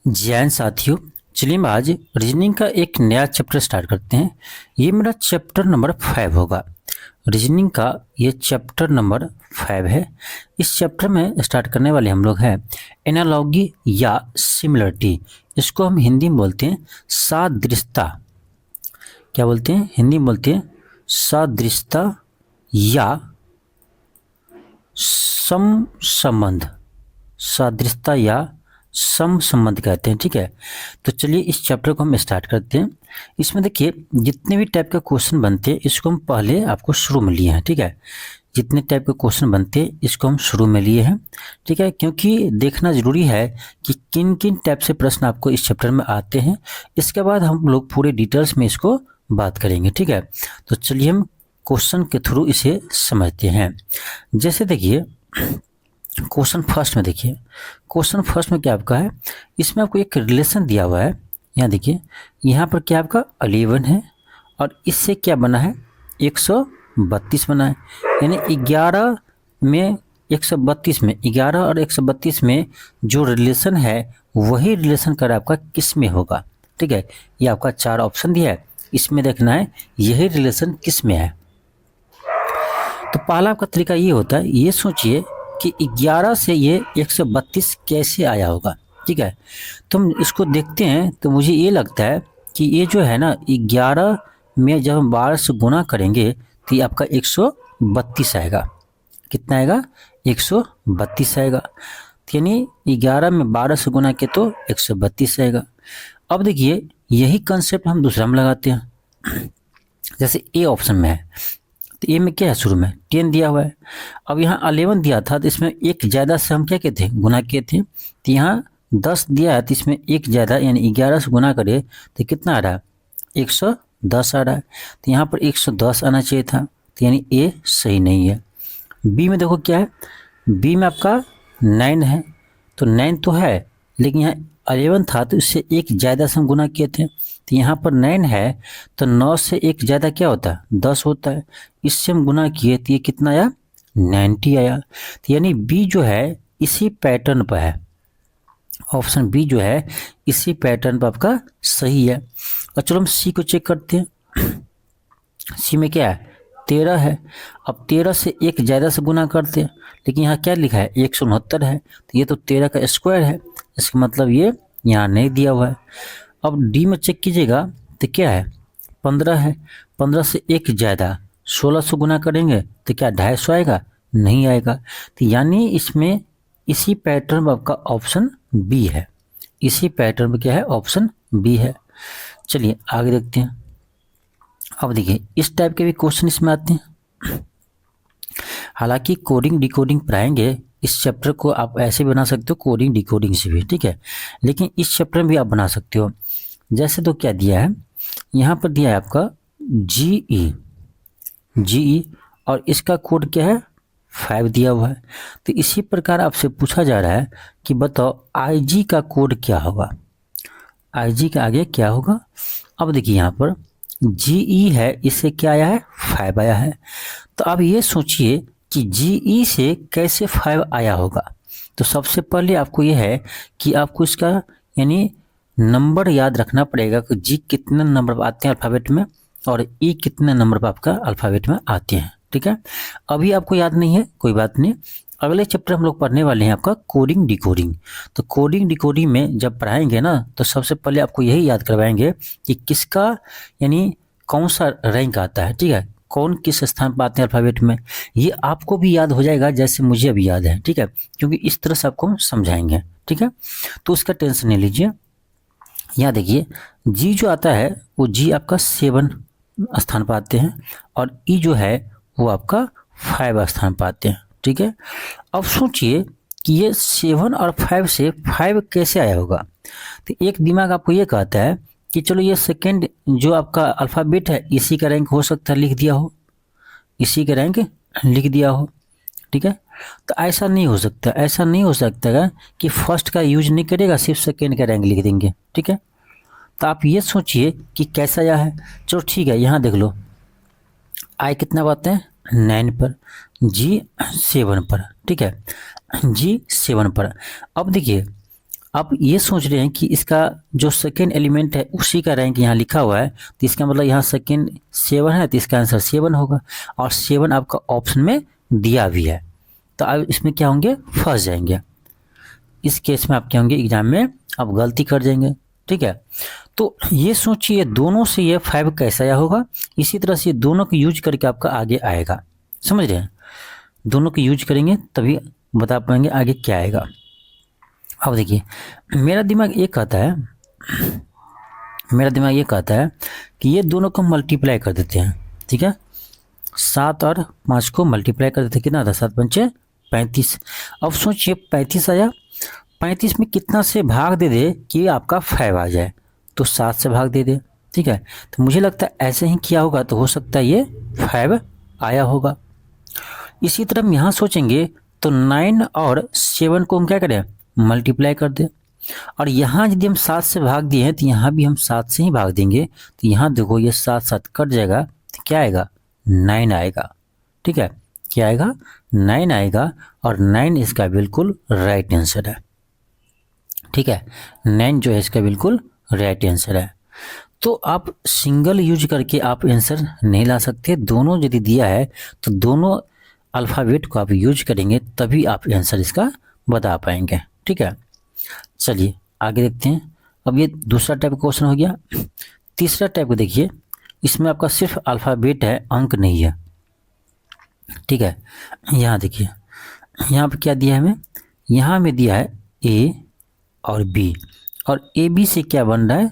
जैन साथियों, चलिए हम आज रीजनिंग का एक नया चैप्टर स्टार्ट करते हैं। ये मेरा चैप्टर नंबर 5 होगा। रीजनिंग का ये चैप्टर नंबर 5 है। इस चैप्टर में स्टार्ट करने वाले हम लोग हैं एनालॉगी या सिमिलरिटी। इसको हम हिंदी में बोलते हैं सादृश्यता। क्या बोलते हैं? हिंदी में बोलते हैं सादृश्यता या सम संबंध। सादृश्यता या सम संबंध कहते हैं। ठीक है, तो चलिए इस चैप्टर को हम स्टार्ट करते हैं। इसमें देखिए जितने भी टाइप के क्वेश्चन बनते हैं इसको हम पहले आपको शुरू में लिए हैं। ठीक है, जितने टाइप के क्वेश्चन बनते हैं इसको हम शुरू में लिए हैं। ठीक है, क्योंकि देखना जरूरी है कि किन किन टाइप से प्रश्न आपको इस चैप्टर में आते हैं। इसके बाद हम लोग पूरे डिटेल्स में इसको बात करेंगे। ठीक है, तो चलिए हम क्वेश्चन के थ्रू इसे समझते हैं। जैसे देखिए क्वेश्चन फर्स्ट में, देखिए क्वेश्चन फर्स्ट में क्या आपका है, इसमें आपको एक रिलेशन दिया हुआ है। यहाँ देखिए, यहाँ पर क्या आपका 11 है और इससे क्या बना है 132 बना है। यानी 11 में 132 में 11 और 132 में जो रिलेशन है वही रिलेशन कर आपका किस में होगा। ठीक है, ये आपका 4 ऑप्शन दिया है, इसमें देखना है यही रिलेशन किस में है। तो पहला आपका तरीका ये होता है, ये सोचिए कि 11 से ये 132 कैसे आया होगा। ठीक है, तो हम इसको देखते हैं तो मुझे ये लगता है कि ये जो है ना 11 में जब हम 12 से गुना करेंगे तो ये आपका 132 आएगा। कितना आएगा? 132 आएगा। यानी 11 में 12 से गुना के तो 132 आएगा। अब देखिए यही कंसेप्ट हम दूसरा में लगाते हैं। जैसे ए ऑप्शन में है तो ए में क्या है, शुरू में 10 दिया हुआ है। अब यहाँ 11 दिया था तो इसमें एक ज़्यादा से हम क्या कहते हैं, गुना किए थे। तो यहाँ 10 दिया है तो इसमें एक ज़्यादा यानी 11 से गुना करे तो कितना आ रहा है, 110 आ रहा है। तो यहाँ पर 110 आना चाहिए था, तो यानी ए सही नहीं है। बी में देखो क्या है, बी में आपका 9 है, तो 9 तो है लेकिन यहाँ 11 था तो इससे एक ज़्यादा से हम गुना किए थे। तो यहाँ पर 9 है तो 9 से एक ज़्यादा क्या होता है, 10 होता है। इससे हम गुना किए तो ये कितना आया, 90 आया। तो यानी बी जो है इसी पैटर्न पर है। ऑप्शन बी जो है इसी पैटर्न पर आपका सही है। और चलो हम सी को चेक करते हैं। सी में क्या है, 13 है। अब 13 से एक ज़्यादा से गुना करते हैं, लेकिन यहाँ क्या लिखा है 169 है, तो ये तो 13 का स्क्वायर है। इसका मतलब ये यहाँ नहीं दिया हुआ है। अब डी में चेक कीजिएगा तो क्या है, 15 है। 15 से एक ज़्यादा 16 से गुना करेंगे तो क्या 250 आएगा, नहीं आएगा। तो यानी इसमें इसी पैटर्न में आपका ऑप्शन बी है। इसी पैटर्न में क्या है, ऑप्शन बी है। चलिए आगे देखते हैं। अब देखिए इस टाइप के भी क्वेश्चन इसमें आते हैं। हालांकि कोडिंग डिकोडिंग पढ़ाएंगे, इस चैप्टर को आप ऐसे बना सकते हो कोडिंग डिकोडिंग से भी। ठीक है, लेकिन इस चैप्टर में भी आप बना सकते हो। जैसे तो क्या दिया है, यहाँ पर दिया है आपका जीई और इसका कोड क्या है 5 दिया हुआ है। तो इसी प्रकार आपसे पूछा जा रहा है कि बताओ आईजी का कोड क्या होगा, आईजी के आगे क्या होगा। अब देखिए यहाँ पर जीई है, इससे क्या आया है 5 आया है। तो अब ये सोचिए कि जीई से कैसे 5 आया होगा। तो सबसे पहले आपको ये है कि आपको इसका यानी नंबर याद रखना पड़ेगा कि जी कितने नंबर आते हैं अल्फ़ाबेट में और ई कितने नंबर पर आपका अल्फ़ाबेट में आते हैं। ठीक है, अभी आपको याद नहीं है, कोई बात नहीं। अगले चैप्टर हम लोग पढ़ने वाले हैं आपका कोडिंग डिकोडिंग। तो कोडिंग डिकोडिंग में जब पढ़ाएंगे ना तो सबसे पहले आपको यही याद करवाएंगे कि किसका यानी कौन सा रैंक आता है। ठीक है, कौन किस स्थान पर आते हैं अल्फ़ाबेट में, ये आपको भी याद हो जाएगा जैसे मुझे अभी याद है। ठीक है, क्योंकि इस तरह से आपको हम समझाएंगे। ठीक है, तो उसका टेंशन नहीं लीजिए। यहाँ देखिए जी जो आता है वो जी आपका 7 स्थान पर आते हैं और ई जो है वो आपका 5 स्थान पर आते हैं। ठीक है, अब सोचिए कि ये 7 और 5 से 5 कैसे आया होगा। तो एक दिमाग आपको ये कहता है कि चलो ये सेकंड जो आपका अल्फ़ाबेट है इसी का रैंक हो सकता है लिख दिया हो, इसी का रैंक लिख दिया हो। ठीक है, तो ऐसा नहीं हो सकता, ऐसा नहीं हो सकता है कि फर्स्ट का यूज नहीं करेगा सिर्फ सेकंड का रैंक लिख देंगे। ठीक है, तो आप ये सोचिए कि कैसा आया है। चलो ठीक है, यहाँ देख लो आई कितना बात है 9 पर, जी 7 पर। ठीक है, जी 7 पर। अब देखिए आप ये सोच रहे हैं कि इसका जो सेकेंड एलिमेंट है उसी का रैंक यहाँ लिखा हुआ है, तो इसका मतलब यहाँ सेकेंड 7 है, तो इसका आंसर 7 होगा, और 7 आपका ऑप्शन में दिया भी है, तो आप इसमें क्या होंगे, फंस जाएंगे। इस केस में आप क्या होंगे, एग्जाम में आप गलती कर जाएंगे। ठीक है, तो ये सोचिए दोनों से ये 5 कैसा आया होगा, इसी तरह से दोनों को यूज करके आपका आगे आएगा। समझ रहे हैं, दोनों को यूज करेंगे तभी बता पाएंगे आगे क्या आएगा। अब देखिए मेरा दिमाग ये कहता है कि ये दोनों को मल्टीप्लाई कर देते हैं। ठीक है, 7 और 5 को मल्टीप्लाई कर देते, कितना आता है, 7 पंचे 35। अब सोचिए 35 आया, 35 में कितना से भाग दे दे कि आपका 5 आ जाए, तो 7 से भाग दे दे। ठीक है, तो मुझे लगता है ऐसे ही किया होगा, तो हो सकता है ये 5 आया होगा। इसी तरह हम यहाँ सोचेंगे तो 9 और 7 को हम क्या करें, मल्टीप्लाई कर दें, और यहाँ यदि हम 7 से भाग दिए हैं तो यहाँ भी हम 7 से ही भाग देंगे, तो यहाँ देखो ये 7 7 कट जाएगा, तो क्या आएगा, 9 आएगा। ठीक है, क्या आएगा, 9 आएगा, और 9 इसका बिल्कुल राइट आंसर है। ठीक है, 9 जो है इसका बिल्कुल राइट आंसर है। तो आप सिंगल यूज करके आप आंसर नहीं ला सकते, दोनों यदि दिया है तो दोनों अल्फ़ाबेट को आप यूज करेंगे तभी आप आंसर इसका बता पाएंगे। ठीक है, चलिए आगे देखते हैं। अब ये दूसरा टाइप का क्वेश्चन हो गया। तीसरा टाइप को देखिए, इसमें आपका सिर्फ अल्फ़ाबेट है, अंक नहीं है। ठीक है, यहाँ देखिए, यहाँ पे क्या दिया है हमें, यहाँ में दिया है ए और बी, और ए बी से क्या बन रहा है,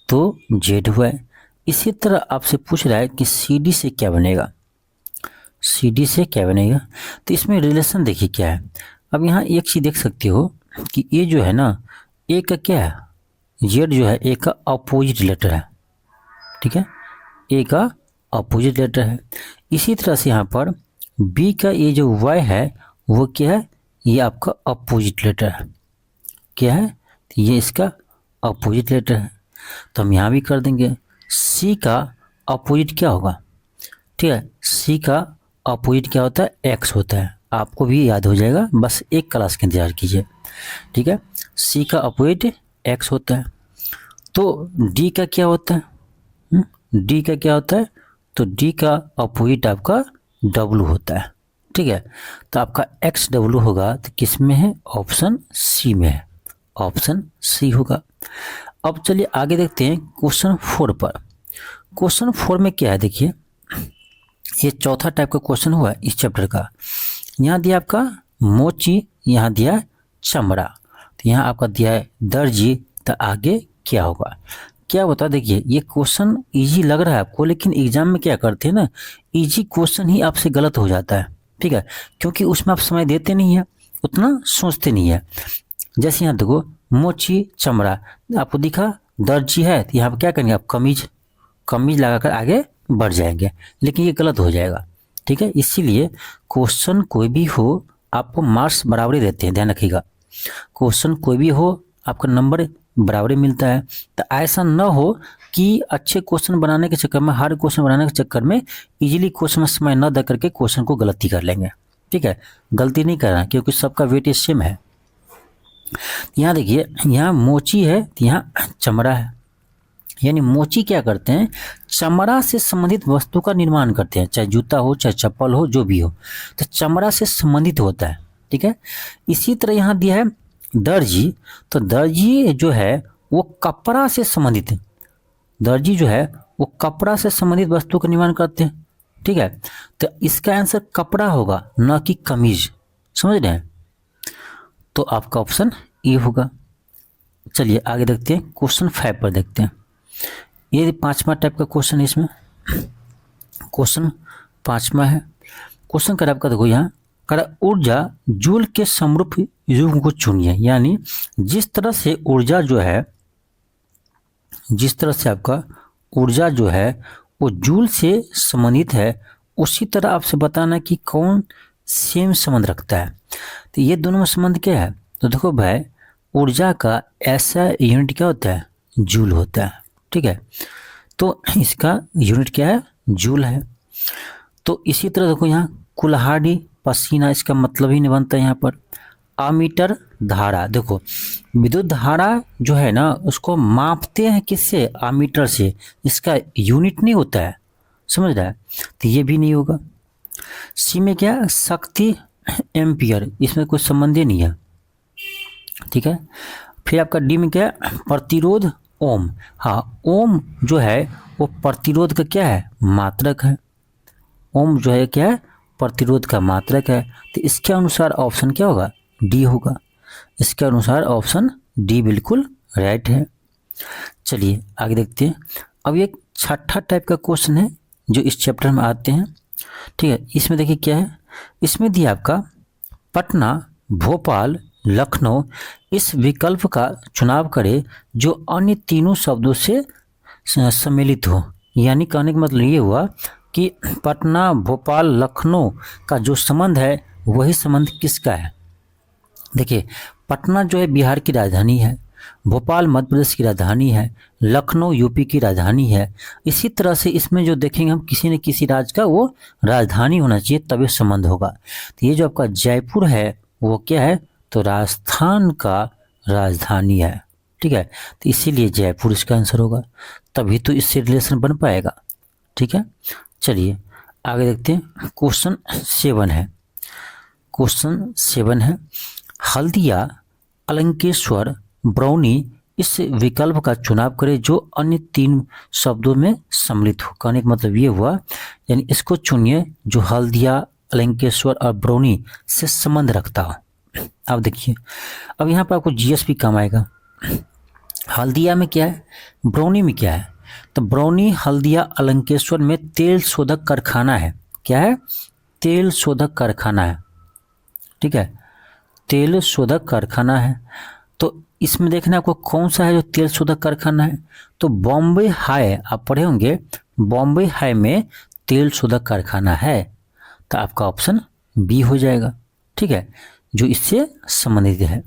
तो जेड हुआ है। इसी तरह आपसे पूछ रहा है कि सी डी से क्या बनेगा, सी डी से क्या बनेगा, तो इसमें रिलेशन देखिए क्या है। अब यहाँ एक चीज़ देख सकते हो कि ए जो है ना, ए का क्या है, जेड जो है ए का अपोजिट लेटर है। ठीक है, ए का अपोजिट लेटर है। इसी तरह से यहाँ पर बी का ये जो वाई है वो क्या है, ये आपका अपोजिट लेटर है। क्या है, तो ये इसका अपोजिट लेटर है, तो हम यहाँ भी कर देंगे। सी का अपोजिट क्या होगा, ठीक है, सी का अपोजिट क्या होता है, एक्स होता है। आपको भी याद हो जाएगा, बस एक क्लास का इंतजार कीजिए। ठीक है, सी का अपोजिट एक्स होता है। तो डी का क्या होता है, डी का क्या होता है, तो डी का अपोजिट आपका डब्लू होता है। ठीक है, तो आपका एक्स डब्लू होगा, तो किस में है, ऑप्शन सी में है, ऑप्शन सी होगा। अब चलिए आगे देखते हैं क्वेश्चन 4 पर। क्वेश्चन 4 में क्या है, देखिए ये चौथा टाइप का क्वेश्चन हुआ इस चैप्टर का। यहाँ दिया आपका मोची, यहाँ दिया है चमड़ा, तो यहाँ आपका दिया है दर्जी, तो आगे क्या होगा, क्या बता। देखिए ये क्वेश्चन इजी लग रहा है आपको, लेकिन एग्जाम में क्या करते हैं ना, इजी क्वेश्चन ही आपसे गलत हो जाता है। ठीक है, क्योंकि उसमें आप समय देते नहीं है, उतना सोचते नहीं है। जैसे यहाँ देखो मोची चमड़ा, आपको दिखा दर्जी है, तो यहाँ पर क्या करेंगे आप, कमीज लगाकर आगे बढ़ जाएंगे, लेकिन ये गलत हो जाएगा। ठीक है, इसीलिए क्वेश्चन कोई भी हो आपको मार्क्स बराबर ही देते हैं, ध्यान रखिएगा। क्वेश्चन कोई भी हो आपका नंबर बराबर ही मिलता है। तो ऐसा ना हो कि अच्छे क्वेश्चन बनाने के चक्कर में, हार्ड क्वेश्चन बनाने के चक्कर में इजीली क्वेश्चन में समय न दे करके क्वेश्चन को गलती कर लेंगे। ठीक है, गलती नहीं करना, क्योंकि सबका वेटेज सेम है। यहाँ देखिए, यहाँ मोची है, यहाँ चमड़ा है। यानी मोची क्या करते हैं, चमड़ा से संबंधित वस्तु का निर्माण करते हैं, चाहे जूता हो, चाहे चप्पल हो, जो भी हो, तो चमड़ा से संबंधित होता है। ठीक है, इसी तरह यहाँ दिया है दर्जी, तो दर्जी जो है वो कपड़ा से संबंधित है। दर्जी जो है वो कपड़ा से संबंधित वस्तु का निर्माण करते हैं। ठीक है, तो इसका आंसर कपड़ा होगा, न कि कमीज। समझ रहे हैं, तो आपका ऑप्शन ए होगा। चलिए आगे देखते हैं, क्वेश्चन 5 पर देखते हैं। ये 5वां टाइप का क्वेश्चन है, इसमें क्वेश्चन 5वां है। क्वेश्चन कर आपका देखो, यहाँ कर ऊर्जा जूल के समरूप युग्म को चुनिए। यानी जिस तरह से ऊर्जा जो है, जिस तरह से आपका ऊर्जा जो है वो जूल से संबंधित है, उसी तरह आपसे बताना कि कौन सेम संबंध रखता है। तो ये दोनों में संबंध क्या है, तो देखो भाई ऊर्जा का ऐसा यूनिट क्या होता है, जूल होता है। ठीक है, तो इसका यूनिट क्या है, जूल है। तो इसी तरह देखो यहाँ कुल्हाड़ी पसीना, इसका मतलब ही नहीं बनता यहाँ पर। अमीटर धारा। देखो विद्युत धारा जो है ना उसको मापते हैं किससे, अमीटर से, इसका यूनिट नहीं होता है, समझ रहा है, तो ये भी नहीं होगा। सी में क्या, शक्ति एम्पियर, इसमें कोई संबंध ही नहीं है, ठीक है। फिर आपका डी में क्या है, प्रतिरोध ओम। हाँ, ओम जो है वो प्रतिरोध का क्या है, मात्रक है। ओम जो है क्या है, प्रतिरोध का मात्रक है। तो इसके अनुसार ऑप्शन क्या होगा, डी होगा। इसके अनुसार ऑप्शन डी बिल्कुल राइट है। चलिए आगे देखते हैं। अब एक छठा टाइप का क्वेश्चन है जो इस चैप्टर में आते हैं, ठीक है। इसमें देखिए क्या है, इसमें दिया आपका पटना, भोपाल, लखनऊ, इस विकल्प का चुनाव करें जो अन्य तीनों शब्दों से सम्मिलित हो। यानी कहने का मतलब ये हुआ कि पटना, भोपाल, लखनऊ का जो संबंध है वही संबंध किसका है। देखिए पटना जो है बिहार की राजधानी है, भोपाल मध्य प्रदेश की राजधानी है, लखनऊ यूपी की राजधानी है। इसी तरह से इसमें जो देखेंगे हम किसी न किसी राज्य का वो राजधानी होना चाहिए तभी संबंध होगा। तो ये जो आपका जयपुर है वो क्या है, तो राजस्थान का राजधानी है, ठीक है। तो इसीलिए जयपुर इसका आंसर होगा, तभी तो इससे रिलेशन बन पाएगा, ठीक है। चलिए आगे देखते हैं। क्वेश्चन 7 है, क्वेश्चन 7 है, हल्दिया, अलंकेश्वर, ब्रौनी, इस विकल्प का चुनाव करें जो अन्य 3 शब्दों में सम्मिलित हो। कहने का मतलब ये हुआ, यानी इसको चुनिए जो हल्दिया, अलंकेश्वर और ब्रौनी से संबंध रखता हो। अब देखिए, अब यहाँ पर आपको जीएस भी काम आएगा। हल्दिया में क्या है, ब्रौनी में क्या है, तो ब्रौनी, हल्दिया, अलंकेश्वर में तेल शोधक कारखाना है। क्या है, तेल शोधक कारखाना है, ठीक है, तेल शोधक कारखाना है। तो इसमें देखना आपको कौन सा है जो तेल शोधक कारखाना है, तो बॉम्बे हाई, आप पढ़े होंगे, बॉम्बे हाई में तेल शोधक कारखाना है। तो आपका ऑप्शन बी हो जाएगा, ठीक है, जो इससे संबंधित है।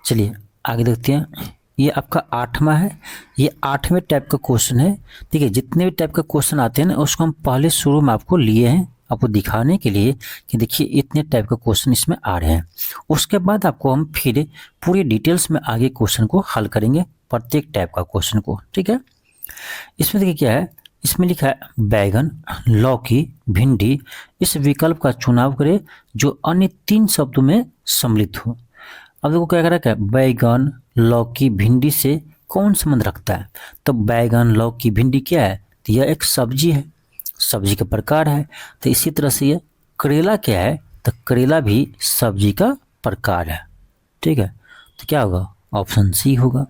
चलिए आगे देखते हैं। ये आपका 8वां है, ये 8वें टाइप का क्वेश्चन है, ठीक है। जितने भी टाइप का क्वेश्चन आते हैं ना उसको हम पहले शुरू में आपको लिए हैं, आपको दिखाने के लिए कि देखिए इतने टाइप का क्वेश्चन इसमें आ रहे हैं। उसके बाद आपको हम फिर पूरी डिटेल्स में आगे क्वेश्चन को हल करेंगे, प्रत्येक टाइप का क्वेश्चन को, ठीक है। इसमें देखिए क्या है, इसमें लिखा है बैगन, लौकी, भिंडी, इस विकल्प का चुनाव करें जो अन्य 3 शब्दों में सम्मिलित हो। अब देखो क्या कर रखा है, बैगन, लौकी, भिंडी से कौन संबंध रखता है, तो बैगन, लौकी, भिंडी क्या है, तो यह एक सब्जी है, सब्जी का प्रकार है। तो इसी तरह से ये करेला क्या है, तो करेला भी सब्जी का प्रकार है, ठीक है। तो क्या होगा, ऑप्शन सी होगा।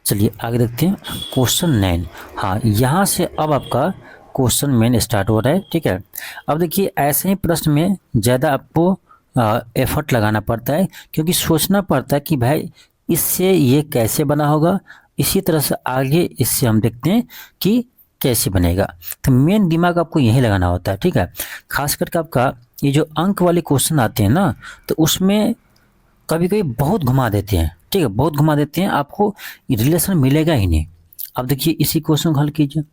चलिए आगे देखते हैं। क्वेश्चन 9, हाँ यहाँ से अब आपका क्वेश्चन मेन स्टार्ट हो रहा है, ठीक है। अब देखिए ऐसे ही प्रश्न में ज़्यादा आपको एफर्ट लगाना पड़ता है, क्योंकि सोचना पड़ता है कि भाई इससे ये कैसे बना होगा, इसी तरह से आगे इससे हम देखते हैं कि कैसे बनेगा। तो मेन दिमाग आपको यही लगाना होता है, ठीक है। खास करके आपका ये जो अंक वाले क्वेश्चन आते हैं ना, तो उसमें कभी कभी बहुत घुमा देते हैं, ठीक है, बहुत घुमा देते हैं, आपको रिलेशन मिलेगा ही नहीं। अब देखिए इसी क्वेश्चन को हल कीजिए।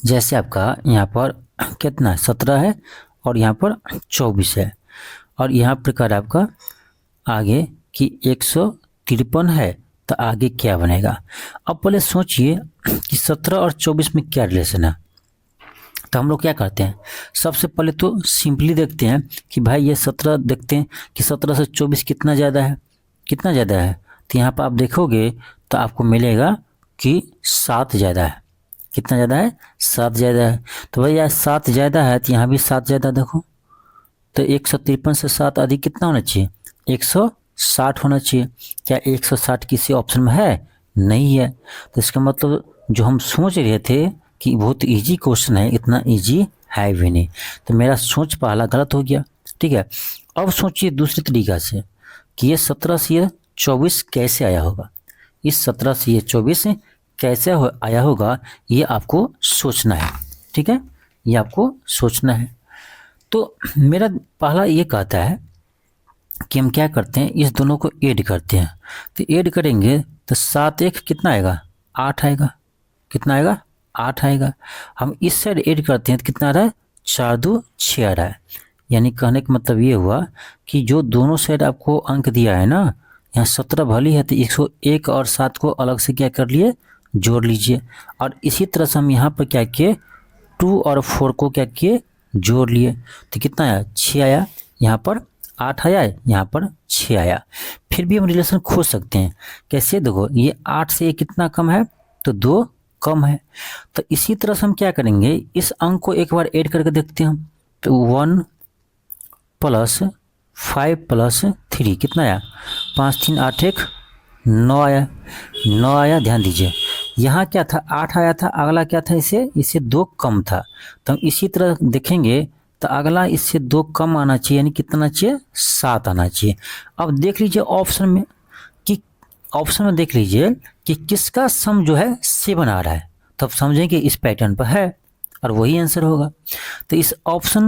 जैसे आपका यहाँ पर कितना 17 है और यहाँ पर 24 है, और यहाँ प्रकार आपका आगे कि 153 है, तो आगे क्या बनेगा। अब पहले सोचिए कि 17 और 24 में क्या रिलेशन है। तो हम लोग क्या करते हैं, सबसे पहले तो सिंपली देखते हैं कि भाई ये 17, देखते हैं कि 17 से 24 कितना ज़्यादा है, कितना ज़्यादा है। तो यहाँ पर आप देखोगे तो आपको मिलेगा कि 7 ज़्यादा है। कितना ज़्यादा है, 7 ज़्यादा है। तो भाई यार 7 ज़्यादा है तो यहाँ भी 7 ज़्यादा, देखो तो 153 से 7 अधिक कितना होना चाहिए, 160 होना चाहिए। क्या 160 किसी ऑप्शन में है, नहीं है। तो इसका मतलब जो हम सोच रहे थे कि बहुत इजी क्वेश्चन है, इतना इजी है भी नहीं। तो मेरा सोच पहला गलत हो गया, ठीक है। अब सोचिए दूसरी तरीका से कि ये 17 से ये 24 कैसे आया होगा, इस 17 से ये 24 कैसे आया होगा, ये आपको सोचना है, ठीक है, ये आपको सोचना है। तो मेरा पहला ये कहता है कि हम क्या करते हैं, इस दोनों को ऐड करते हैं। तो ऐड करेंगे तो 7 1 कितना आएगा, 8 आएगा। कितना आएगा, 8 आएगा। हम इस साइड ऐड करते हैं तो कितना आ रहा है, 4 2 6 आ रहा है। यानी कहने का मतलब ये हुआ कि जो दोनों साइड आपको अंक दिया है ना, यहाँ 17 भली है तो 101 और 7 को अलग से क्या कर लिए, जोड़ लीजिए। और इसी तरह से हम यहाँ पर क्या किए, 2 और 4 को क्या किए, जोड़ लिए। तो कितना आया, 6 आया। यहाँ पर 8 आया, यहाँ पर 6 आया। फिर भी हम रिलेशन खोज सकते हैं। कैसे, देखो ये 8 से ये कितना कम है, तो 2 कम है। तो इसी तरह से हम क्या करेंगे, इस अंक को एक बार ऐड करके देखते हैं हम। तो 1 + 5 + 3 कितना आया, 5 3 8 1 9 आया। 9 आया, ध्यान दीजिए यहाँ क्या था, 8 आया था, अगला क्या था, इससे 2 कम था। तो हम इसी तरह देखेंगे तो अगला इससे 2 कम आना चाहिए, यानी कितना चाहिए, 7 आना चाहिए। अब देख लीजिए ऑप्शन में देख लीजिए कि किसका सम जो है 7 आ रहा है, तब समझेंगे इस पैटर्न पर है और वही आंसर होगा। तो इस ऑप्शन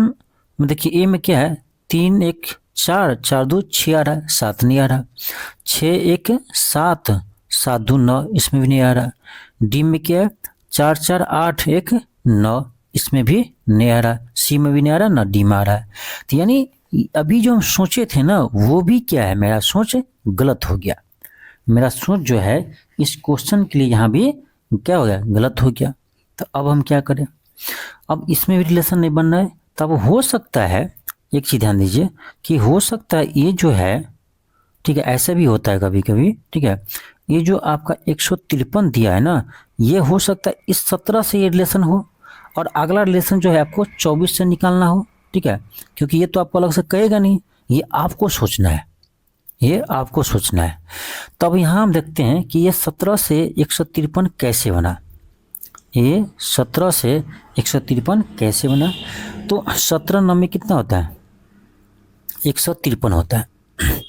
में देखिए ए में क्या है, 3 1 4 4 2 6 आ रहा है, 7 नहीं आ रहा। 6 1 7 7 2 9, इसमें भी नहीं आ रहा। डी में क्या है, 4 4 8 1 9, इसमें भी नहीं आ रहा। सी में भी नहीं आ रहा, ना डी में आ रहा है। तो यानी अभी जो हम सोचे थे ना, वो भी क्या है, मेरा सोच गलत हो गया। मेरा सोच जो है इस क्वेश्चन के लिए यहाँ भी क्या हो गया, गलत हो गया। तो अब हम क्या करें, अब इसमें भी रिलेशन नहीं बन रहा है। तब हो सकता है, एक चीज़ ध्यान दीजिए कि हो सकता है ये जो है, ठीक है, ऐसा भी होता है कभी कभी, ठीक है, ये जो आपका 153 दिया है ना, ये हो सकता है इस 17 से ये रिलेशन हो और अगला रिलेशन जो है आपको 24 से निकालना हो, ठीक है, क्योंकि ये तो आपको अलग से कहेगा नहीं, ये आपको सोचना है, ये आपको सोचना है। तब यहाँ हम देखते हैं कि ये 17 से 153 कैसे बना, ये 17 से 153 कैसे बना। तो 17 9 में कितना होता है, 153 होता है।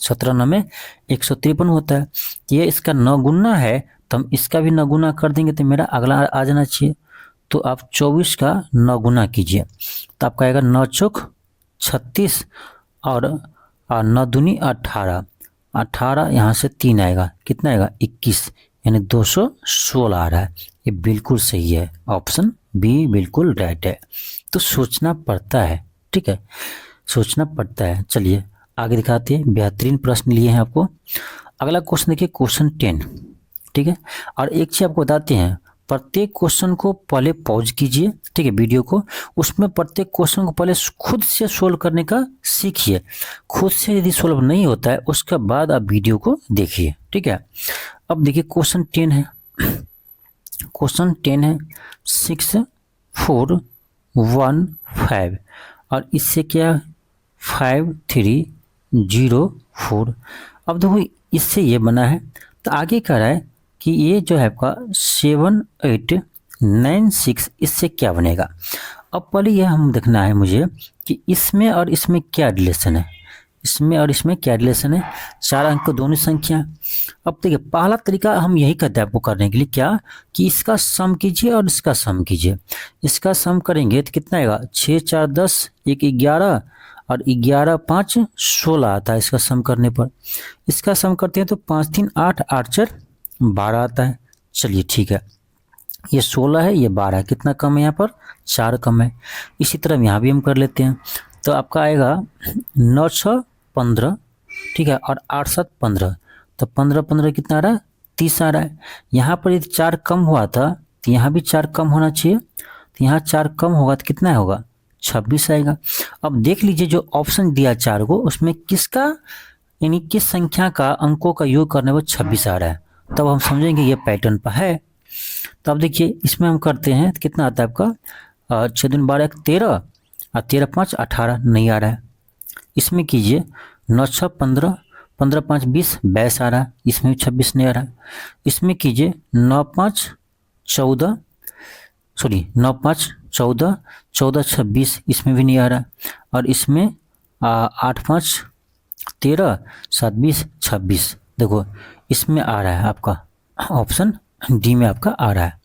17 9 में 153 होता है। ये इसका 9 गुना है, तो हम इसका भी 9 गुना कर देंगे तो मेरा अगला आ जाना चाहिए। तो आप 24 का 9 गुना कीजिए, तो आपका आएगा 9 चौक 36 और 9 दूनी 18, 18 यहाँ से 3 आएगा, कितना आएगा, 21, यानी 216 आ रहा है। ये बिल्कुल सही है, ऑप्शन बी बिल्कुल राइट है। तो सोचना पड़ता है, ठीक है, सोचना पड़ता है। चलिए आगे दिखाते हैं, बेहतरीन प्रश्न लिए हैं आपको। अगला क्वेश्चन देखिए, क्वेश्चन 10, ठीक है। और एक चीज़ आपको बताते हैं, प्रत्येक क्वेश्चन को पहले पॉज कीजिए, ठीक है, वीडियो को, उसमें प्रत्येक क्वेश्चन को पहले खुद से सोल्व करने का सीखिए। खुद से यदि सोल्व नहीं होता है उसके बाद आप वीडियो को देखिए, ठीक है। अब देखिए क्वेश्चन 10 है, क्वेश्चन 10 है 6 4 1 5 और इससे क्या 5 3 0 4। अब देखो इससे ये बना है, तो आगे कह रहा है कि ये जो है आपका 7 8 9 6, इससे क्या बनेगा। अब पहले ये हम देखना है मुझे कि इसमें और इसमें क्या रिलेशन है, इसमें और इसमें क्या रिलेशन है, 4 अंक को दोनों संख्या। अब देखिए पहला तरीका हम यही कहते हैं आपको करने के लिए, क्या कि इसका सम कीजिए और इसका सम कीजिए। इसका सम करेंगे तो कितना आएगा, 6 4 10 1 11 और 11 5 16 आता है इसका सम करने पर। इसका सम करते हैं तो 5 3 8 8 4 12 आता है। चलिए ठीक है, ये 16 है, ये 12 है, कितना कम है यहाँ पर, 4 कम है। इसी तरह यहाँ भी हम कर लेते हैं, तो आपका आएगा 9 6 15, ठीक है, और 8 7 15, तो 15 15 कितना आ रहा है, 30 आ रहा है। यहाँ पर यदि 4 कम हुआ था तो यहाँ भी 4 कम होना चाहिए, तो यहाँ 4 कम होगा तो कितना होगा, 26 आएगा। अब देख लीजिए जो ऑप्शन दिया 4 को, उसमें किसका यानी किस संख्या का अंकों का योग करने पर 26 आ रहा है, तब हम समझेंगे ये पैटर्न पर है। तो अब देखिए इसमें हम करते हैं तो कितना आता है आपका, 6 दूनी 12 13 और 13 5 18, नहीं आ रहा है। इसमें कीजिए 9 6 15 15 5 20 22 आ रहा है, इसमें भी 26 नहीं आ रहा है। इसमें कीजिए 9 5 14 9 5 14 14 26, इसमें भी नहीं आ रहा। और इसमें 8 5 13 7 20 26, देखो इसमें आ रहा है आपका ऑप्शन डी में आपका आ रहा है।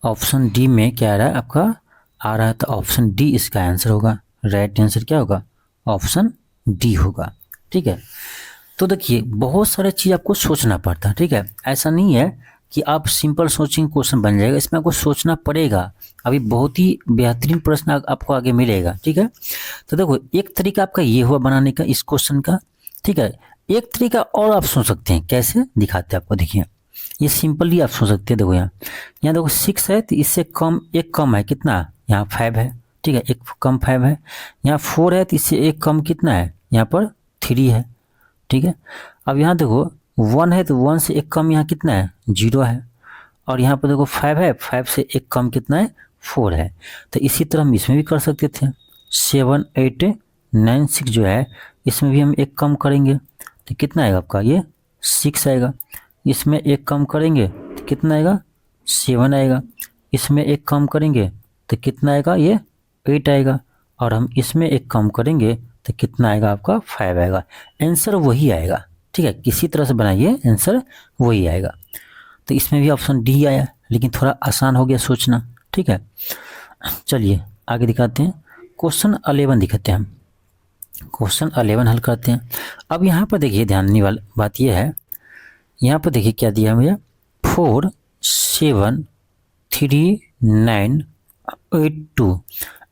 ऑप्शन डी में क्या आ रहा है आपका, आ रहा है, तो ऑप्शन डी इसका आंसर होगा। राइट आंसर क्या होगा, ऑप्शन डी होगा, ठीक है। तो देखिए बहुत सारे चीज़ आपको सोचना पड़ता है, ठीक है, ऐसा नहीं है कि आप सिंपल सोचेंगे क्वेश्चन बन जाएगा, इसमें आपको सोचना पड़ेगा। अभी बहुत ही बेहतरीन प्रश्न आपको आगे मिलेगा, ठीक है। तो देखो एक तरीका आपका ये हुआ बनाने का इस क्वेश्चन का, ठीक है। एक तरीका और आप सोच सकते हैं, कैसे दिखाते हैं आपको, देखिए ये सिंपली आप सोच सकते हैं। देखो यहाँ देखो 6 है तो इससे कम एक कम है कितना, यहाँ 5 है, ठीक है, एक कम 5 है। यहाँ 4 है तो इससे एक कम कितना है, यहाँ पर 3 है, ठीक है। अब यहाँ देखो 1 है तो 1 से एक कम यहाँ कितना है, 0 है। और यहाँ पर देखो 5 है, 5 से एक कम कितना है, 4 है। तो इसी तरह हम इसमें भी कर सकते थे, 7 8 9 6 जो है इसमें भी हम एक कम करेंगे तो कितना आएगा आपका, ये 6 आएगा। इसमें एक कम करेंगे तो कितना आएगा, 7 आएगा। इसमें एक कम करेंगे तो कितना आएगा, ये 8 आएगा। और हम इसमें एक कम करेंगे तो कितना आएगा आपका, 5 आएगा। आंसर वही आएगा, ठीक है, किसी तरह से बनाइए आंसर वही आएगा। तो इसमें भी ऑप्शन डी आया, लेकिन थोड़ा आसान हो गया सोचना, ठीक है। चलिए आगे दिखाते हैं, क्वेश्चन 11 दिखाते हैं हम। क्वेश्चन 11 हल करते हैं। अब यहाँ पर देखिए ध्यान देने वाली बात यह है, यहाँ पर देखिए क्या दिया है मुझे, 4 7 3 9 8 2,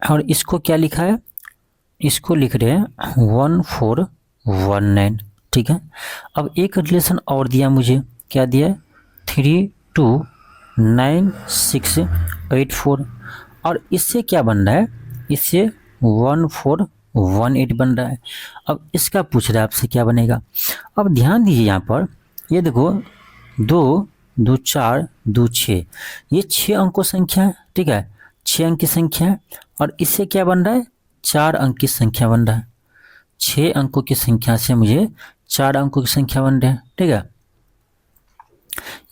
और इसको क्या लिखा है, इसको लिख रहे हैं 1 4 1 9, ठीक है। अब एक रिलेशन और दिया मुझे, क्या दिया है, 3 2 9 6 8 4, और इससे क्या बन रहा है, इससे 1 4 1 8 बन रहा है। अब इसका पूछ रहा है आपसे क्या बनेगा। अब ध्यान दीजिए यहाँ पर, ये देखो 2 2 4 2 6, ये 6 अंकों संख्या है, ठीक है, 6 अंक की संख्या है। और इससे क्या बन रहा है, 4 अंक की संख्या बन रहा है। 6 अंकों की संख्या से मुझे 4 अंकों की संख्या बन रहा है, ठीक है।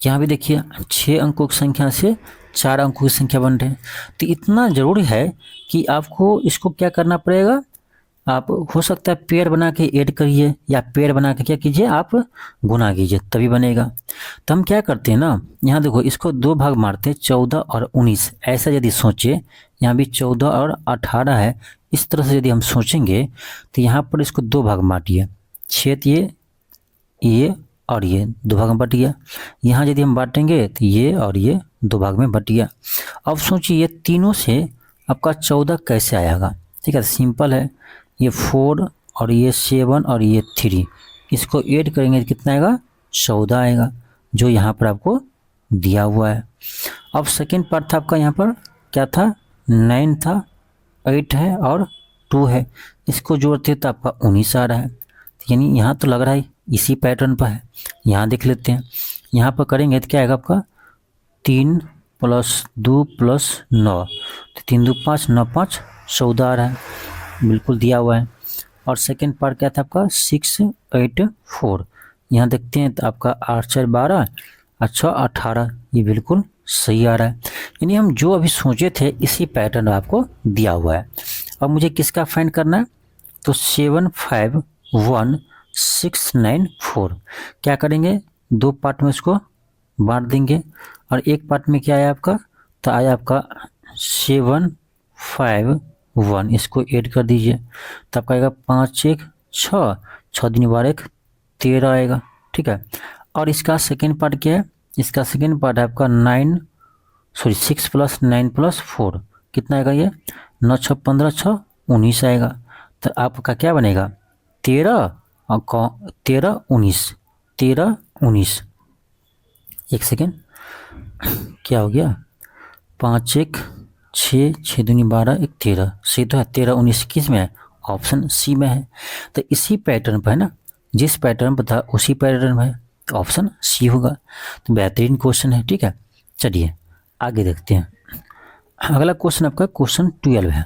यहाँ भी देखिए 6 अंकों की संख्या से 4 अंकों की संख्या बन रहे हैं। तो इतना ज़रूरी है कि आपको इसको क्या करना पड़ेगा, आप हो सकता है पेड़ बना के ऐड करिए, या पेड़ बना के क्या कीजिए, आप गुना कीजिए, तभी बनेगा। तो हम क्या करते हैं ना, यहाँ देखो इसको 2 भाग मारते हैं, 14 और 19, ऐसा यदि सोचे, यहाँ भी 14 और 18 है, इस तरह से यदि हम सोचेंगे तो यहाँ पर इसको 2 भाग बांटिए, 6 ये और ये 2 भाग में बट गया। यहाँ यदि हम बांटेंगे तो ये और ये 2 भाग में बट गया। अब सोचिए ये तीनों से आपका 14 कैसे आएगा, ठीक है, सिंपल है, ये 4 और ये 7 और ये 3, इसको ऐड करेंगे तो कितना आएगा, 14 आएगा, जो यहाँ पर आपको दिया हुआ है। अब सेकेंड पार्ट था आपका, यहाँ पर क्या था, 9 था, 8 है और 2 है, इसको जोड़ते तो आपका 19 आ रहा है। यानी यहाँ तो लग रहा है इसी पैटर्न पर है। यहाँ देख लेते हैं, यहाँ पर करेंगे तो क्या आएगा आपका, 3 + 2 + 9, तो 3 2 5 9 5 14 आ रहा है, बिल्कुल दिया हुआ है। और सेकेंड पार्ट क्या था आपका, 6 8 4, यहाँ देखते हैं तो आपका 8 4 12 अच्छा 18, ये बिल्कुल सही आ रहा है। यानी हम जो अभी सोचे थे इसी पैटर्न आपको दिया हुआ है। अब मुझे किसका फाइंड करना है, तो 7 5 1 6 9 4, क्या करेंगे, 2 पार्ट में इसको बांट देंगे, और एक पार्ट में क्या आया आपका, तो आया आपका 7 5 1, इसको ऐड कर दीजिए तो आपका आएगा 5 1 6 6 दूनी 12 13 आएगा, ठीक है। और इसका सेकेंड पार्ट क्या है, इसका सेकेंड पार्ट है आपका 6 + 9 + 4, कितना आएगा, ये 9 6 15 6 19 आएगा। तो आपका क्या बनेगा, 13 और 13 19 13 19, एक सेकेंड क्या हो गया, 5 1 6 6 दूनी 12 1 13, सही तो है, 13 19 किस में है, ऑप्शन सी में है। तो इसी पैटर्न पर है ना, जिस पैटर्न पर था उसी पैटर्न में है, तो ऑप्शन सी होगा। तो बेहतरीन क्वेश्चन है, ठीक है। चलिए आगे देखते हैं। अगला क्वेश्चन आपका क्वेश्चन 12 है,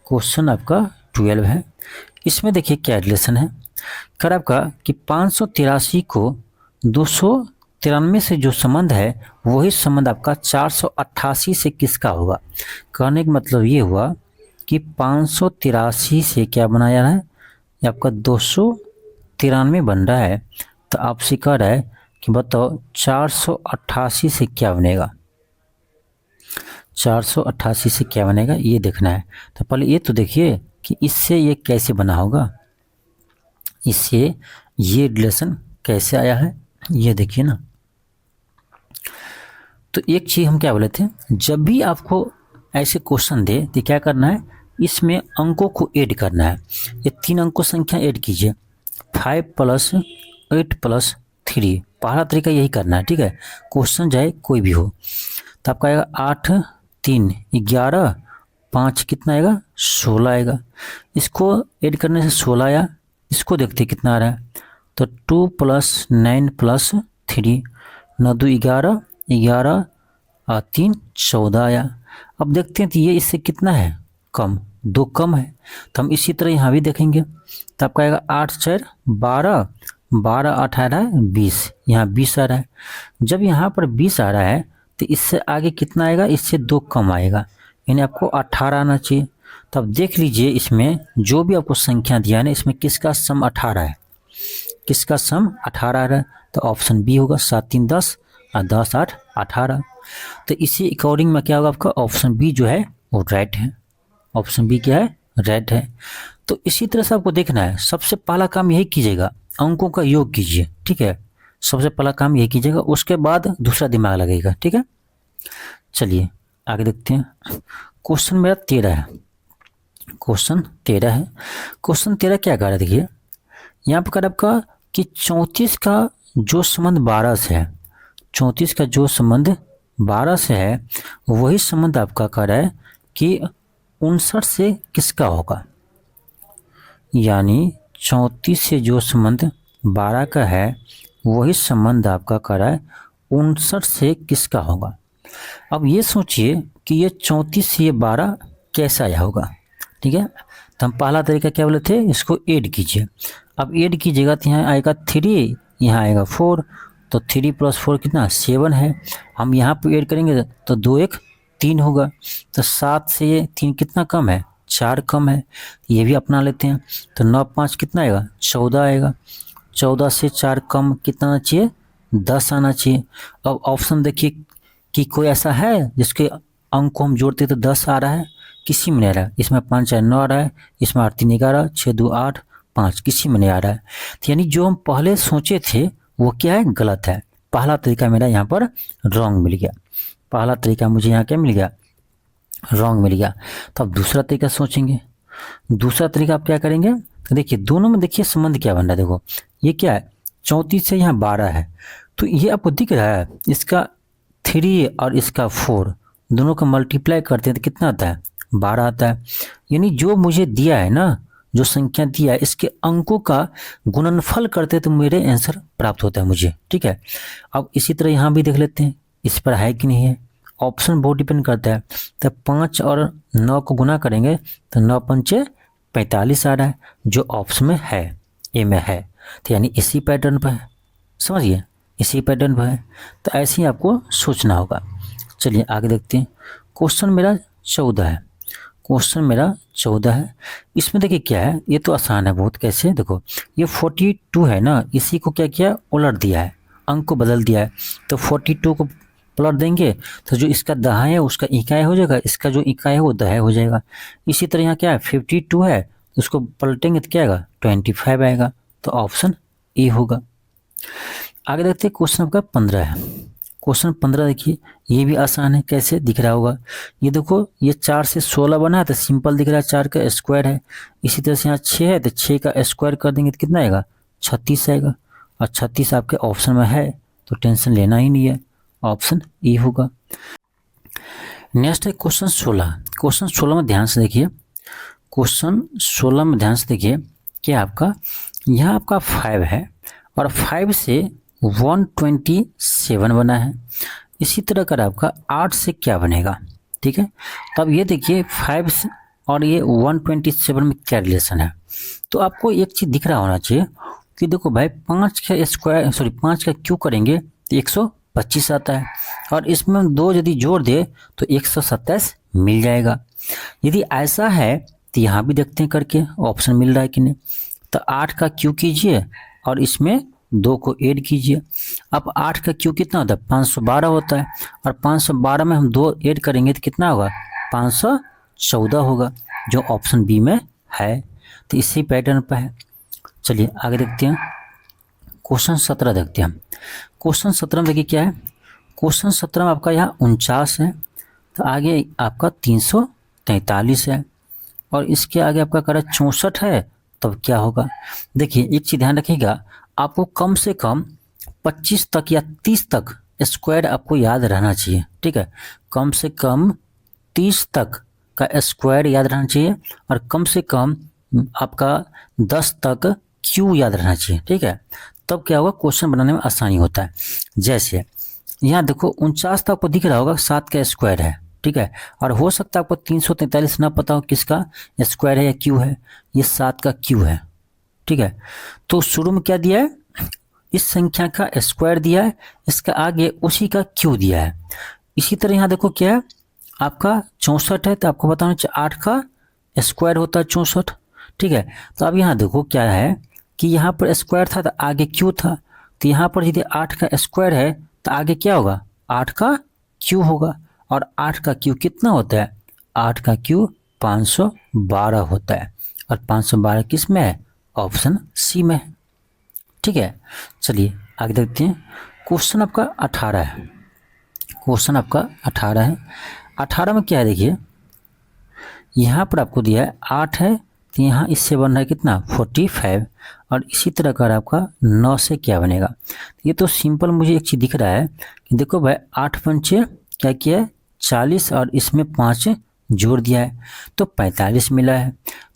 क्वेश्चन आपका 12 है। इसमें देखिए क्या रिलेशन है, कर आपका कि 583 को 293 से जो संबंध है वही संबंध आपका 488 से किसका होगा। कहने का मतलब ये हुआ कि 583 से क्या बनाया है, ये आपका 293 बन रहा है। तो आपसे कह रहा है कि बताओ 488 से क्या बनेगा, 488 से क्या बनेगा ये देखना है। तो पहले ये तो देखिए कि इससे ये कैसे बना होगा, इससे ये रिलेशन कैसे आया है, ये देखिए ना। तो एक चीज़ हम क्या बोले थे, जब भी आपको ऐसे क्वेश्चन दे तो क्या करना है, इसमें अंकों को ऐड करना है। ये 3 अंकों संख्या ऐड कीजिए, 5 + 8 + 3। पहला तरीका यही करना है, ठीक है, क्वेश्चन चाहे कोई भी हो। तो आपका आएगा 8 3 11, 5 कितना आएगा 16 आएगा। इसको ऐड करने से 16 आया। इसको देखते कितना आ रहा है, तो 2 + 9 + 3, 9 2 11, 11 और 3 14 आया। अब देखते हैं तो ये इससे कितना है कम, 2 कम है। तो हम इसी तरह यहाँ भी देखेंगे। तो आपका आएगा 8 4 12, 12 18 20, यहाँ 20 आ रहा है। जब यहाँ पर 20 आ रहा है तो इससे आगे कितना आएगा, इससे 2 कम आएगा, यानी आपको 18 आना चाहिए। तो अब देख लीजिए इसमें जो भी आपको संख्या दिया है ना, इसमें किसका सम 18 है, किसका सम 18 आ रहा है। तो ऑप्शन बी होगा, 7 3 10 और 10 8 18। तो इसी अकॉर्डिंग में क्या होगा, आपका ऑप्शन बी जो है वो राइट है। ऑप्शन बी क्या है, राइट है। तो इसी तरह से आपको देखना है, सबसे पहला काम यही कीजिएगा, अंकों का योग कीजिए, ठीक है, सबसे पहला काम यही कीजिएगा, उसके बाद दूसरा दिमाग लगेगा, ठीक है। चलिए आगे देखते हैं। क्वेश्चन मेरा 13 है, क्वेश्चन 13 है। क्वेश्चन 13 क्या कह रहा है, देखिए यहाँ पर कह रहा है आपका कि 34 का जो संबंध 12 से है, 34 का जो संबंध 12 से है, वही संबंध आपका कह रहा है कि 59 से किसका होगा। यानी 34 से जो संबंध 12 का है, वही संबंध आपका कह रहा है 59 से किसका होगा। अब ये सोचिए कि ये 34 से ये 12 कैसा आया होगा, ठीक है। तो हम पहला तरीका क्या बोले थे, इसको ऐड कीजिए। अब ऐड कीजिएगा तो यहाँ आएगा 3, यहाँ आएगा 4, तो 3 + 4 कितना 7 है। हम यहाँ पर ऐड करेंगे तो 2 1 3 होगा। तो 7 से ये 3 कितना कम है, 4 कम है, ये भी अपना लेते हैं। तो 9 5 कितना आएगा 14 आएगा। 14 से 4 कम कितना आना चाहिए, 10 आना चाहिए। अब ऑप्शन देखिए कि कोई ऐसा है जिसके अंक को हम जोड़ते तो 10 आ रहा है, किसी में नहीं आ रहा है। इसमें 5 4 9 आ रहा है, इसमें 8 3 11, 6 2 8 5, किसी में नहीं आ रहा है। तो यानी जो हम पहले सोचे थे वो क्या है, गलत है। पहला तरीका मेरा यहाँ पर रॉन्ग मिल गया, पहला तरीका मुझे यहाँ क्या मिल गया, रॉन्ग मिल गया। तो अब दूसरा तरीका सोचेंगे। दूसरा तरीका आप क्या करेंगे, तो देखिए दोनों में देखिए संबंध क्या बन रहा है। देखो ये क्या है, 34 से यहाँ 12 है, तो ये आपको दिख रहा है, इसका 3 और इसका 4 दोनों का मल्टीप्लाई करते हैं तो कितना आता है, 12 आता है। यानी जो मुझे दिया है ना, जो संख्या दिया है, इसके अंकों का गुणनफल करते तो मेरे आंसर प्राप्त होता है मुझे, ठीक है। अब इसी तरह यहाँ भी देख लेते हैं इस पर है कि नहीं है। ऑप्शन बहुत डिपेंड करता है। तो 5 और 9 को गुना करेंगे तो 9 पंचे 45 आ रहा है, जो ऑप्शन में है, ए में है। तो यानी इसी पैटर्न पर है, समझिए इसी पैटर्न पर है। तो ऐसे ही आपको सोचना होगा। चलिए आगे देखते हैं। क्वेश्चन मेरा 14 है, क्वेश्चन मेरा 14 है। इसमें देखिए क्या है, ये तो आसान है बहुत। कैसे, देखो ये 42 है ना, इसी को क्या किया, उलट दिया है, अंक को बदल दिया है। तो 42 को पलट देंगे तो जो इसका दहाई है उसका इकाई हो जाएगा, इसका जो इकाई है वो दहाई हो जाएगा। इसी तरह यहाँ क्या है, 52 है, उसको पलटेंगे तो क्या आएगा, 25 आएगा। तो ऑप्शन ए होगा। आगे देखते हैं। क्वेश्चन आपका 15 है। क्वेश्चन 15 देखिए, ये भी आसान है। कैसे दिख रहा होगा, ये देखो ये 4 से 16 बना है तो सिंपल दिख रहा है, 4 का स्क्वायर है। इसी तरह से यहाँ 6 है तो 6 का स्क्वायर कर देंगे तो कितना आएगा, 36 आएगा। और 36 आपके ऑप्शन में है तो टेंशन लेना ही नहीं है, ऑप्शन ए होगा। नेक्स्ट है क्वेश्चन 16। क्वेश्चन 16 में ध्यान से देखिए, क्वेश्चन 16 में ध्यान से देखिए क्या आपका, यहाँ आपका 5 है और 5 से 127 बना है। इसी तरह कर आपका 8 से क्या बनेगा, ठीक है। तब ये देखिए 5 और ये 127 में क्या रिलेशन है। तो आपको एक चीज़ दिख रहा होना चाहिए कि देखो भाई 5 का स्क्वायर 5 का क्यूब करेंगे तो 125 आता है, और इसमें हम 2 यदि जोड़ दे तो 127 मिल जाएगा। यदि ऐसा है तो यहाँ भी देखते हैं करके ऑप्शन मिल रहा है कि नहीं। तो 8 का क्यूब कीजिए और इसमें 2 को ऐड कीजिए। अब 8 का क्यूब कितना होता है, 512 होता है, और 512 में हम 2 ऐड करेंगे तो कितना होगा, 514 होगा, जो ऑप्शन बी में है। तो इसी पैटर्न पर है। चलिए आगे देखते हैं। क्वेश्चन 17 देखते हैं हम। क्वेश्चन 17 में देखिए क्या है, क्वेश्चन 17 में आपका यहाँ 49 है, तो आगे आपका 343 है, और इसके आगे आपका कह रहा है 64 है, तब क्या होगा। देखिए एक चीज़ ध्यान रखिएगा, आपको कम से कम 25 तक या 30 तक स्क्वायर आपको याद रहना चाहिए, ठीक है। कम से कम 30 तक का स्क्वायर याद रहना चाहिए, और कम से कम आपका 10 तक क्यू याद रहना चाहिए, ठीक है। तब क्या होगा, क्वेश्चन बनाने में आसानी होता है। जैसे यहाँ देखो 49 तक आपको दिख रहा होगा 7 का स्क्वायर है, ठीक है, और हो सकता है आपको 343 ना पता हो किसका स्क्वायर है या क्यू है, ये 7 का क्यू है, ठीक है। तो शुरू में क्या दिया है, इस संख्या का स्क्वायर दिया है, इसका आगे उसी का क्यू दिया है। इसी तरह यहाँ देखो क्या है, आपका 64 है, तो आपको बताना चाहिए 8 का स्क्वायर होता है 64, ठीक है। तो अब यहाँ देखो क्या है कि यहाँ पर स्क्वायर था तो आगे क्यू था, तो यहाँ पर यदि 8 का स्क्वायर है तो आगे क्या होगा, 8 का क्यू होगा, और 8 का क्यू कितना होता है, 8 का क्यू 512 होता है, और 512 किस में है, ऑप्शन सी में है, ठीक है। चलिए आगे देखते हैं, क्वेश्चन आपका 18 है, क्वेश्चन आपका 18 है। 18 में क्या है, देखिए यहाँ पर आपको दिया है 8 है, तो यहाँ इससे बन रहा है कितना 45, और इसी तरह का आपका 9 से क्या बनेगा। ये तो सिंपल मुझे एक चीज़ दिख रहा है कि देखो भाई 8 पंचे क्या किया है 40, और इसमें 5 जोड़ दिया है तो 45 मिला है।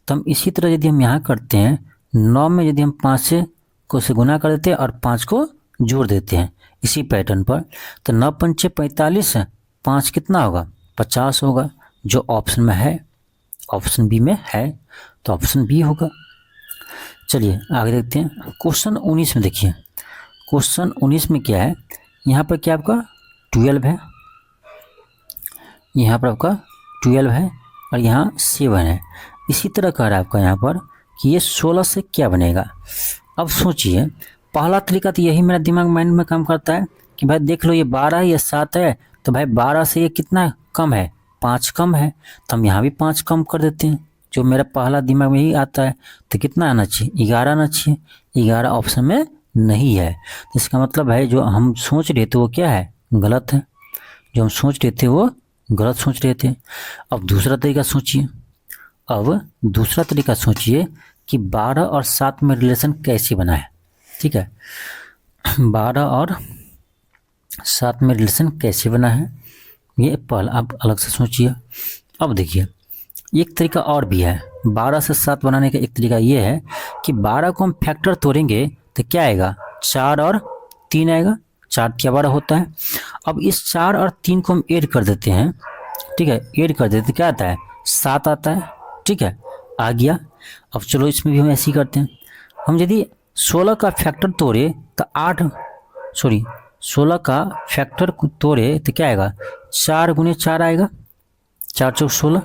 तो हम इसी तरह यदि हम यहाँ करते हैं 9 में यदि हम 5 को से गुना कर देते हैं और 5 को जोड़ देते हैं इसी पैटर्न पर, तो 9 पंचे 45, 5 कितना होगा 50 होगा, जो ऑप्शन में है, ऑप्शन बी में है, तो ऑप्शन बी होगा। चलिए आगे देखते हैं, क्वेश्चन 19 में देखिए, क्वेश्चन 19 में क्या है, यहाँ पर क्या आपका 12 है, यहाँ पर आपका 12 है, और यहाँ 7 है। इसी तरह कह रहा है आपका यहाँ पर कि ये 16 से क्या बनेगा। अब सोचिए, पहला तरीका तो यही मेरा दिमाग माइंड में काम करता है कि भाई देख लो ये 12 या 7 है, तो भाई 12 से ये कितना कम है, 5 कम है, तो हम यहाँ भी 5 कम कर देते हैं, जो मेरा पहला दिमाग में ही आता है। तो कितना आना चाहिए, 11 आना चाहिए, 11 ऑप्शन में नहीं है, तो इसका मतलब है जो हम सोच रहे थे वो क्या है, गलत है, जो हम सोच रहे थे वो गलत सोच रहे थे। अब दूसरा तरीका सोचिए, अब दूसरा तरीका सोचिए कि 12 और 7 में रिलेशन कैसे बना है, ठीक है। 12 और 7 में रिलेशन कैसे बना है, ये पहला आप अलग से सोचिए। अब देखिए एक तरीका और भी है, 12 से 7 बनाने का एक तरीका ये है कि 12 को हम फैक्टर तोड़ेंगे तो क्या आएगा, 4 और 3 आएगा, 4 क्या 12 होता है। अब इस 4 और 3 को हम ऐड कर देते हैं, ठीक है, ऐड कर देते क्या आता है, 7 आता है, ठीक है, आ गया। अब चलो इसमें भी हम ऐसे ही करते हैं, हम यदि 16 का फैक्टर तोड़े तो 16 का फैक्टर तोड़े तो क्या आएगा, 4 गुने 4 आएगा, 4 चौक 16,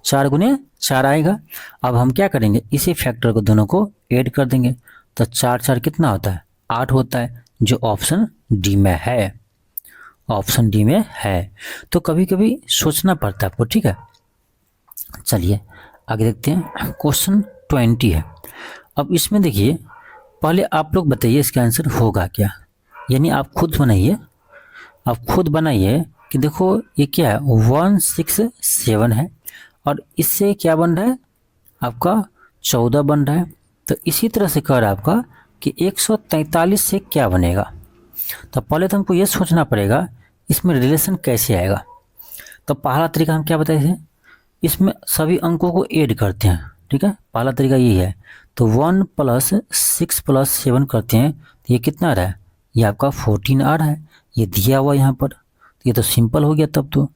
4 गुने 4 आएगा। अब हम क्या करेंगे, इसी फैक्टर को दोनों को ऐड कर देंगे, तो 4 4 कितना होता है, 8 होता है, जो ऑप्शन डी में है, ऑप्शन डी में है। तो कभी कभी सोचना पड़ता है आपको, ठीक है। चलिए आगे देखते हैं, क्वेश्चन 20 है। अब इसमें देखिए पहले आप लोग बताइए इसका आंसर होगा क्या, यानी आप खुद बनाइए, आप खुद बनाइए कि देखो ये क्या है, 167 है, और इससे क्या बन रहा है आपका 14 बन रहा है। तो इसी तरह से कह रहा है आपका कि 143 से क्या बनेगा। तो पहले तो हमको ये सोचना पड़ेगा इसमें रिलेशन कैसे आएगा। तो पहला तरीका हम क्या बताए थे, इसमें सभी अंकों को ऐड करते हैं, ठीक है, पहला तरीका यही है। तो 1 + 6 + 7 करते हैं तो ये कितना आ रहा है, ये आपका 14 आ रहा है, ये दिया हुआ यहाँ पर, ये तो सिंपल हो गया। तब तो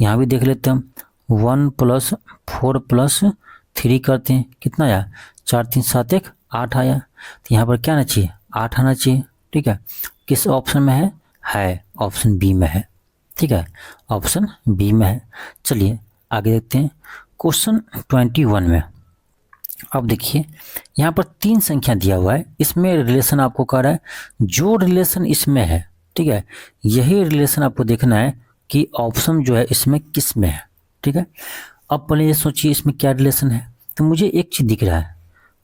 यहाँ भी देख लेते हैं हम, 1 + 4 + 3 करते हैं, कितना आया, 4 3 7 1 8 आया। तो यहाँ पर क्या आना चाहिए, 8 आना चाहिए, ठीक है। किस ऑप्शन में है ऑप्शन बी में है, ठीक है, ऑप्शन बी में है। चलिए आगे देखते हैं, क्वेश्चन 21 में। अब देखिए यहाँ पर 3 संख्या दिया हुआ है, इसमें रिलेशन आपको कह रहा है, जो रिलेशन इसमें है, ठीक है, यही रिलेशन आपको देखना है कि ऑप्शन जो है इसमें किस में है, ठीक है। अब पहले ये सोचिए इसमें क्या रिलेशन है। तो मुझे एक चीज़ दिख रहा है,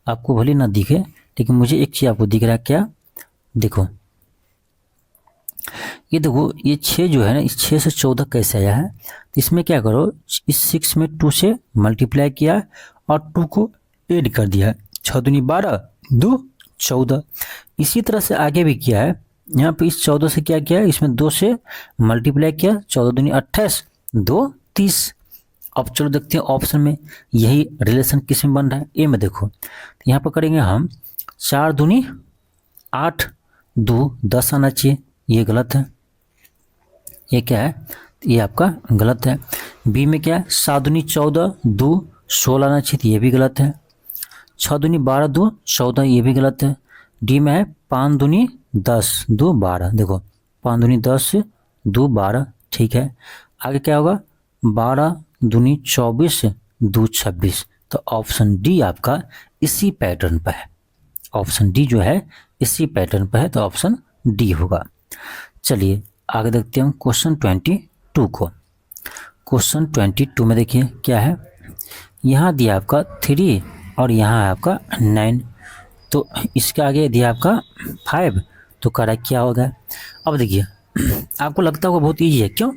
आपको भले ना दिखे लेकिन मुझे एक चीज़ आपको दिख रहा है, क्या, देखो ये देखो ये 6 जो है ना, इस 6 से 14 कैसे आया है, तो इसमें क्या करो, इस 6 में 2 से मल्टीप्लाई किया है और 2 को ऐड कर दिया है, 6 दूनी 12, 2 14। इसी तरह से आगे भी किया है, यहाँ पे इस 14 से क्या किया है, इसमें 2 से मल्टीप्लाई किया, 14 दूनी 28, 2 30। अब चलो देखते हैं ऑप्शन में यही रिलेशन किस में बन रहा है। ए में देखो, तो यहाँ पर करेंगे हम 4 दूनी 8, 2 10 आना चाहिए, ये गलत है, ये क्या है, ये आपका गलत है। बी में क्या है, 7 दूनी 14, 2 16 आना चाहिए, तो ये भी गलत है। 6 दूनी 12, 2 14, ये भी गलत है। डी में है 5 दूनी 10, 2 12, देखो 5 दूनी 10, 2 12, ठीक है। आगे क्या होगा, 12 दूनी 24, 2 26। तो ऑप्शन डी आपका इसी पैटर्न पर है, ऑप्शन डी जो है इसी पैटर्न पर है, तो ऑप्शन डी होगा। चलिए आगे देखते हैं क्वेश्चन 22 को। क्वेश्चन 22 में देखिए क्या है, यहाँ दिया आपका 3 और यहाँ है आपका 9, तो इसके आगे दिया आपका 5, तो करेक्ट क्या होगा। अब देखिए आपको लगता होगा बहुत ईजी है, क्यों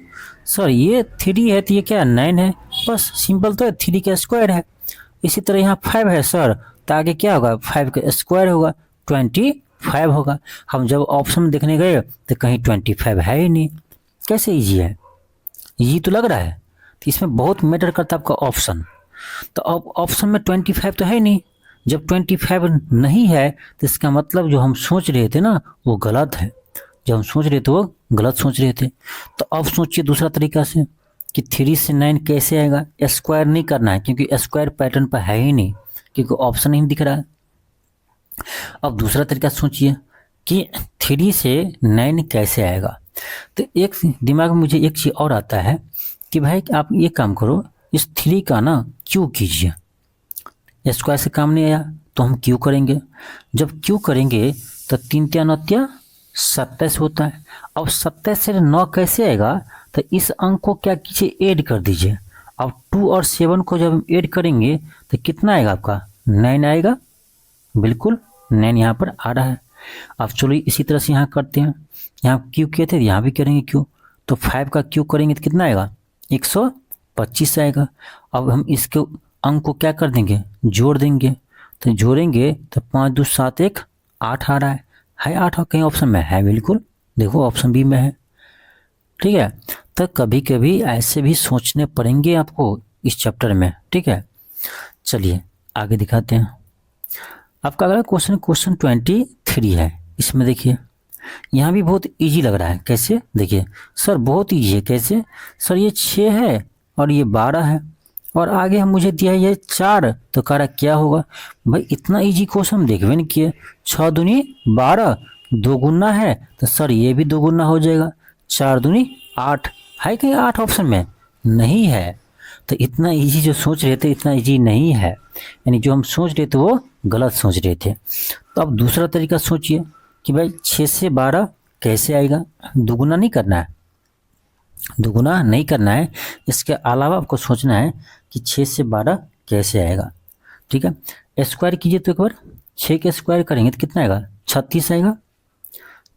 सर ये 3 है तो ये क्या 9 है, बस सिंपल तो है, 3 का स्क्वायर है। इसी तरह यहाँ 5 है सर, तो आगे क्या होगा, 5 का स्क्वायर होगा, 25 होगा। हम जब ऑप्शन में देखने गए तो कहीं 25 है ही नहीं, कैसे ईजी है, ईजी तो लग रहा है, तो इसमें बहुत मैटर करता है आपका ऑप्शन। तो अब ऑप्शन में 25 तो है ही नहीं, जब 25 नहीं है तो इसका मतलब जो हम सोच रहे थे ना वो गलत है, जब हम सोच रहे थे वो गलत सोच रहे थे। तो अब सोचिए दूसरा तरीका से कि 3 से 9 कैसे आएगा, स्क्वायर नहीं करना है क्योंकि स्क्वायर पैटर्न पर है ही नहीं, क्योंकि ऑप्शन नहीं दिख रहा है। अब दूसरा तरीका सोचिए कि 3 से 9 कैसे आएगा। तो एक दिमाग में मुझे एक चीज़ और आता है कि भाई आप ये काम करो, इस 3 का ना क्यों कीजिए, स्क्वायर से काम नहीं आया तो हम क्यों करेंगे, जब क्यों करेंगे तो 3 3 9 27 होता है। अब 27 से 9 कैसे आएगा, तो इस अंक को क्या कीजिए, ऐड कर दीजिए। अब 2 और 7 को जब हम ऐड करेंगे तो कितना आएगा आपका, 9 आएगा, बिल्कुल 9 यहाँ पर आ रहा है। अब चलो इसी तरह से यहाँ करते हैं, यहाँ क्यों किए थे यहाँ भी करेंगे क्यों, तो 5 का क्यों करेंगे तो कितना आएगा, 125 आएगा। अब हम इसके अंक को क्या कर देंगे, जोड़ देंगे, तो जोड़ेंगे तो 5 2 7 1 8 आ रहा है 8, कहीं ऑप्शन में है, बिल्कुल देखो ऑप्शन बी में है, ठीक है। तो कभी कभी ऐसे भी सोचने पड़ेंगे आपको इस चैप्टर में, ठीक है। चलिए आगे दिखाते हैं। आपका अगला क्वेश्चन 23 है, इसमें देखिए यहाँ भी बहुत इजी लग रहा है, कैसे देखिए सर बहुत इजी है, कैसे सर ये 6 है और ये 12 है और आगे हम मुझे दिया है ये 4, तो कह रहा क्या होगा, भाई इतना इजी क्वेश्चन हम देखबे नहीं किए। 6 दूनी 12, 2 गुना है तो सर ये भी 2 गुना हो जाएगा, 4 दूनी 8 है, कहीं 8 ऑप्शन में नहीं है। तो इतना इजी जो सोच रहे थे इतना इजी नहीं है, यानी जो हम सोच रहे थे वो गलत सोच रहे थे। तो अब दूसरा तरीका सोचिए कि भाई 6 से 12 कैसे आएगा, दुगुना नहीं करना है, दुगुना नहीं करना है, इसके अलावा आपको सोचना है कि 6 से 12 कैसे आएगा, ठीक है। स्क्वायर कीजिए तो एक बार 6 का स्क्वायर करेंगे तो कितना आएगा, 36 आएगा,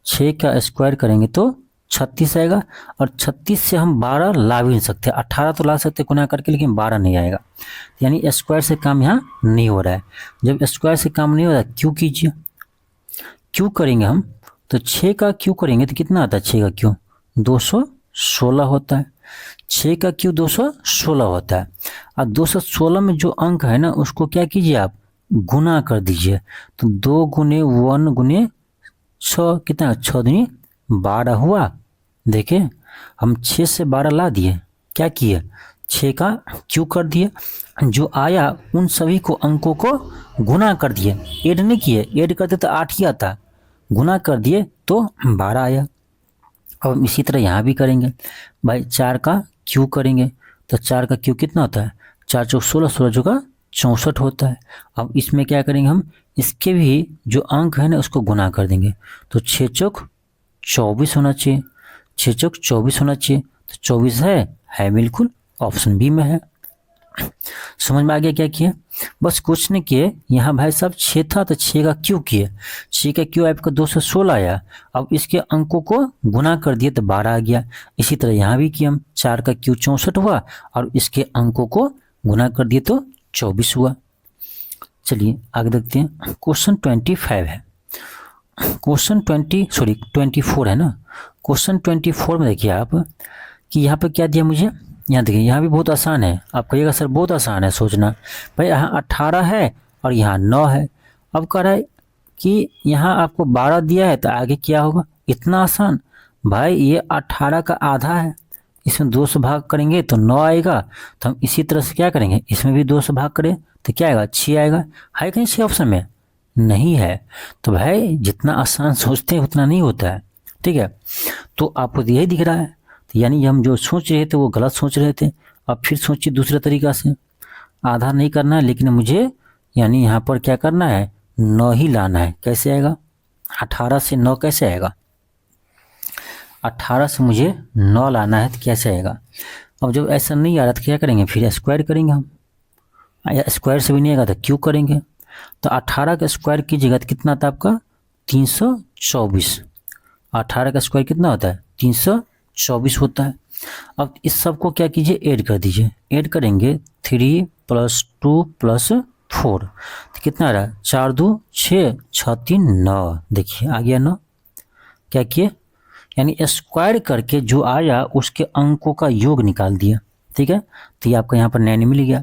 6 का स्क्वायर करेंगे तो 36 आएगा, और 36 से हम 12 ला भी नहीं सकते, 18 तो ला सकते गुना करके, लेकिन 12 नहीं आएगा, यानी स्क्वायर से काम यहाँ नहीं हो रहा है। जब स्क्वायर से काम नहीं हो रहा क्यों कीजिए, क्यों करेंगे हम, तो 6 का क्यों करेंगे तो कितना आता है, 6 का क्यों 216 होता है, 6 का क्यों 216 होता है, और 216 में जो अंक है ना उसको क्या कीजिए आप गुना कर दीजिए, तो 2 गुने 1 गुने 6 कितना, 6 दूनी 12 हुआ। देखिए हम 6 से 12 ला दिए, क्या किए 6 का क्यों कर दिए, जो आया उन सभी को अंकों को गुना कर दिए, ऐड नहीं किए, ऐड करते तो 8 ही आता, गुना कर दिए तो 12 आया। अब इसी तरह यहाँ भी करेंगे, भाई 4 का क्यों करेंगे तो 4 का क्यों कितना होता है, 4 चौक 16, 16 चौका 64 होता है। अब इसमें क्या करेंगे हम, इसके भी जो अंक है ना उसको गुना कर देंगे, तो 6 चौक 24 होना चाहिए, 6 चौक 24 होना चाहिए, तो 24 है बिल्कुल ऑप्शन बी में है। समझ में आ गया क्या किए? बस कुछ नहीं किए, यहाँ भाई साहब 6 था तो 6 का क्यों किए, 6 का क्यों आपका 216 आया। अब इसके अंकों को गुना कर दिए तो 12 आ गया। इसी तरह यहाँ भी किए हम, 4 का क्यों 64 हुआ और इसके अंकों को गुना कर दिए तो 24 हुआ। चलिए आगे देखते हैं। क्वेश्चन 25 है, क्वेश्चन 24 है ना। क्वेश्चन 24 में देखिए आप कि यहाँ पर क्या दिया मुझे, यहाँ देखिए, यहाँ भी बहुत आसान है। आप कहिएगा सर बहुत आसान है सोचना, भाई यहाँ 18 है और यहाँ 9 है। अब कह रहा है कि यहाँ आपको 12 दिया है तो आगे क्या होगा, इतना आसान। भाई ये 18 का आधा है, इसमें 2 से भाग करेंगे तो 9 आएगा। तो हम इसी तरह से क्या करेंगे, इसमें भी 2 से भाग करें तो क्या आएगा, 6 आएगा। है कहीं 6 ऑप्शन में? नहीं है। तो भाई जितना आसान सोचते हैं उतना नहीं होता है, ठीक है। तो आपको यही दिख रहा है, तो यानी हम जो सोच रहे थे वो गलत सोच रहे थे। अब फिर सोचिए दूसरे तरीका से, आधा नहीं करना है लेकिन मुझे यानी यहाँ पर क्या करना है, 9 ही लाना है। कैसे आएगा, 18 से 9 कैसे आएगा, 18 से मुझे 9 लाना है तो कैसे आएगा। अब जब ऐसा नहीं आ रहा तो क्या करेंगे, फिर स्क्वायर करेंगे हम, या स्क्वायर से भी नहीं आएगा तो क्यूब करेंगे। तो 18 का स्क्वायर कीजिएगा तो कितना आता है आपका, 324। 18 का स्क्वायर कितना होता है, 324 होता है। अब इस सब को क्या कीजिए, ऐड कर दीजिए। ऐड करेंगे 3 + 2 + 4 तो कितना आ रहा है, 4 2 6 6 3 9। देखिए आ गया 9। क्या किए, यानी स्क्वायर करके जो आया उसके अंकों का योग निकाल दिया, ठीक है। तो ये आपका यहाँ पर 9 मिल गया।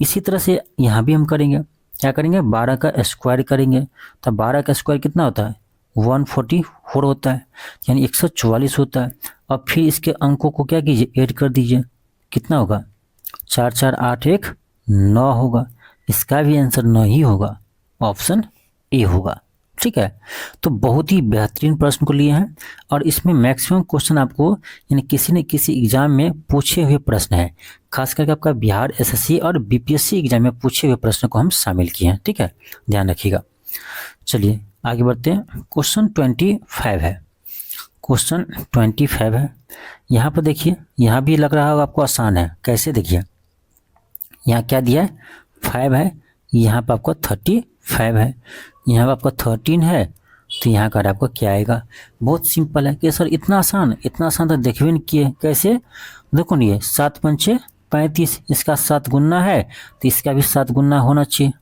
इसी तरह से यहाँ भी हम करेंगे, क्या करेंगे, 12 का स्क्वायर करेंगे। तो 12 का स्क्वायर कितना होता है, 144 होता है, यानी 144 होता है। अब फिर इसके अंकों को क्या कीजिए, ऐड कर दीजिए। कितना होगा, 4 4 8 1 9 होगा। इसका भी आंसर 9 ही होगा, ऑप्शन ए होगा, ठीक है। तो बहुत ही बेहतरीन प्रश्न को लिए हैं और इसमें मैक्सिमम क्वेश्चन आपको यानी किसी न किसी एग्जाम में पूछे हुए प्रश्न है। खास करके आपका बिहार एसएससी और बीपीएससी एग्जाम में पूछे हुए प्रश्न को हम शामिल किए हैं, ठीक है, ध्यान रखिएगा। चलिए आगे बढ़ते हैं। क्वेश्चन 25 है, क्वेश्चन 25 है। यहाँ पर देखिए, यहाँ भी लग रहा होगा आपको आसान है। कैसे, देखिए यहाँ क्या दिया है, 5 है, यहाँ पर आपको 35 है, यहाँ पर आपका 13 है, तो यहाँ का आपका क्या आएगा। बहुत सिंपल है कि सर इतना आसान तो देखिए नहीं किए। कैसे, देखो नहीं, 7 पंचे 35, इसका 7 गुना है तो इसका भी 7 गुना होना चाहिए,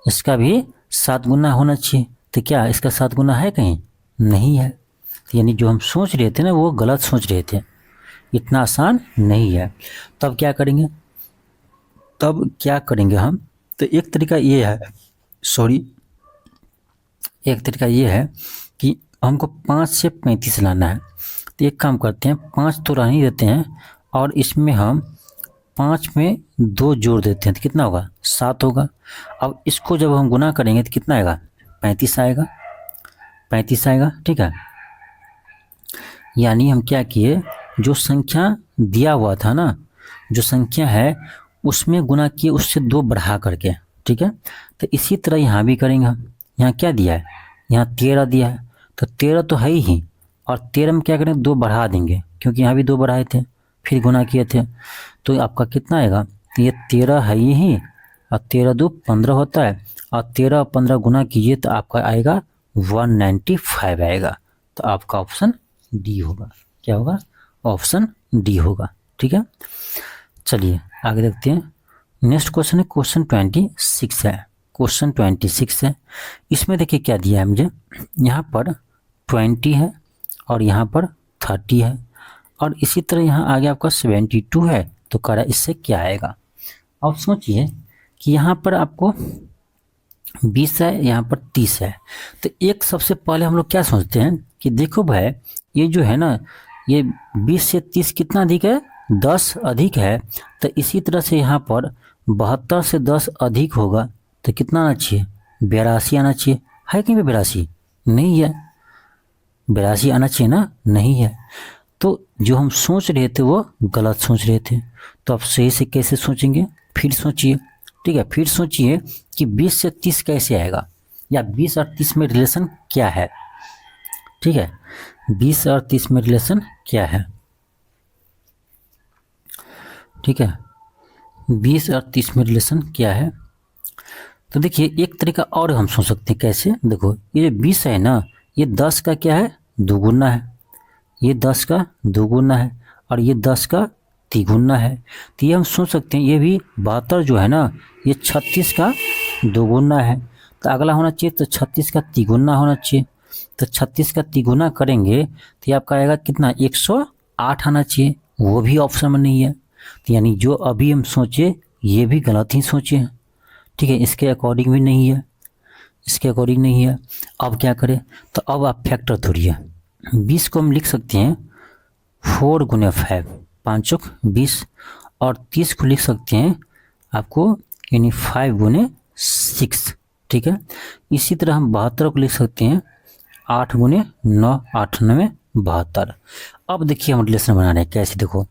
इसका भी 7 गुना होना चाहिए। तो क्या इसका 7 गुना है, कहीं नहीं है। तो यानी जो हम सोच रहे थे ना वो गलत सोच रहे थे, इतना आसान नहीं है। तब क्या करेंगे, हम, तो एक तरीका ये है, एक तरीका ये है कि हमको 5 से 35 लाना है। तो एक काम करते हैं, 5 तो रहने देते हैं और इसमें हम 5 में 2 जोड़ देते हैं तो कितना होगा, 7 होगा। अब इसको जब हम गुना करेंगे तो कितना आएगा, 35 आएगा, 35 आएगा, ठीक है। यानी हम क्या किए, जो संख्या दिया हुआ था ना, जो संख्या है उसमें गुना किए, उससे 2 बढ़ा करके, ठीक है। तो इसी तरह यहाँ भी करेंगे हम। यहाँ क्या दिया है, यहाँ 13 दिया है, तो 13 तो है ही, और 13 में क्या करेंगे, 2 बढ़ा देंगे क्योंकि यहाँ भी 2 बढ़ाए थे फिर गुना किए थे। तो आपका कितना आएगा, तो ये 13 है ही, और 13 2 15 होता है, और 13 और 15 गुना कीजिए तो आपका आएगा 195 आएगा। तो आपका ऑप्शन डी होगा। क्या होगा, ऑप्शन डी होगा, ठीक है। चलिए आगे देखते हैं। नेक्स्ट क्वेश्चन है क्वेश्चन 26 है, क्वेश्चन 26 है। इसमें देखिए क्या दिया है मुझे, यहाँ पर 20 है और यहाँ पर 30 है, और इसी तरह यहाँ आगे आपका 72 है। तो कह रहा है इससे क्या आएगा। अब सोचिए कि यहाँ पर आपको 20 है, यहाँ पर 30 है। तो एक सबसे पहले हम लोग क्या सोचते हैं कि देखो भाई ये जो है ना, ये 20 से 30 कितना अधिक है, 10 अधिक है। तो इसी तरह से यहाँ पर 72 से 10 अधिक होगा तो कितना आना चाहिए, 82 आना चाहिए। है कहीं पे 82 नहीं है, 82 आना चाहिए ना, नहीं है। तो जो हम सोच रहे थे वो गलत सोच रहे थे। तो आप सही से कैसे सोचेंगे, फिर सोचिए, ठीक है। फिर सोचिए कि 20 से 30 कैसे आएगा, या 20 और 30 में रिलेशन क्या है, ठीक है। 20 और 30 में रिलेशन क्या है, ठीक है। 20 और 30 में रिलेशन क्या है। तो देखिए एक तरीका और हम सोच सकते हैं कैसे। देखो ये जो 20 है ना, ये 10 का क्या है, दोगुना है। ये 10 का दोगुना है और ये 10 का तिगुना है। तो ये हम सोच सकते हैं ये भी 72 जो है ना, ये 36 का दोगुना है। तो अगला होना चाहिए तो 36 का तिगुना होना चाहिए। तो 36 का तिगुना करेंगे तो ये आपका आएगा कितना, 108 आना चाहिए। वो भी ऑप्शन में नहीं है। तो यानी जो अभी हम सोचे ये भी गलत ही सोचे हैं। ठीक है, इसके अकॉर्डिंग भी नहीं है, इसके अकॉर्डिंग नहीं है। अब क्या करें, तो अब आप फैक्टर तोड़िए। 20 को हम लिख सकते हैं 4 गुने 5, 5 चौक 20। और 30 को लिख सकते हैं आपको यानी 5 गुने 6। ठीक है, इसी तरह हम 72 को लिख सकते हैं 8 गुने 9, 8 9 72। अब देखिए हम रिलेशन बना रहे हैं कैसे। देखो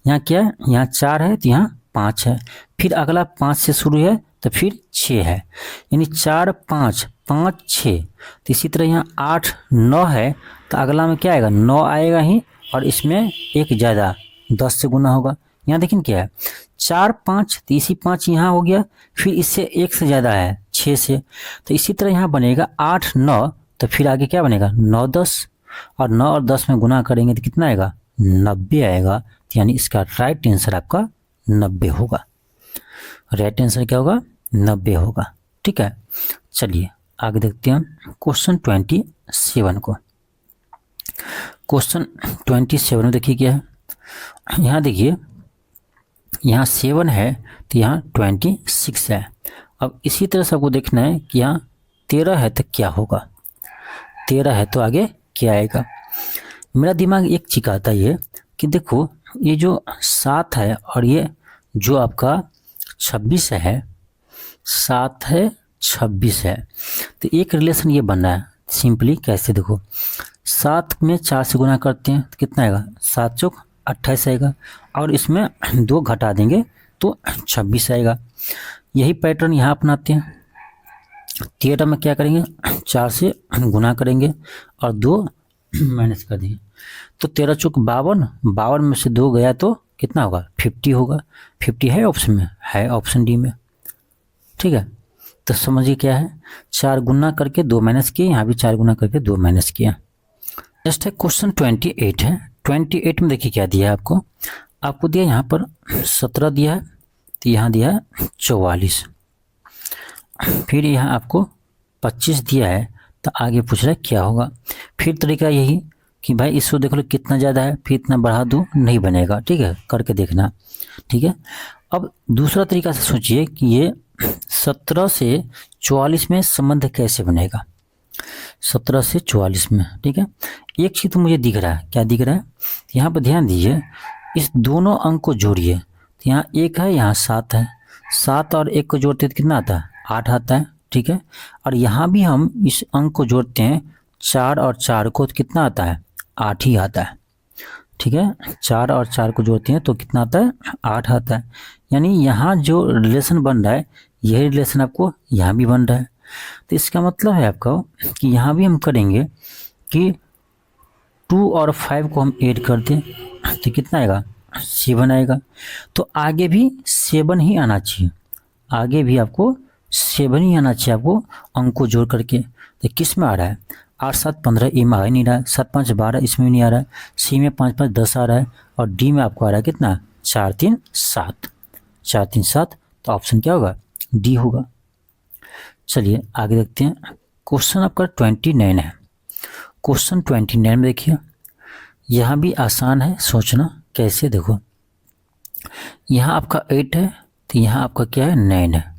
यहाँ क्या है, यहाँ 4 है तो यहाँ 5 है, फिर अगला 5 से शुरू है तो फिर 6 है, यानी 4 5 5 6। तो इसी तरह यहाँ 8 9 है तो अगला में क्या आएगा, 9 आएगा ही, और इसमें एक ज़्यादा 10 से गुना होगा। यहाँ देखिए क्या है, 4 5 तो इसी 5 यहाँ हो गया, फिर इससे एक से ज़्यादा है 6 से। तो इसी तरह यहाँ बनेगा 8 9, तो फिर आगे क्या बनेगा 9 10, और 9 और 10 में गुना करेंगे तो कितना आएगा, 90 आएगा। तो यानी इसका राइट आंसर आपका 90 होगा। राइट आंसर क्या होगा, 90 होगा। ठीक है, चलिए आगे देखते हैं हम क्वेश्चन 27 को। क्वेश्चन 27 में देखिए क्या है, यहाँ देखिए यहाँ 7 है तो यहाँ 26 है। अब इसी तरह से आपको देखना है कि यहाँ 13 है तो क्या होगा, 13 है तो आगे क्या आएगा। मेरा दिमाग एक चिकाता है कि देखो ये जो 7 है और ये जो आपका 26 है, 7 है 26 है, तो एक रिलेशन ये बनना है सिंपली कैसे। देखो 7 में 4 से गुना करते हैं तो कितना आएगा, 7 चौक 28 आएगा, और इसमें 2 घटा देंगे तो 26 आएगा। यही पैटर्न यहाँ अपनाते हैं। 13 में क्या करेंगे, 4 से गुना करेंगे और 2 माइनस कर देंगे, तो 13 चौक 52, 52 में से 2 गया तो कितना होगा, 50 होगा। 50 है ऑप्शन में, है ऑप्शन डी में। ठीक है, तो समझिए क्या है, 4 गुना करके 2 माइनस किए, यहाँ भी 4 गुना करके 2 माइनस किया। नेक्स्ट है क्वेश्चन 28 है। 28 में देखिए क्या दिया है आपको, आपको दिया यहाँ पर 17 दिया है, तो यहाँ दिया है 44, फिर यहाँ आपको 25 दिया है, तो आगे पूछ रहा है क्या होगा। फिर तरीका यही कि भाई इसको देख लो कितना ज़्यादा है, फिर इतना बढ़ा दो, नहीं बनेगा। ठीक है, करके देखना। ठीक है, अब दूसरा तरीका से सोचिए कि ये 17 से 44 में संबंध कैसे बनेगा, 17 से 44 में। ठीक है, एक चीज़ तो मुझे दिख रहा है, क्या दिख रहा है, यहाँ पर ध्यान दीजिए, इस दोनों अंक को जोड़िए। तो यहाँ 1 है, यहाँ 7 है, 7 और 1 को जोड़ते तो कितना आता है, 8 आता है। ठीक है, और यहाँ भी हम इस अंक को जोड़ते हैं, 4 और 4 को, तो कितना आता है, 8 ही आता है। ठीक है, 4 और 4 को जोड़ते हैं तो कितना आता है, 8 आता है। यानी यहाँ जो रिलेशन बन रहा है यही रिलेशन आपको यहाँ भी बन रहा है। तो इसका मतलब है आपका कि यहाँ भी हम करेंगे कि 2 और 5 को हम ऐड कर दें तो कितना आएगा, 7 आएगा। तो आगे भी 7 ही आना चाहिए, आगे भी आपको 7 ही आना चाहिए आपको अंक को जोड़ करके। तो किस में आ रहा है, 8 7 15 ए में आ ही नहीं रहा है, 7 5 12 इसमें भी नहीं आ रहा है, सी में 5 5 10 आ रहा है, और डी में आपको आ रहा है कितना, 4 3 7, 4 3 7। तो ऑप्शन क्या होगा, डी होगा। चलिए आगे देखते हैं, क्वेश्चन आपका 29 है। क्वेश्चन 29 में देखिए, यहाँ भी आसान है सोचना कैसे। देखो यहाँ आपका 8 है तो यहाँ आपका क्या है, 9 है।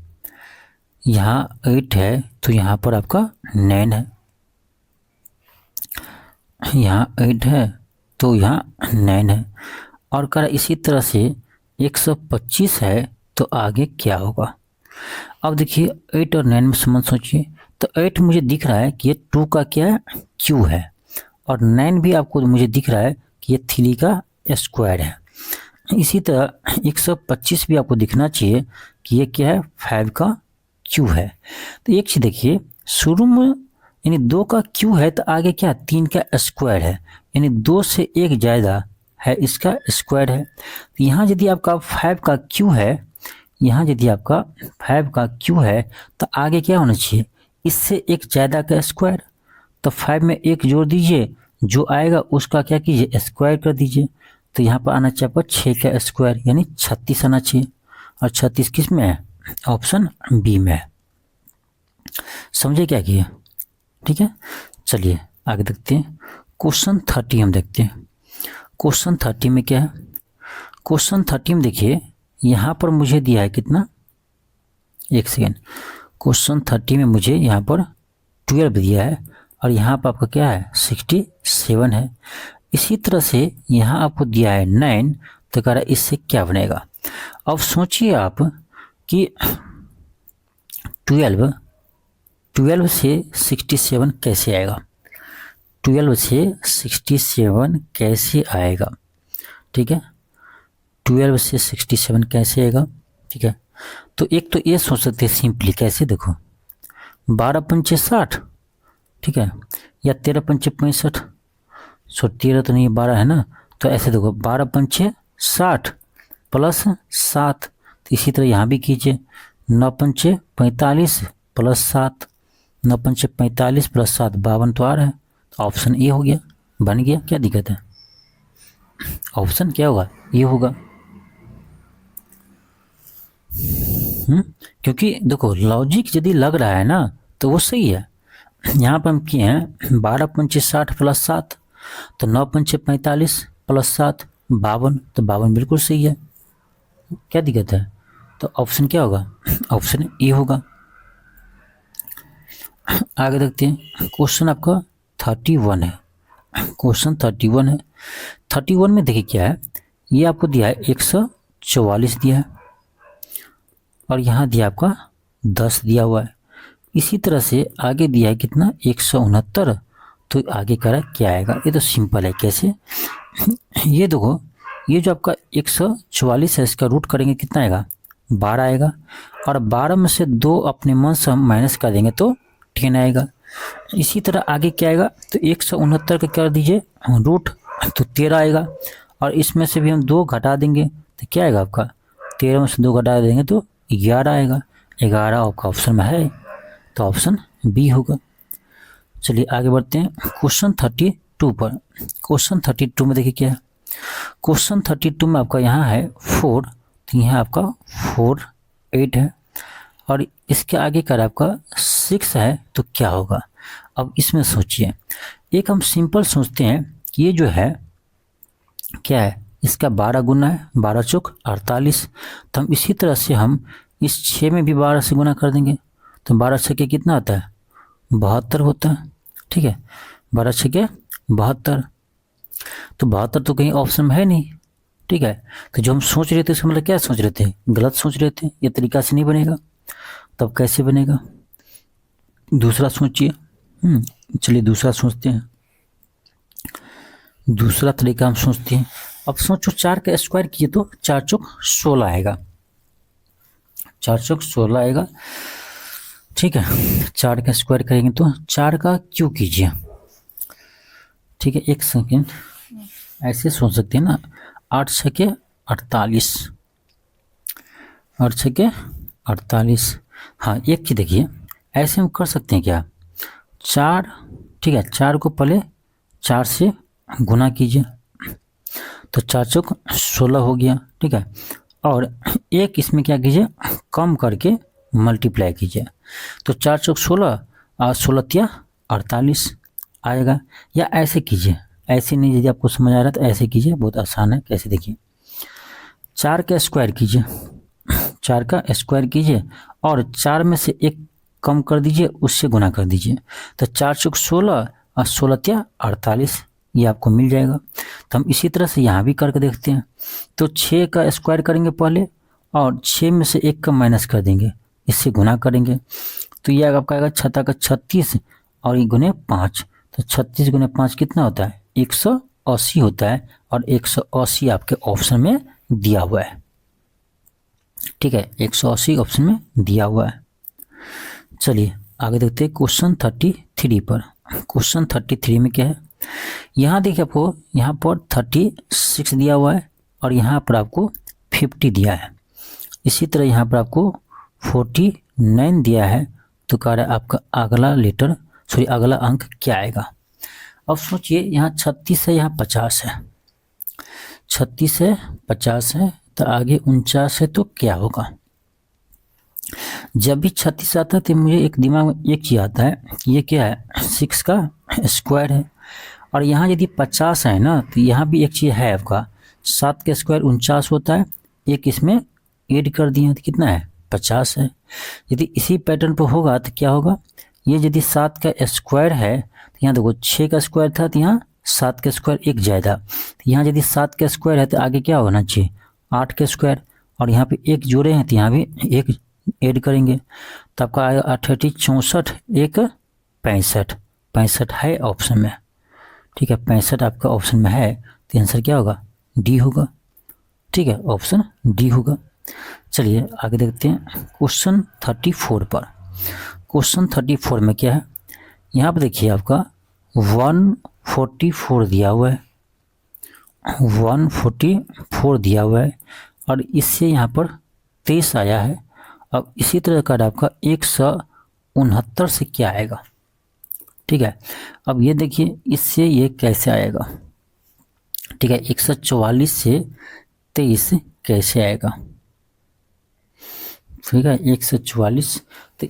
यहाँ 8 है तो यहाँ पर आपका 9 है, यहाँ 8 है तो यहाँ 9 है, और कर इसी तरह से 125 है तो आगे क्या होगा। अब देखिए 8 और 9 में संबंध सोचिए, तो 8 मुझे दिख रहा है कि ये 2 का क्या है, क्यू है, और 9 भी आपको मुझे दिख रहा है कि ये 3 का स्क्वायर है। इसी तरह 125 भी आपको दिखना चाहिए कि ये क्या है, 5 का क्यू है। तो एक चीज़ देखिए, शुरू में यानी 2 का क्यू है तो आगे क्या, 3 का स्क्वायर है, यानी 2 से एक ज़्यादा है, इसका स्क्वायर है। तो यहाँ यदि आपका 5 का क्यू है यहाँ यदि आपका 5 का क्यू है तो आगे क्या होना चाहिए, इससे एक ज़्यादा का स्क्वायर। तो 5 में एक जोड़ दीजिए, जो आएगा उसका क्या कीजिए, स्क्वायर कर दीजिए। तो यहाँ पर आना चाहिए आपका 6 का स्क्वायर यानी 36 आना चाहिए। और 36 किस में है, ऑप्शन बी में है। समझे क्या किया, ठीक है। चलिए आगे देखते हैं। क्वेश्चन 30 हम देखते हैं। क्वेश्चन 30 में क्या है, क्वेश्चन 30 में देखिए यहाँ पर मुझे दिया है कितना, एक सेकेंड। क्वेश्चन 30 में मुझे यहाँ पर 12 दिया है और यहाँ पर आपका क्या है 67 है। इसी तरह से यहाँ आपको दिया है 9, तो कह रहा है इससे क्या बनेगा। अब सोचिए आप कि 12 से 67 कैसे आएगा, 12 से 67 कैसे आएगा, ठीक है। 12 से 67 कैसे आएगा, ठीक है। तो एक तो ये सोच सकते हैं सिंपली, कैसे देखो 12 पंचे 60, ठीक है, या 13 पंचे 65, 13 तो नहीं 12 है ना। तो ऐसे देखो 12 पंचे 60 प्लस 7, तो इसी तरह यहाँ भी कीजिए 9 पंचे 45 प्लस 7, 9 पंचे 45 प्लस 7 52 तो आ रहा है। तो ऑप्शन ए हो गया, बन गया, क्या दिक्कत है, ऑप्शन क्या होगा, ये होगा। क्योंकि देखो लॉजिक यदि लग रहा है ना तो वो सही है। यहाँ पर हम किए हैं 12 पंचे 60 प्लस 7, तो 9 पंचे 45 प्लस 7 52, तो 52 बिल्कुल सही है, क्या दिक्कत है। तो ऑप्शन क्या होगा, ऑप्शन ए होगा। आगे देखते हैं। क्वेश्चन आपका 31 है, क्वेश्चन 31 है। 31 में देखिए क्या है, ये आपको दिया है 144 दिया है और यहाँ दिया आपका 10 दिया हुआ है। इसी तरह से आगे दिया है कितना 169, तो आगे कह रहा है क्या आएगा। ये तो सिंपल है, कैसे, ये देखो ये जो आपका 144 है इसका रूट करेंगे कितना आएगा, 12 आएगा। और 12 में से 2 अपने मन से हम माइनस कर देंगे तो 10 आएगा। इसी तरह आगे क्या आएगा, तो 169 का कर दीजिए रूट, तो 13 आएगा। और इसमें से भी हम 2 घटा देंगे तो क्या आएगा आपका, 13 में से 2 घटा देंगे तो 11 आएगा। 11 आपका ऑप्शन में है, तो ऑप्शन बी होगा। चलिए आगे बढ़ते हैं क्वेश्चन 32 पर। क्वेश्चन 32 में देखिए क्या है, क्वेश्चन 32 में आपका यहाँ है 4, तो यहाँ आपका 4 8 है और इसके आगे का आपका 6 है, तो क्या होगा। अब इसमें सोचिए, एक हम सिंपल सोचते हैं कि ये जो है क्या है, इसका 12 गुना है, 12 चौक 48, तो हम इसी तरह से हम इस 6 में भी 12 से गुना कर देंगे, तो 12 छक्के कितना होता है, 72 होता है, ठीक है। 12 छक्के 72, तो 72 तो कहीं ऑप्शन में है नहीं, ठीक है। तो जो हम सोच रहे थे उसका मतलब क्या सोच रहे थे, गलत सोच रहे थे, ये तरीका से नहीं बनेगा। तब कैसे बनेगा, दूसरा सोचिए। चलिए दूसरा सोचते हैं, दूसरा तरीका हम सोचते हैं। अब सोचो 4 का स्क्वायर किए तो 4 चौक 16 आएगा, 4 चौक 16 आएगा, ठीक है। 4 का स्क्वायर करेंगे तो 4 का क्यों कीजिए, ठीक है। एक सेकेंड, ऐसे सोच सकते हैं ना, 8 छक्के 48, 8 छक्के 48। हाँ एक चीज़ देखिए, ऐसे हम कर सकते हैं क्या, 4, ठीक है, 4 को पहले 4 से गुना कीजिए तो 4 चौक 16 हो गया, ठीक है। और एक इसमें क्या कीजिए, कम करके मल्टीप्लाई कीजिए, तो 4 चौक 16 और 16 तिया 48 आएगा। या ऐसे कीजिए, ऐसे नहीं, यदि आपको समझ आ रहा है तो ऐसे कीजिए, बहुत आसान है। कैसे देखिए, 4 का स्क्वायर कीजिए, 4 का स्क्वायर कीजिए और 4 में से 1 कम कर दीजिए, उससे गुना कर दीजिए, तो 4 चौक 16 और 16 तिया 48, ये आपको मिल जाएगा। तो हम इसी तरह से यहाँ भी करके देखते हैं। तो 6 का स्क्वायर करेंगे पहले और 6 में से 1 का माइनस कर देंगे, इससे गुना करेंगे, तो ये आपका आएगा 6 का 36 और ये गुने 5, तो 36 गुने 5 कितना होता है, 180 होता है। और 180 आपके ऑप्शन में दिया हुआ है, ठीक है, 180 ऑप्शन में दिया हुआ है। चलिए आगे देखते हैं क्वेश्चन 33 पर। क्वेश्चन 33 में क्या है, यहाँ देखिए आपको यहाँ पर 36 दिया हुआ है और यहाँ पर आपको 50 दिया है। इसी तरह यहाँ पर आपको 49 दिया है, तो कह रहा है आपका अगला अंक क्या आएगा। अब सोचिए यहाँ 36 है, यहाँ 50 है, 36 है 50 है, तो आगे 49 है, तो क्या होगा। जब भी 36 आता है तो मुझे एक दिमाग में एक चीज़ आता है, ये क्या है, 6 का स्क्वायर है। और यहाँ यदि 50 है ना, तो यहाँ भी एक चीज़ है आपका, 7 का स्क्वायर 49 होता है, एक इसमें ऐड कर दिए तो कितना है, 50 है। यदि इसी पैटर्न पर होगा तो क्या होगा, ये यदि 7 का स्क्वायर है तो यहाँ देखो 6 का स्क्वायर था, तो यहाँ 7 का स्क्वायर एक ज़्यादा, तो यहाँ यदि 7 का स्क्वायर है तो आगे क्या होना चाहिए, 8 का स्क्वायर, और यहाँ पे एक जोड़े हैं तो यहाँ भी एक ऐड करेंगे, तो आपका आएगा 88 64 एक 65, 65 है ऑप्शन में, ठीक है, 65 आपका ऑप्शन में है, तो आंसर क्या होगा, डी होगा, ठीक है, ऑप्शन डी होगा। चलिए आगे देखते हैं क्वेश्चन 34 पर। क्वेश्चन 34 में क्या है, यहाँ पर देखिए आपका 144 दिया हुआ है, 144 दिया हुआ है, और इससे यहाँ पर 23 आया है। अब इसी तरह का आपका 169 से क्या आएगा, ठीक है। अब ये देखिए इससे ये कैसे आएगा, ठीक है, 144 से 23 कैसे आएगा, ठीक है, 144। तो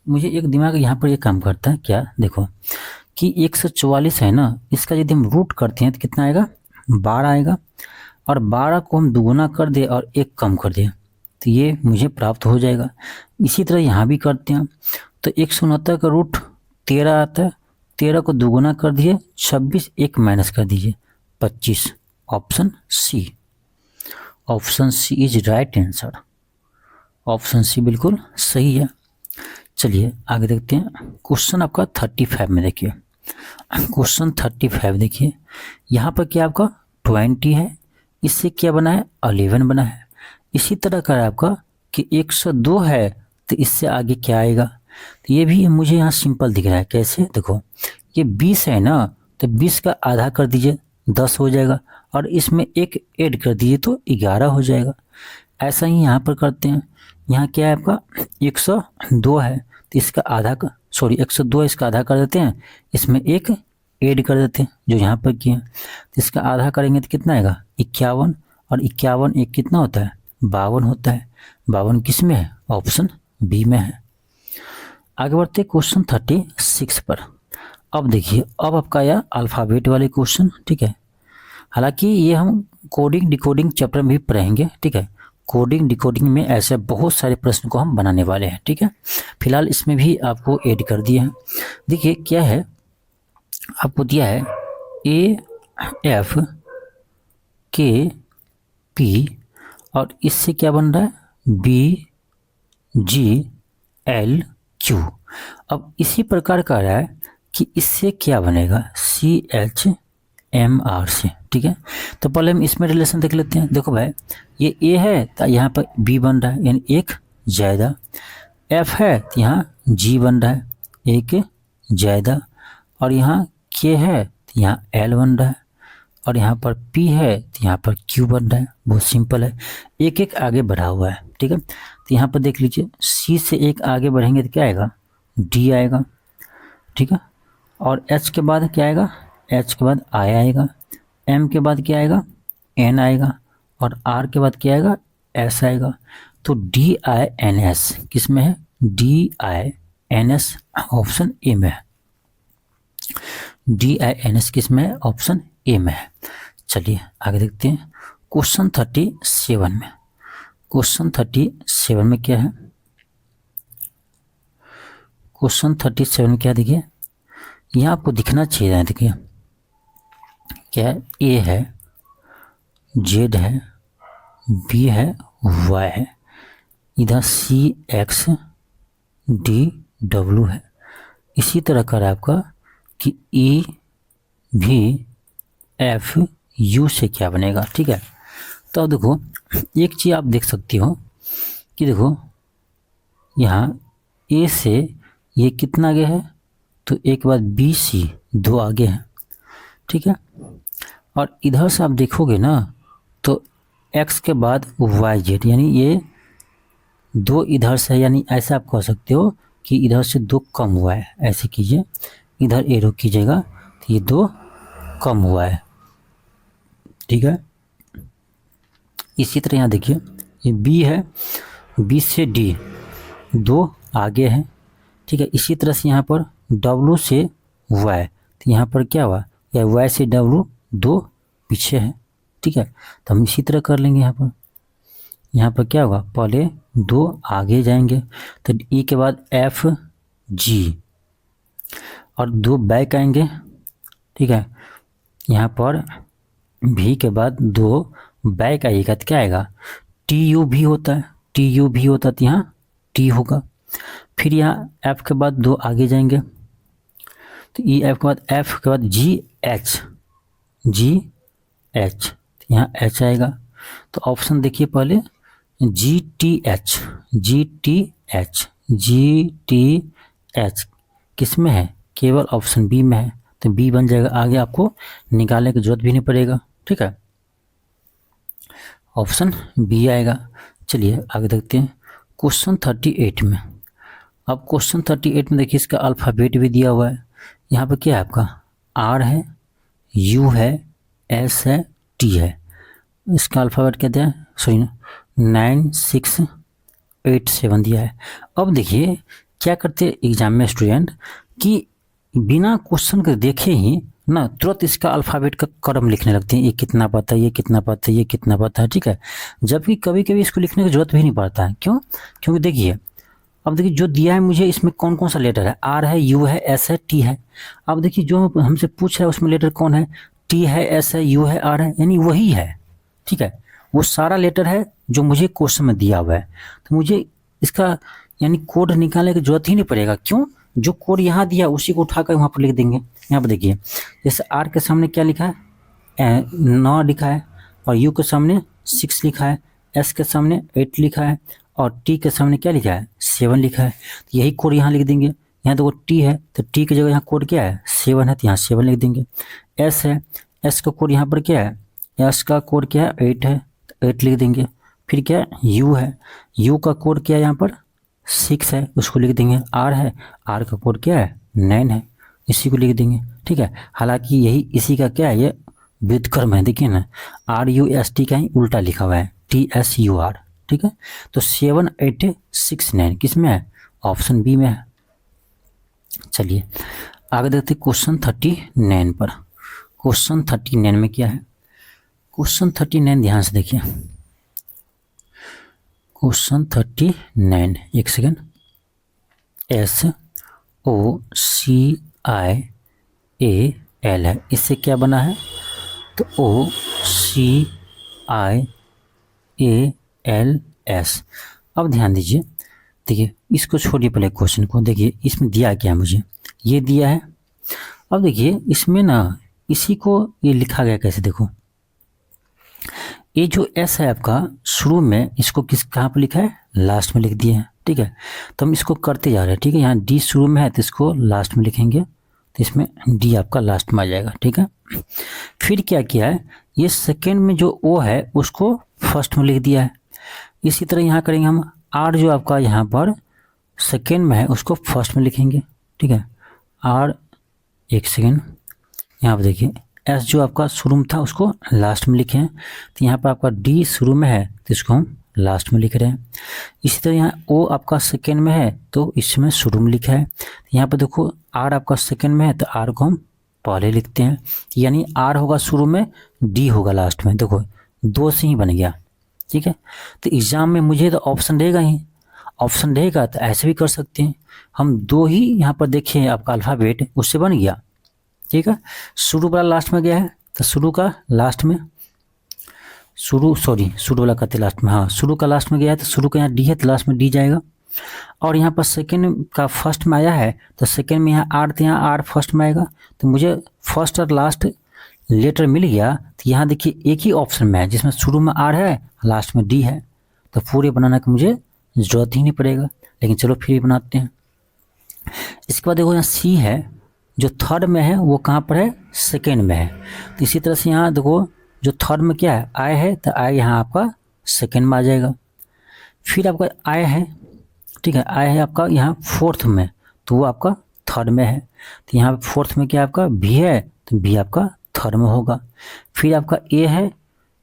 मुझे एक दिमाग यहाँ पर ये काम करता है क्या, देखो कि 144 है ना, इसका यदि हम रूट करते हैं तो कितना आएगा, 12 आएगा, और 12 को हम दुगुना कर दे और एक कम कर दें तो ये मुझे प्राप्त हो जाएगा। इसी तरह यहाँ भी करते हैं, तो 169 का रूट 13 आता है, 13 को दुगुना कर दिए, 26 एक माइनस कर दीजिए, 25, option C, option C is right answer, option C बिल्कुल सही है। चलिए आगे देखते हैं क्वेश्चन आपका 35 में। देखिए क्वेश्चन 35 देखिए, यहाँ पर क्या आपका 20 है, इससे क्या बना है, 11 बना है। इसी तरह का आपका कि 102 है, तो इससे आगे क्या आएगा, तो ये भी मुझे यहाँ सिंपल दिख रहा है, कैसे, देखो ये 20 है ना, तो 20 का आधा कर दीजिए 10 हो जाएगा, और इसमें एक ऐड कर दीजिए तो 11 हो जाएगा। ऐसा ही यहाँ पर करते हैं, यहाँ क्या है आपका 102 है, तो इसका आधा 102 इसका आधा कर देते हैं, इसमें एक ऐड कर देते हैं जो यहाँ पर किए हैं, तो इसका आधा करेंगे तो कितना आएगा, 51, और 51 एक कितना होता है, 52 होता है। 52 किस में है, ऑप्शन बी में है। आगे बढ़ते क्वेश्चन 36 पर। अब देखिए अब आपका यह अल्फ़ाबेट वाले क्वेश्चन, ठीक है, हालांकि ये हम कोडिंग डिकोडिंग चैप्टर में भी पढ़ेंगे, ठीक है, कोडिंग डिकोडिंग में ऐसे बहुत सारे प्रश्न को हम बनाने वाले हैं, ठीक है, फिलहाल इसमें भी आपको ऐड कर दिए हैं। देखिए क्या है, आपको दिया है AFKP, और इससे क्या बन रहा है, BGLQ। अब इसी प्रकार का रहा है कि इससे क्या बनेगा, CHMR से, ठीक है। तो पहले हम इसमें रिलेशन देख लेते हैं। देखो भाई ये A है तो यहाँ पर B बन रहा है, यानी एक ज़्यादा, F है तो यहाँ G बन रहा है, एक ज़्यादा, और यहाँ K है तो यहाँ L बन रहा है, और यहाँ पर P है तो यहाँ पर Q बन रहा है। बहुत सिंपल है, एक एक आगे बढ़ा हुआ है, ठीक है। तो यहाँ पर देख लीजिए C से एक आगे बढ़ेंगे तो क्या आएगा, D आएगा, ठीक है, और H के बाद क्या आएगा, H के बाद I आएगा, M के बाद क्या आएगा, N आएगा, और R के बाद क्या आएगा, S आएगा। तो DINS किस में है, DINS ऑप्शन ए में है, DINS किस में है, ऑप्शन ए में है। चलिए आगे देखते हैं क्वेश्चन 37 में। क्वेश्चन 37 में क्या है, क्वेश्चन 37 में क्या, देखिए यहाँ आपको दिखना चाहिए, देखिए क्या है, A है, Z है, B है, Y है, इधर CXDW है। इसी तरह का आपका कि EVFU से क्या बनेगा, ठीक है। तो अब देखो एक चीज़ आप देख सकती हो कि देखो यहाँ A से ये कितना आगे है, तो एक के बाद BC 2 आगे है, ठीक है, और इधर से आप देखोगे ना तो X के बाद YZ, यानी ये दो इधर से, यानी ऐसा आप कह सकते हो कि इधर से दो कम हुआ है, ऐसे कीजिए, इधर एरो कीजिएगा तो ये दो कम हुआ है, ठीक है। इसी तरह यहाँ देखिए ये बी है, बी से डी दो आगे है, ठीक है। इसी तरह से यहाँ पर डब्लू से वाई, तो यहाँ पर क्या हुआ, या वाई से डब्लू दो पीछे है, ठीक है। तो हम इसी तरह कर लेंगे। यहाँ पर क्या होगा, पहले दो आगे जाएंगे तो ई के बाद एफ जी, और दो बैक आएंगे, ठीक है। यहाँ पर भी के बाद दो बैक आइएगा तो क्या आएगा, टी यू भी होता है, टी यू भी होता है तो यहाँ टी होगा। फिर यहाँ एफ के बाद दो आगे जाएंगे तो ई एफ के बाद जी एच, जी एच, यहाँ एच आएगा। तो ऑप्शन देखिए पहले G T H, G T H, G T H किस में है, केवल ऑप्शन बी में है, तो बी बन जाएगा। आगे आपको निकालने की जरूरत भी नहीं पड़ेगा, ठीक है, ऑप्शन बी आएगा। चलिए आगे देखते हैं क्वेश्चन 38 में। अब क्वेश्चन 38 में देखिए इसका अल्फ़ाबेट भी दिया हुआ है। यहाँ पर क्या है आपका, आर है, यू है, एस है, टी है। इसका अल्फ़ाबेट कहते हैं, सॉरी 9687 दिया है। अब देखिए क्या करते हैं एग्जाम में स्टूडेंट कि बिना क्वेश्चन के देखे ही ना तुरंत इसका अल्फ़ाबेट का क्रम लिखने लगते हैं, ये कितना पता है, ये कितना पता है, ये कितना पता है, ठीक है। जबकि कभी कभी इसको लिखने की जरूरत भी नहीं पड़ता है। क्यों, क्योंकि देखिए अब देखिए जो दिया है मुझे इसमें कौन कौन सा लेटर है, आर है, यू है, एस है, टी है। अब देखिए जो हमसे पूछ रहा है उसमें लेटर कौन है, टी है, एस है, यू है, आर है, यानी वही है, ठीक है। वो सारा लेटर है जो मुझे क्वेश्चन में दिया हुआ है, तो मुझे इसका यानी कोड निकालने की जरूरत ही नहीं पड़ेगा। क्यों, जो कोड यहाँ दिया उसी को उठाकर वहाँ पर लिख देंगे। यहाँ पर देखिए जैसे आर के सामने क्या लिखा है, 9 लिखा है, और यू के सामने 6 लिखा है, एस के सामने 8 लिखा है, और टी के सामने क्या लिखा है, 7 लिखा है। तो यही कोड यहाँ लिख देंगे। यहाँ देखो टी है तो टी की जगह यहाँ कोड क्या है, 7 है, तो यहाँ 7 लिख देंगे। एस है, एस का कोड यहाँ पर क्या है, एस का कोड क्या है, 8 है, तो 8 लिख देंगे। फिर क्या है, यू है, यू का कोड क्या है यहाँ पर 6 है, उसको लिख देंगे। आर है, आर का कोड क्या है 9 है, इसी को लिख देंगे, ठीक है। हालांकि यही इसी का क्या है, ये व्युत्क्रम है, देखिए ना, आर यू एस टी का ही उल्टा लिखा हुआ है, टी एस यू आर, ठीक है। तो 7 8 6 9 किस में है, ऑप्शन बी में है। चलिए आगे देखते क्वेश्चन 39 पर। क्वेश्चन 39 में क्या है, क्वेश्चन 39 ध्यान से देखिए, क्वेश्चन 39, एक second, S O C I A L है, इससे क्या बना है, तो ओ C I A L S. अब ध्यान दीजिए, देखिए इसको छोड़िए पहले क्वेश्चन को, देखिए इसमें दिया क्या है मुझे, ये दिया है। अब देखिए इसमें ना इसी को ये लिखा गया कैसे, देखो ये जो एस है आपका शुरू में, इसको किस कहाँ पर लिखा है, लास्ट में लिख दिए हैं, ठीक है। तो हम इसको करते जा रहे हैं, ठीक है। यहाँ डी शुरू में है तो इसको लास्ट में लिखेंगे, तो इसमें डी आपका लास्ट में आ जाएगा, ठीक है। फिर क्या किया है, ये सेकेंड में जो ओ है उसको फर्स्ट में लिख दिया है। इसी तरह यहाँ करेंगे हम, आर जो आपका यहाँ पर सेकेंड में है उसको फर्स्ट में लिखेंगे, ठीक है। आर, एक सेकेंड, यहाँ पर देखिए एस जो आपका शुरू में था उसको लास्ट में लिखे हैं, तो यहाँ पर आपका डी शुरू में है तो इसको हम लास्ट में लिख रहे हैं। इसी तरह यहाँ ओ आपका सेकेंड में है तो इसमें शुरू में लिखा है। यहाँ पर देखो आर आपका सेकेंड में है तो आर को हम पहले लिखते हैं, यानी आर होगा शुरू में, डी होगा लास्ट में। देखो दो से ही बन गया, ठीक है। तो एग्ज़ाम में मुझे तो ऑप्शन रहेगा ही, ऑप्शन रहेगा तो ऐसे भी कर सकते हैं हम, दो ही यहाँ पर देखिए आपका अल्फ़ाबेट उससे बन गया, ठीक है। शुरू वाला लास्ट में गया है तो शुरू का लास्ट में, शुरू वाला कहते लास्ट में, हाँ शुरू का लास्ट में गया है तो शुरू का यहाँ डी है तो लास्ट में डी जाएगा। और यहाँ पर सेकेंड का फर्स्ट में आया है तो सेकेंड में यहाँ आर, तो यहाँ आर फर्स्ट में आएगा। तो मुझे फर्स्ट और लास्ट लेटर मिल गया, तो यहाँ देखिए एक ही ऑप्शन में है जिसमें शुरू में आर है लास्ट में डी है, तो पूरे बनाने की मुझे ज़रूरत ही नहीं पड़ेगा, लेकिन चलो फिर भी बनाते हैं। इसके बाद देखो यहाँ सी है जो थर्ड में है वो कहाँ पर है, सेकेंड में है। तो इसी तरह से यहाँ देखो जो थर्ड में क्या है, आई है तो आई यहाँ आपका सेकेंड में आ जाएगा। फिर आपका आई है, ठीक है, आई है आपका यहाँ फोर्थ में, तो वो आपका थर्ड में है। तो यहाँ फोर्थ में क्या आपका बी है, तो बी आपका थर्ड में होगा। फिर आपका ए है,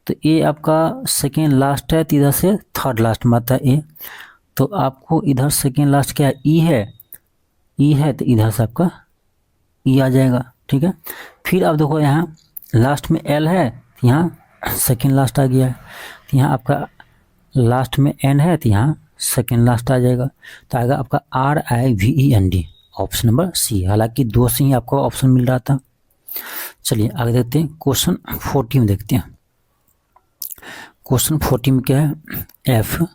तो ए आपका सेकेंड लास्ट है, तो इधर से थर्ड लास्ट में आता है ए। तो आपको इधर सेकेंड लास्ट क्या है, ई है, ई है, तो इधर से आपका ई आ जाएगा, ठीक है। फिर आप देखो यहाँ लास्ट में एल है, तो यहाँ सेकेंड लास्ट आ गया है। तो यहाँ आपका लास्ट में एन है, तो यहाँ सेकेंड लास्ट आ जाएगा। तो आएगा आपका RIVEND, ऑप्शन नंबर सी। हालांकि 2 से ही आपको ऑप्शन मिल रहा था। चलिए आगे देखते हैं, क्वेश्चन 40 में देखते हैं। क्वेश्चन 40 में क्या है, FLOWER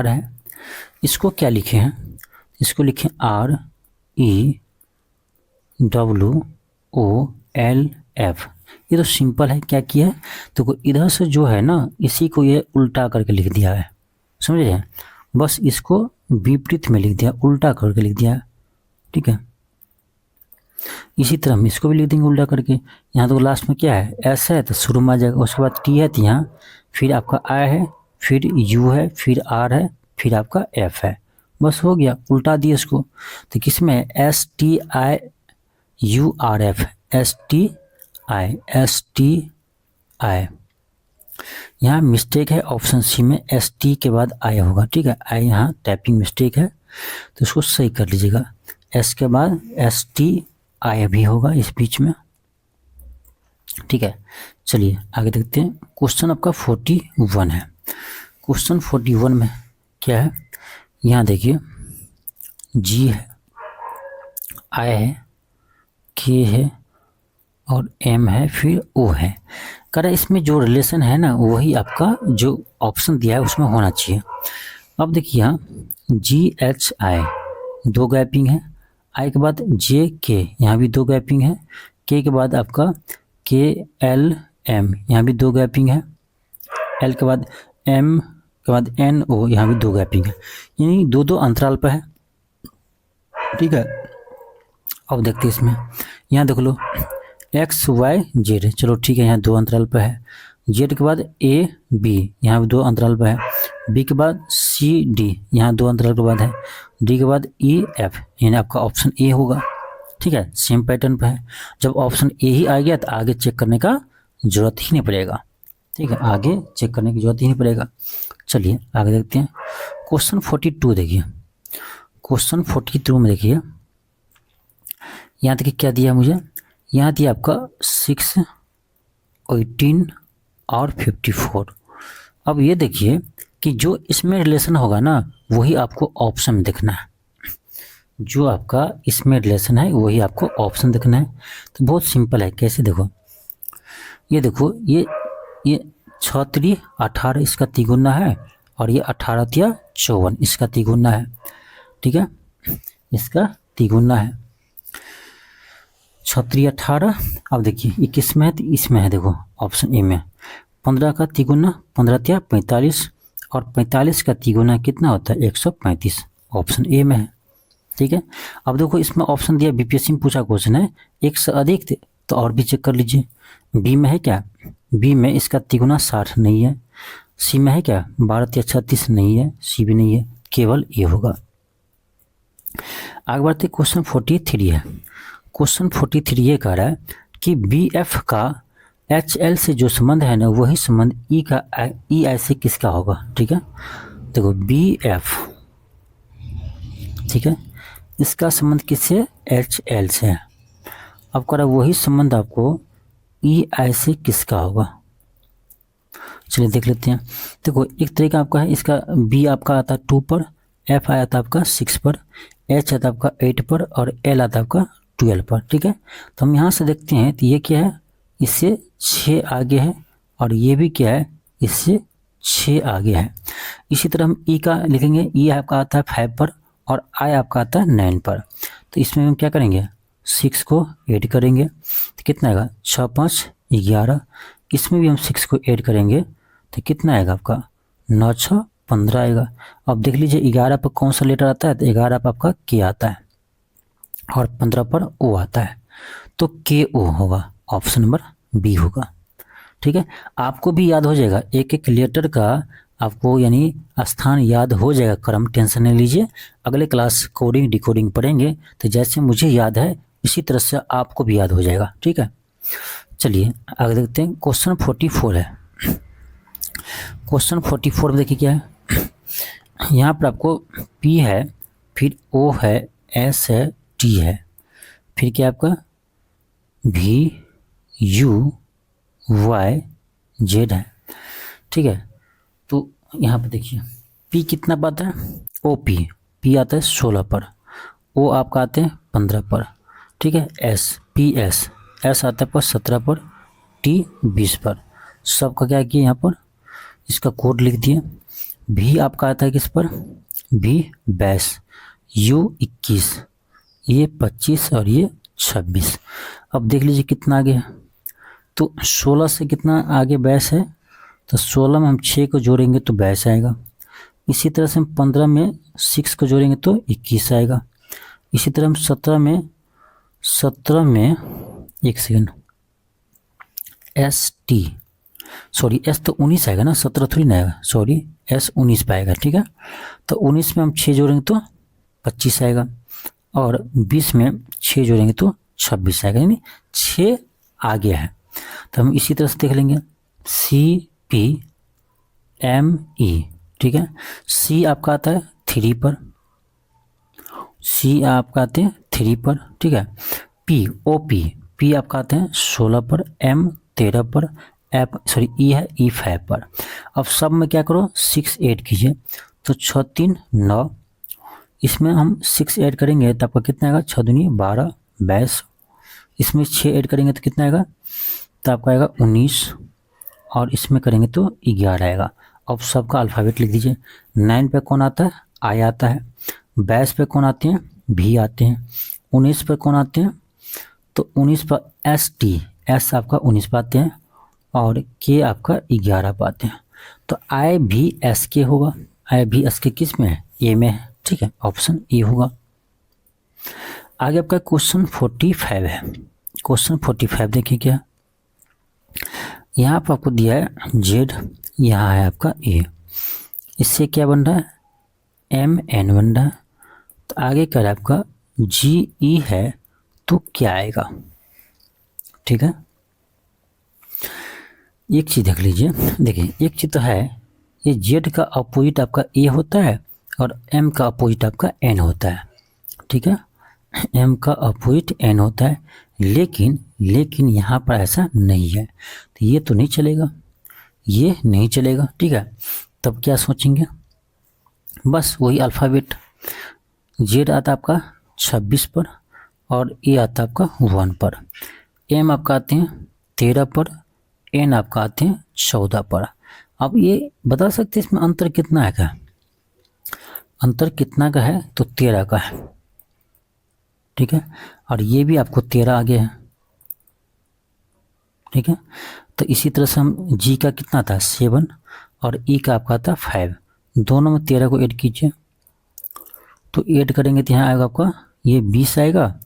है। इसको क्या लिखे हैं, इसको लिखें REWOLF। ये तो सिंपल है, क्या किया है, तो इधर से जो है ना, इसी को ये उल्टा करके लिख दिया है, समझ रहे हैं। बस इसको विपरीत में लिख दिया, उल्टा करके लिख दिया, ठीक है। इसी तरह हम इसको भी लिख देंगे उल्टा करके। यहाँ तो लास्ट में क्या है, एस है, तो शुरू में आ जाएगा। उसके बाद टी है, तो यहाँ फिर आपका आई है, फिर यू है, फिर आर है, फिर आपका एफ है। बस हो गया, उल्टा दिए इसको। तो किस में STIURF, STI। यहाँ मिस्टेक है ऑप्शन सी में, ST के बाद आई होगा, ठीक है। आई यहाँ टाइपिंग मिस्टेक है, तो इसको सही कर लीजिएगा। एस के बाद STI भी होगा इस बीच में, ठीक है। चलिए आगे देखते हैं, क्वेश्चन आपका 41 है। क्वेश्चन 41 में क्या है, यहाँ देखिए G है, I है, K है और M है, फिर O है। कह रहा है इसमें जो रिलेशन है ना, वही आपका जो ऑप्शन दिया है उसमें होना चाहिए। अब देखिए यहाँ GHI 2 गैपिंग है, I के बाद JK यहाँ भी 2 गैपिंग है, K के बाद आपका KLM यहाँ भी 2 गैपिंग है, L के बाद M के बाद NO यहाँ भी 2 गैपिंग है, यानी 2-2 अंतराल पर है, ठीक है। अब देखते हैं इसमें, यहाँ देख लो XYZ, चलो ठीक है, यहाँ 2 अंतराल पर है। Z के बाद AB यहाँ भी 2 अंतराल पर है, B के बाद CD यहाँ 2 अंतराल के बाद है, D के बाद EF, यानी आपका ऑप्शन ए होगा, ठीक है। सेम पैटर्न पर है। जब ऑप्शन ए ही आ गया तो आगे चेक करने का जरूरत ही नहीं पड़ेगा, ठीक है, आगे चेक करने की जरूरत ही नहीं पड़ेगा। चलिए आगे देखते हैं, क्वेश्चन 42 देखिए। क्वेश्चन 42 में देखिए, यहाँ देखिए क्या दिया मुझे, यहाँ दिया आपका 6, 18 और 54। अब ये देखिए कि जो इसमें रिलेशन होगा ना, वही आपको ऑप्शन में देखना है। जो आपका इसमें रिलेशन है वही आपको ऑप्शन देखना है। तो बहुत सिंपल है, कैसे देखो, ये देखो, ये 6 18 इसका तिगुना है, और ये 18 54 इसका तिगुना है, ठीक है, इसका तिगुना है 6 18। अब देखिए ये किस में है, तो इसमें है, देखो ऑप्शन ए में 15 का तिगुना 15 45, और 45 का तिगुना कितना होता है 135, ऑप्शन ए में है, ठीक है। अब देखो इसमें ऑप्शन दिया, बीपीएससी में पूछा क्वेश्चन है, 1 से अधिक थे तो और भी चेक कर लीजिए। बी में है क्या, बी में इसका तिगुना 60 नहीं है। सी में है क्या 12 36 नहीं है, सी भी नहीं है, केवल ए होगा। आगे बढ़ते क्वेश्चन 43 है। क्वेश्चन 43 ये कह रहा है कि BF का HL से जो संबंध है ना, वही संबंध E का EI से किसका होगा, ठीक है। देखो BF, ठीक है, इसका संबंध किससे, HL से है। अब कह रहा है वही संबंध आपको EI से किसका होगा। चलिए देख लेते हैं। देखो एक तरीका आपका है, इसका B आपका आता है 2 पर, F आया था आपका 6 पर, H आता आपका 8 पर, और L आता आपका 12 पर, ठीक है। तो हम यहाँ से देखते हैं, तो ये क्या है, इससे 6 आगे है, और ये भी क्या है, इससे 6 आगे है। इसी तरह हम E का लिखेंगे, E आपका आता है 5 पर, और I आपका आता है 9 पर। तो इसमें हम क्या करेंगे, 6 को ऐड करेंगे, तो कितना आएगा 6 5 11। इसमें भी हम 6 को ऐड करेंगे, तो कितना आएगा आपका 9 6 15 आएगा। अब देख लीजिए 11 पर कौन सा लेटर आता है, तो 11 पर आपका के आता है, और 15 पर ओ आता है, तो के ओ होगा, ऑप्शन नंबर बी होगा, ठीक है, आपको भी याद हो जाएगा, एक एक लेटर का आपको यानी स्थान याद हो जाएगा, क्रम टेंशन नहीं लीजिए। अगले क्लास कोडिंग डिकोडिंग पढ़ेंगे तो जैसे मुझे याद है इसी तरह से आपको भी याद हो जाएगा, ठीक है। चलिए आगे देखते हैं, क्वेश्चन 44 है। क्वेश्चन 44 में देखिए क्या है, यहाँ पर आपको P है, फिर O है, S है, T है, फिर क्या आपका V U Y Z है, ठीक है। तो यहाँ पर देखिए P कितना पाता है, P आता है 16 पर, O आपका आते हैं 15 पर, ठीक है। S आता है पर 17 पर, T 20 पर, सबका क्या किया यहाँ पर इसका कोड लिख दिए। V आपका आता है किस पर, V 22, U 21, ये 25 और ये 26। अब देख लीजिए कितना आगे है, तो 16 से कितना आगे 22 है, तो 16 में हम 6 को जोड़ेंगे तो 22 आएगा। इसी तरह से हम 15 में 6 को जोड़ेंगे तो 21 आएगा। इसी तरह हम 17 में एक सेकेंड, एस तो 19 आएगा ना, 17 थोड़ी ना आएगा, सॉरी एस 19 पे आएगा, ठीक है। तो 19 में हम 6 जोड़ेंगे तो 25 आएगा, और 20 में 6 जोड़ेंगे तो 26 आएगा, यानी 6 आगे है। तो हम इसी तरह से देख लेंगे, CPME, ठीक है। C आपका आता है 3 पर, C आपका आते हैं 3 पर, ठीक है। P आपका आते हैं 16 पर, M 13 पर, E है E 5 पर। अब सब में क्या करो 6 ऐड कीजिए, तो 6 3 9, इसमें हम 6 ऐड करेंगे तो आपका कितना आएगा, 6 दूनी 12 22, इसमें 6 ऐड करेंगे तो कितना आएगा, तो आपका आएगा 19, और इसमें करेंगे तो 11 आएगा। अब सबका अल्फ़ाबेट लिख दीजिए। 9 पे कौन आता है, I आता है। 22 पे कौन आते हैं, V आते हैं। 19 पे कौन आते हैं, तो 19 पर S आपका 19 पे आते हैं, और K आपका 11 पे आते हैं। तो IVSK होगा, IVSK किस में है, A में है, ठीक है, ऑप्शन ए होगा। आगे आपका क्वेश्चन 45 है। क्वेश्चन 45 देखिए क्या, यहाँ पर आपको दिया है Z, यहाँ है आपका A, इससे क्या बन रहा है, MN बन रहा है। तो आगे क्या है आपका GE है, तो क्या आएगा, ठीक है। एक चीज़ देख लीजिए, देखिए एक चीज़ तो है, ये Z का अपोजिट आपका A होता है और M का अपोजिट आपका N होता है, ठीक है। M का अपोजिट N होता है, लेकिन यहाँ पर ऐसा नहीं है, तो ये तो नहीं चलेगा, ये नहीं चलेगा, ठीक है। तब क्या सोचेंगे, बस वही अल्फ़ाबेट, Z आता आपका 26 पर, और A आता आपका 1 पर, M आपका आते हैं 13 पर, N आपका आते हैं 14 पर। अब ये बता सकते हैं इसमें अंतर कितना है, क्या अंतर कितना का है, तो 13 का है, ठीक है। और ये भी आपको 13 आगे है, ठीक है। तो इसी तरह से हम G का कितना था 7, और E का आपका था 5, दोनों में 13 को ऐड कीजिए, तो ऐड करेंगे तो यहाँ आएगा आपका ये 20 आएगा,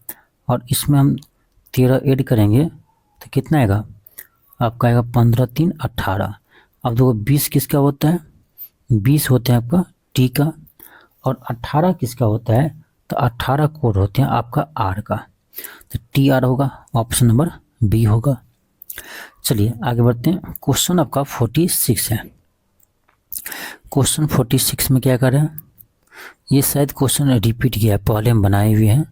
और इसमें हम 13 ऐड करेंगे तो कितना आएगा, आपका आएगा 15 3 18। अब देखो 20 किसका होता है, 20 होते हैं आपका T का, और 18 किसका होता है, तो 18 कोड होते हैं आपका R का, तो TR होगा, ऑप्शन नंबर B होगा। चलिए आगे बढ़ते हैं, क्वेश्चन आपका 46 है। क्वेश्चन 46 में क्या कर रहे हैं, ये शायद क्वेश्चन रिपीट किया है, पहले हम बनाए हुए हैं,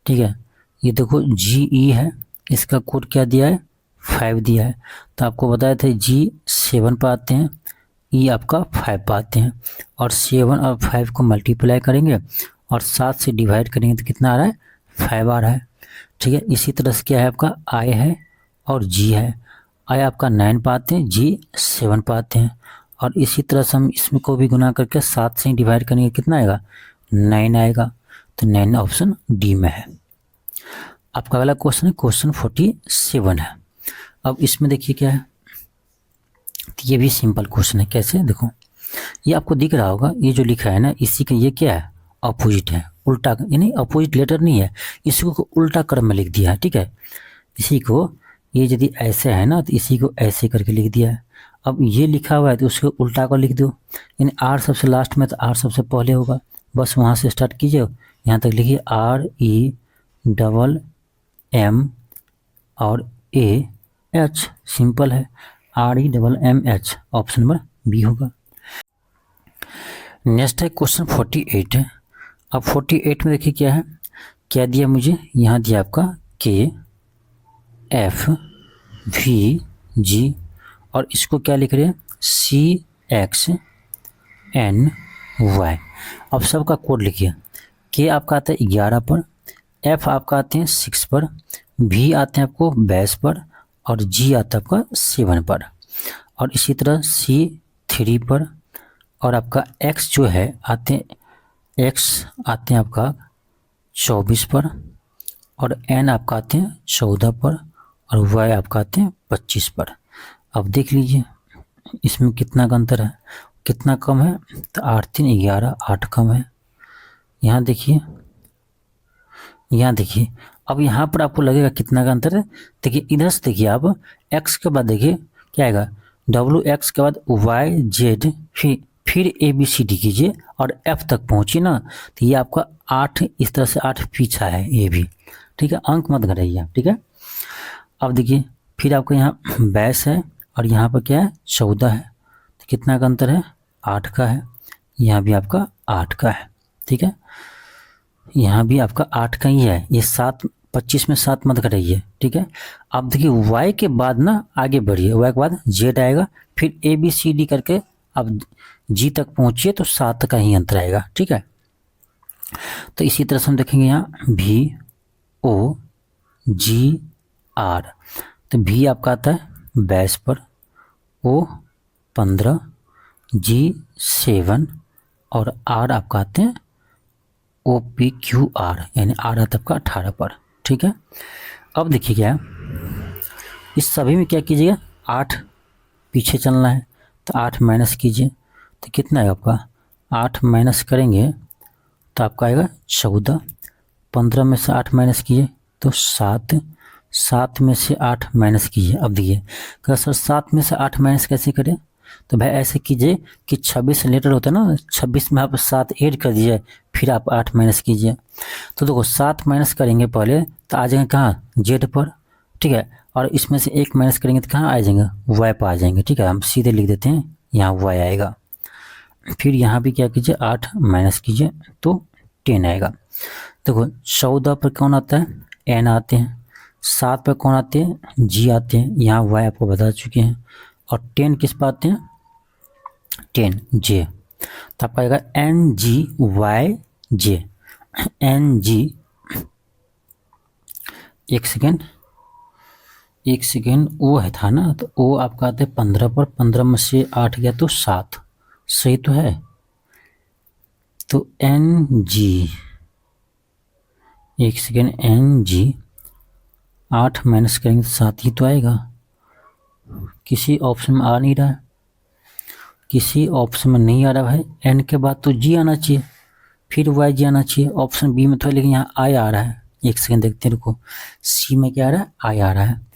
ठीक है। ये देखो GE है, इसका कोड क्या दिया है 5 दिया है, तो आपको बताया था G 7 पर आते हैं, E आपका 5 पर आते हैं, और 7 और 5 को मल्टीप्लाई करेंगे और 7 से डिवाइड करेंगे तो कितना आ रहा है 5 आ रहा है, ठीक है। इसी तरह से क्या है आपका I है और G है, I आपका 9 पर आते हैं, G 7 पर आते हैं, और इसी तरह से हम इसमें को भी गुना करके 7 से डिवाइड करेंगे कितना आएगा 9 आएगा, तो 9 ऑप्शन डी में है। आपका अगला क्वेश्चन है क्वेश्चन 47 है। अब इसमें देखिए क्या है, ये भी सिंपल क्वेश्चन है, कैसे देखो, ये आपको दिख रहा होगा, ये जो लिखा है ना इसी का ये क्या है अपोजिट है, उल्टा, यानी अपोजिट लेटर नहीं है, इसी को उल्टा क्रम में लिख दिया है, ठीक है। इसी को ये यदि ऐसे है ना तो इसी को ऐसे करके लिख दिया है। अब ये लिखा हुआ है तो उसको उल्टा कर लिख दो, यानी आर सबसे लास्ट में तो आर सबसे पहले होगा, बस वहाँ से स्टार्ट कीजिए, यहाँ तक लिखिए REMM और AH, सिंपल है, REMMH, ऑप्शन नंबर बी होगा। नेक्स्ट है क्वेश्चन 48 है। अब 48 में देखिए क्या है, क्या दिया मुझे, यहाँ दिया आपका KFVG और इसको क्या लिख रहे हैं CXNY। अब सबका कोड लिखिए, के आपका आता है 11 पर, एफ आपका आते हैं 6 पर, भी आते हैं आपको 22 पर और जी आता है आपका 7 पर, और इसी तरह सी 3 पर, और आपका एक्स जो है आते हैं, एक्स आते हैं आपका 24 पर, और एन आपका आते हैं 14 पर, और वाई आपका आते हैं 25 पर। अब देख लीजिए इसमें कितना का अंतर है, कितना कम है, तो 8 3 11, 8 कम है। यहाँ देखिए, यहाँ देखिए, अब यहाँ पर आपको लगेगा कितना का अंतर है, देखिए इधर से देखिए आप, x के बाद देखिए क्या आएगा, WX के बाद YZ, फिर ABCD कीजिए और F तक पहुँचिए ना, तो ये आपका 8, इस तरह से 8 पीछा है ये भी, ठीक है, अंक मत घटाइए, ठीक है। अब देखिए फिर आपको यहाँ 22 है और यहाँ पर क्या है 14 है, तो कितना का अंतर है 8 का है, यहाँ भी आपका 8 का है, ठीक है, यहाँ भी आपका 8 का ही है, ये 7 25 में 7 मत घटाइए, ठीक है। अब देखिए y के बाद ना आगे बढ़िए, y के बाद z आएगा, फिर ABCD करके अब g तक पहुँचिए तो 7 का ही अंतर आएगा, ठीक है। तो इसी तरह से हम देखेंगे यहाँ VOGR, तो V आपका आता है 22 पर, O 15, G 7 और R आपका आते हैं OPQR, यानी R आता है आपका 18 पर, ठीक है। अब देखिए क्या है, इस सभी में क्या कीजिएगा 8 पीछे चलना है, तो 8 माइनस कीजिए, तो कितना है आपका 8 माइनस करेंगे तो आपका आएगा 14, 15 में से 8 माइनस कीजिए तो 7, 7 में से 8 माइनस कीजिए। अब देखिए क्या सर 7 में से 8 माइनस कैसे करें, तो भाई ऐसे कीजिए कि 26 लेटर होता है ना, 26 में आप 7 ऐड कर दीजिए, फिर आप 8 माइनस कीजिए। तो देखो 7 माइनस करेंगे पहले तो आ जाएंगे कहाँ जेड पर, ठीक है, और इसमें से 1 माइनस करेंगे तो कहाँ आ जाएंगे वाई पर आ जाएंगे, ठीक है। हम सीधे लिख देते हैं यहाँ वाई आएगा, फिर यहाँ भी क्या कीजिए 8 माइनस कीजिए तो 10 आएगा। देखो 14 पर कौन आता है एन आते हैं, 7 पर कौन आते हैं जी आते हैं, यहाँ वाई आपको बता चुके हैं, और 10 किस पर आते हैं 10 जे, तो आपका आएगा NGYJ, NG, एक सेकेंड ओ है था ना, तो ओ आपका आता है 15 पर, 15 में से 8 गया तो 7, सही तो है, तो NG, एक सेकेंड NG 8 माइनस करेंगे तो 7 ही तो आएगा, किसी ऑप्शन में आ नहीं रहा है, किसी ऑप्शन में नहीं आ रहा है, एन के बाद तो जी आना चाहिए, फिर वाई जी आना चाहिए, ऑप्शन बी में तो है लेकिन यहाँ आई आ रहा है, एक सेकेंड देखते हैं रुको, सी में क्या आ रहा है आई आ रहा है,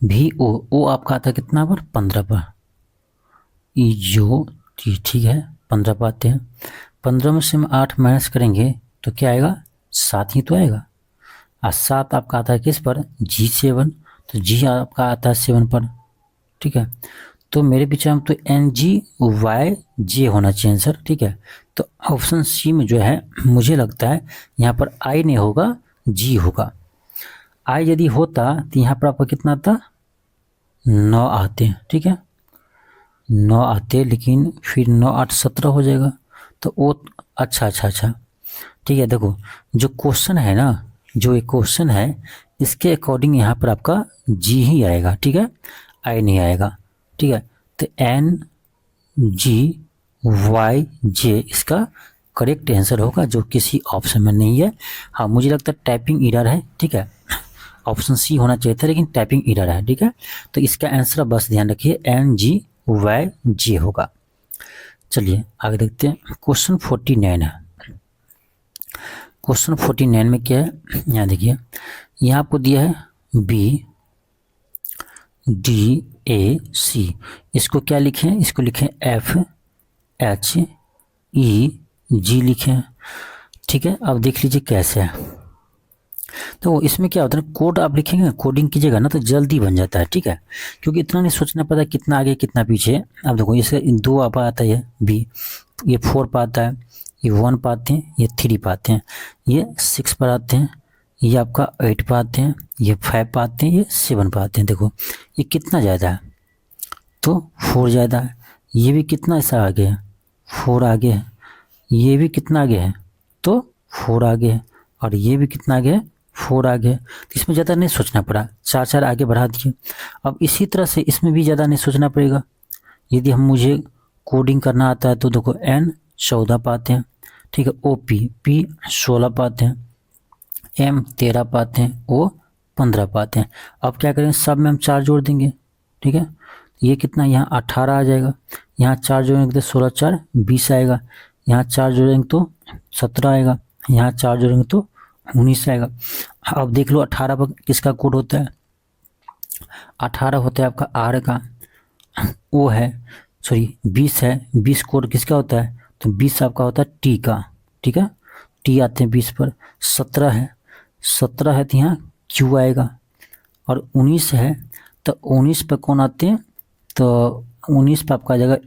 भी ओ आपका आता है कितना पर 15 पर, ई जो ठीक है 15 पर आते हैं, 15 में से हम 8 माइनस करेंगे तो क्या आएगा 7 ही तो आएगा, और 7 आपका आता है किस पर G7, तो जी आपका आता है 7 पर, ठीक है। तो मेरे विचार में तो NGYJ होना चाहिए आंसर, ठीक है। तो ऑप्शन सी में जो है मुझे लगता है यहाँ पर आई नहीं होगा जी होगा, आई यदि होता तो यहाँ पर आपका कितना आता 9 आते हैं, ठीक है 9 आते, लेकिन फिर 9 8 17 हो जाएगा, तो वो अच्छा, ठीक है। देखो जो क्वेश्चन है ना, जो एक क्वेश्चन है इसके अकॉर्डिंग यहाँ पर आपका जी ही आएगा, ठीक है, आई नहीं आएगा, ठीक है। तो NGYJ इसका करेक्ट आंसर होगा, जो किसी ऑप्शन में नहीं है। हाँ मुझे लगता है टाइपिंग एरर है, ठीक है, ऑप्शन सी होना चाहिए था लेकिन टाइपिंग एरर है, ठीक है। तो इसका आंसर बस ध्यान रखिए NGYJ होगा। चलिए आगे देखते हैं, क्वेश्चन 49 है। क्वेश्चन 49 में क्या है, यहाँ देखिए, यहाँ आपको दिया है बी डी ए सी, इसको क्या लिखें, इसको लिखें एफ एच ई जी लिखें। ठीक है, अब देख लीजिए कैसे है। तो इसमें क्या होता है, कोड आप लिखेंगे, कोडिंग कीजिएगा ना तो जल्दी बन जाता है। ठीक है, क्योंकि इतना नहीं सोचना पड़ता कितना आगे कितना पीछे। अब देखो इससे 2 आप आता है बी, ये 4 पाता है, ये 1 पाते हैं, ये 3 पाते हैं, ये 6 पर आते हैं, ये आपका 8 पाते हैं, ये 5 पाते हैं, ये 7 पाते हैं। देखो ये कितना ज़्यादा है, तो 4 ज़्यादा है। ये भी कितना ऐसा आगे है, 4 आगे है। ये भी कितना आगे है, तो 4 आगे है। और ये भी कितना आगे है, 4 आगे है। तो इसमें ज़्यादा नहीं सोचना पड़ा, 4 आगे बढ़ा दिए। अब इसी तरह से इसमें भी ज़्यादा नहीं सोचना पड़ेगा। यदि हम मुझे कोडिंग करना आता है तो देखो N 14 पाते हैं। ठीक है, ओ पी 16 पाते हैं, M 13 पाते हैं, O 15 पाते हैं। अब क्या करें, सब में हम 4 जोड़ देंगे। ठीक है, ये कितना, यहाँ 18 आ जाएगा। यहाँ 4 जोड़ेंगे तो 16 4 20 आएगा। यहाँ 4 जोड़ेंगे तो 17 आएगा। यहाँ 4 जोड़ेंगे तो 19 आएगा। अब देख लो 18 पर किसका कोड होता है, 18 होता है आपका R का, O है, सॉरी 20 है, 20 कोड किसका होता है, तो 20 आपका होता है T का। ठीक है, T आते हैं 20 पर। 17 है, 17 है तो यहाँ Q आएगा। और 19 है तो 19 पर कौन आते हैं, तो 19 पर आपका आ जाएगा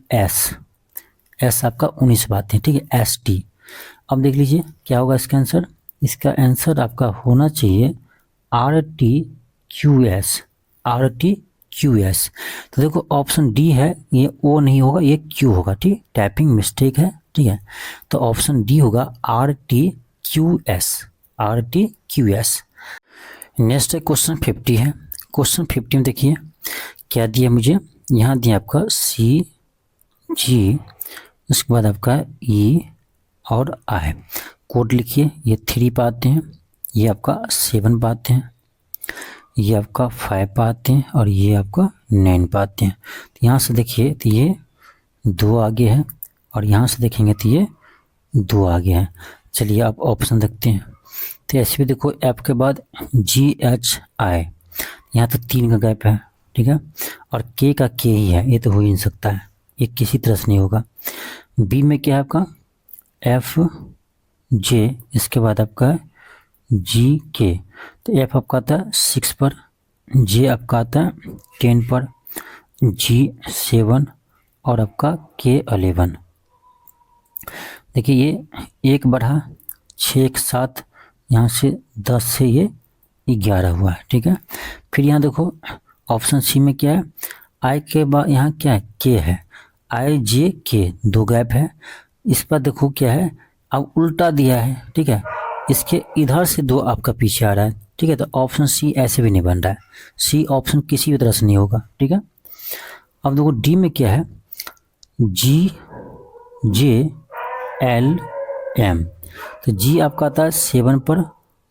S आपका 19 पर आते हैं। ठीक है, ST। अब देख लीजिए क्या होगा इसका आंसर, इसका आंसर आपका होना चाहिए RTQS। तो देखो ऑप्शन डी है, ये O नहीं होगा, ये Q होगा। ठीक, टाइपिंग मिस्टेक है। ठीक है, तो ऑप्शन डी होगा RTQS। नेक्स्ट है क्वेश्चन 50 है। क्वेश्चन 50 में देखिए क्या दिया मुझे, यहाँ दिया आपका CG, उसके बाद आपका E और I। कोड लिखिए, ये 3 पाते हैं, ये आपका 7 पाते हैं, ये आपका 5 पाते हैं, और ये आपका 9 पाते हैं। तो यहाँ से देखिए तो ये 2 आगे है, और यहाँ से देखेंगे तो ये 2 आगे है। चलिए आप ऑप्शन देखते हैं। तो ऐसे भी देखो F के बाद GHI, यहाँ तो 3 का गैप है। ठीक है, और K का K ही है, ये तो हो ही नहीं सकता है, ये किसी तरह से नहीं होगा। B में क्या है आपका FJ, इसके बाद आपका GK। तो F आपका आता है 6 पर, J आपका आता है 10 पर, G 7 और आपका K 11। देखिए ये 1 बढ़ा 6 एक साथ, यहाँ से 10 से ये 11 हुआ है। ठीक है, फिर यहाँ देखो ऑप्शन सी में क्या है, I के बाद यहाँ क्या है, K है, IJK 2 गैप है। इस पर देखो क्या है, अब उल्टा दिया है। ठीक है, इसके इधर से 2 आपका पीछे आ रहा है। ठीक है, तो ऑप्शन सी ऐसे भी नहीं बन रहा है, सी ऑप्शन किसी भी तरह से नहीं होगा। ठीक है, अब देखो डी में क्या है, GJLM। तो जी आपका आता है 7 पर,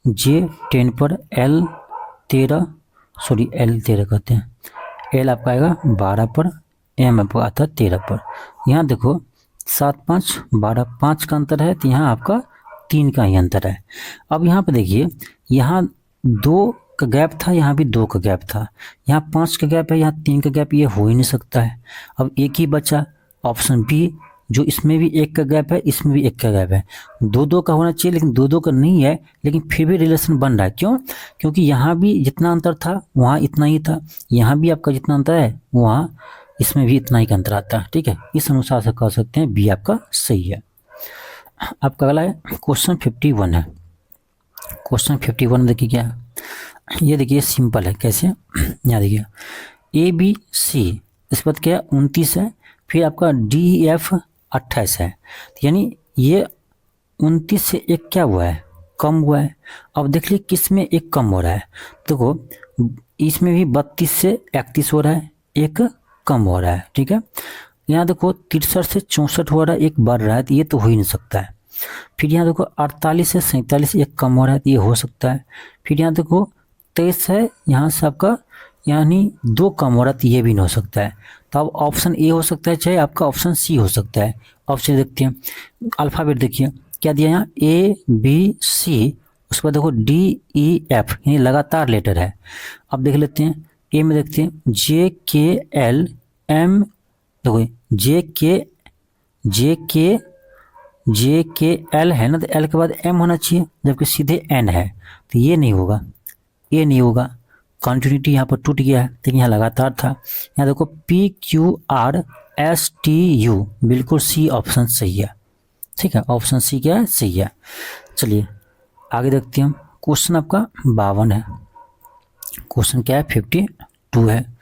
J 10 पर, L 13 कहते हैं, L आपका आएगा 12 पर, M आपका आता है 13 पर। यहाँ देखो 7 5 12, 5 का अंतर है, तो यहाँ आपका 3 का ही अंतर है। अब यहाँ पे देखिए, यहाँ 2 का गैप था, यहाँ भी 2 का गैप था, यहाँ 5 का गैप है, यहाँ 3 का गैप, ये हो ही नहीं सकता है। अब एक ही बचा ऑप्शन बी, जो इसमें भी 1 का गैप है, इसमें भी 1 का गैप है। 2 का होना चाहिए, लेकिन 2 का नहीं है, लेकिन फिर भी रिलेशन बन रहा है। क्यों? क्योंकि यहाँ भी जितना अंतर था वहाँ इतना ही था, यहाँ भी आपका जितना अंतर है वहाँ इसमें भी इतना ही का अंतर आता है। ठीक है, इस अनुसार से कह सकते हैं बी आपका सही है। आपका अगला है क्वेश्चन 51 है। क्वेश्चन 51 में देखिए क्या है, ये देखिए सिंपल है। कैसे, यहाँ देखिए ABC, इसके बाद क्या 29 है, फिर आपका DEF 28 है, यानी ये 29 से 1 क्या हुआ है, कम हुआ है। अब देख लीजिए किस में 1 कम हो रहा है, देखो इसमें भी 32 से 31 हो रहा है, 1 कम हो रहा है। ठीक है, यहाँ देखो 63 से 64 हो रहा है, 1 बढ़ रहा है, तो ये तो हो ही नहीं सकता है। फिर यहाँ देखो 48 से 47 1 कम हो रहा है, तो ये हो सकता है। फिर यहाँ देखो 23 है, यहाँ से आपका यानी 2 कम हो रहा है, तो ये भी नहीं हो सकता है। तो अब ऑप्शन ए हो सकता है, चाहे आपका ऑप्शन सी हो सकता है। ऑप्शन देखते हैं, अल्फ़ाबेट देखिए क्या दिया यहाँ, A B C, उसके बाद देखो DEF यानी लगातार लेटर है। अब देख लेते हैं ए में, देखते हैं JKLM, देखो JKL है ना, तो L के बाद M होना चाहिए, जबकि सीधे N है, तो ये नहीं होगा, ये नहीं होगा, कंटिन्यूटी यहाँ पर टूट गया है, लेकिन यहाँ लगातार था। यहाँ देखो PQRSTU, बिल्कुल सी ऑप्शन सही है, ठीक है, ऑप्शन सी क्या है, सही है। चलिए आगे देखते हैं हम। क्वेश्चन आपका 52 है, क्वेश्चन क्या है, 52 है।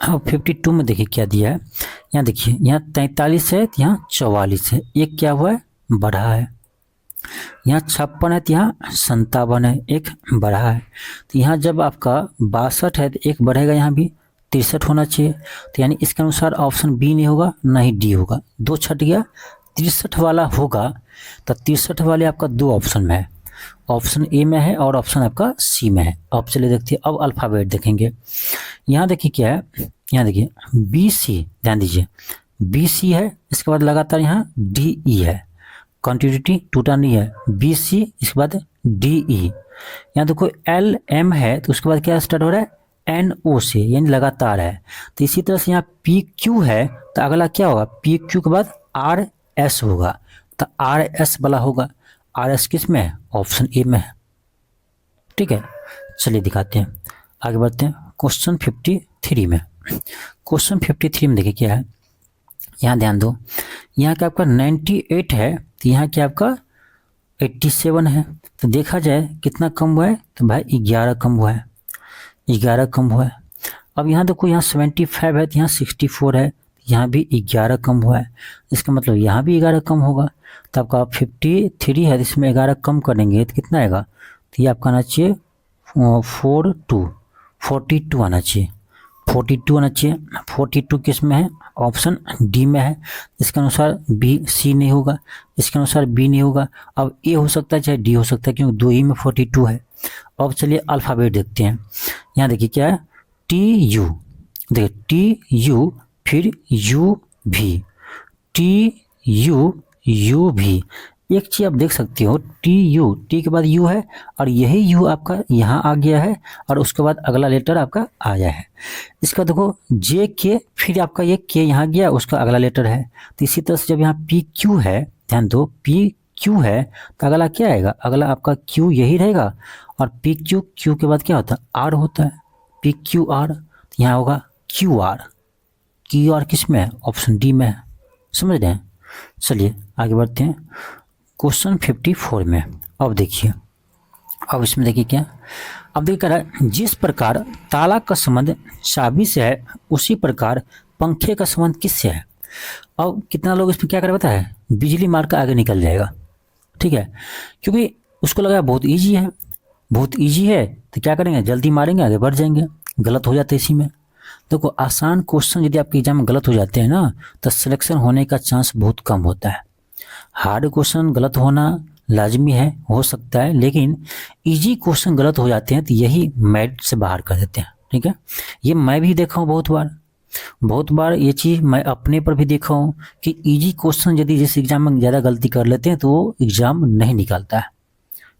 अब 52 में देखिए क्या दिया है। यहाँ देखिए, यहाँ 43 है, तो यहाँ 44 है, एक क्या हुआ है, बढ़ा है। यहाँ 56 है, तो यहाँ 57 है, एक बढ़ा है। तो यहाँ जब आपका 62 है तो एक बढ़ेगा, यहाँ भी 63 होना चाहिए। तो यानी इसके अनुसार ऑप्शन बी नहीं होगा, ना ही डी होगा, 2 छट गया, 63 वाला होगा। तो 63 वाले आपका 2 ऑप्शन में है, ऑप्शन ए में है और ऑप्शन आपका सी में है। अब चलिए देखते हैं, अब अल्फ़ाबेट देखेंगे। यहाँ देखिए क्या है, यहाँ देखिए BC, ध्यान दीजिए BC है, इसके बाद लगातार यहाँ DE है, कंटिन्यूटी टूटा नहीं है, BC इसके बाद DE। यहाँ देखो LM है, तो उसके बाद क्या स्टार्ट हो रहा है, NO से, यानी लगातार है। तो इसी तरह से यहाँ PQ है, तो अगला क्या होगा, PQ के बाद RS होगा, तो RS वाला होगा। RS किस में है, ऑप्शन ए में है, ठीक है। चलिए दिखाते हैं, आगे बढ़ते हैं क्वेश्चन 53 में। क्वेश्चन 53 में देखिए क्या है, यहाँ ध्यान दो, यहाँ क्या आपका 98 है, तो यहाँ क्या आपका 87 है। तो देखा जाए कितना कम हुआ है, तो भाई 11 कम हुआ है, 11 कम हुआ है। अब यहाँ देखो, यहाँ 75 है, तो यहाँ 64 है, यहाँ भी 11 कम हुआ है, इसका मतलब यहाँ भी 11 कम होगा। तो आपका 53 है, इसमें 11 कम करेंगे तो कितना आएगा, तो ये आपका आना चाहिए 42 आना चाहिए, 42 आना चाहिए। 42 किस में है, ऑप्शन डी में है, इसके अनुसार बी, सी नहीं होगा, इसके अनुसार बी नहीं होगा। अब ए हो सकता है, चाहे डी हो सकता है, क्योंकि 2 ही में 42 है। अब चलिए अल्फ़ाबेट देखते हैं। यहाँ देखिए क्या है, TU, देखिए TU, फिर U भी, TU भी। एक चीज़ आप देख सकते हो, टी के बाद यू है, और यही यू आपका यहाँ आ गया है, और उसके बाद अगला लेटर आपका आया है। इसका देखो JK, फिर आपका ये के यहाँ गया, उसका अगला लेटर है। तो इसी तरह से जब यहाँ PQ है, ध्यान दो PQ है, तो अगला क्या आएगा, अगला आपका Q यही रहेगा, और PQ, Q के बाद क्या होता है, R होता है, PQR, तो यहाँ होगा QR किस में है, ऑप्शन डी में है, समझ रहे हैं। चलिए आगे बढ़ते हैं क्वेश्चन 54 में। अब देखिए, अब इसमें देखिए क्या, अब देखिए कह रहा है, जिस प्रकार ताला का संबंध चाबी से है, उसी प्रकार पंखे का संबंध किससे है। अब कितना लोग इसमें क्या कर पता है, बिजली मार कर आगे निकल जाएगा, ठीक है, क्योंकि उसको लगा बहुत ईजी है, बहुत ईजी है, तो क्या करेंगे, जल्दी मारेंगे, आगे बढ़ जाएंगे, गलत हो जाते इसी में। देखो आसान क्वेश्चन यदि आपके एग्जाम में गलत हो जाते हैं ना, तो सिलेक्शन होने का चांस बहुत कम होता है। हार्ड क्वेश्चन गलत होना लाजमी है, हो सकता है, लेकिन इजी क्वेश्चन गलत हो जाते हैं तो यही मेरिट से बाहर कर देते हैं, ठीक है। ये मैं भी देखा हूँ बहुत बार ये चीज़ मैं अपने पर भी देखा हूँ कि इजी क्वेश्चन यदि जिस एग्जाम में ज़्यादा गलती कर लेते हैं तो वो एग्जाम नहीं निकालता है।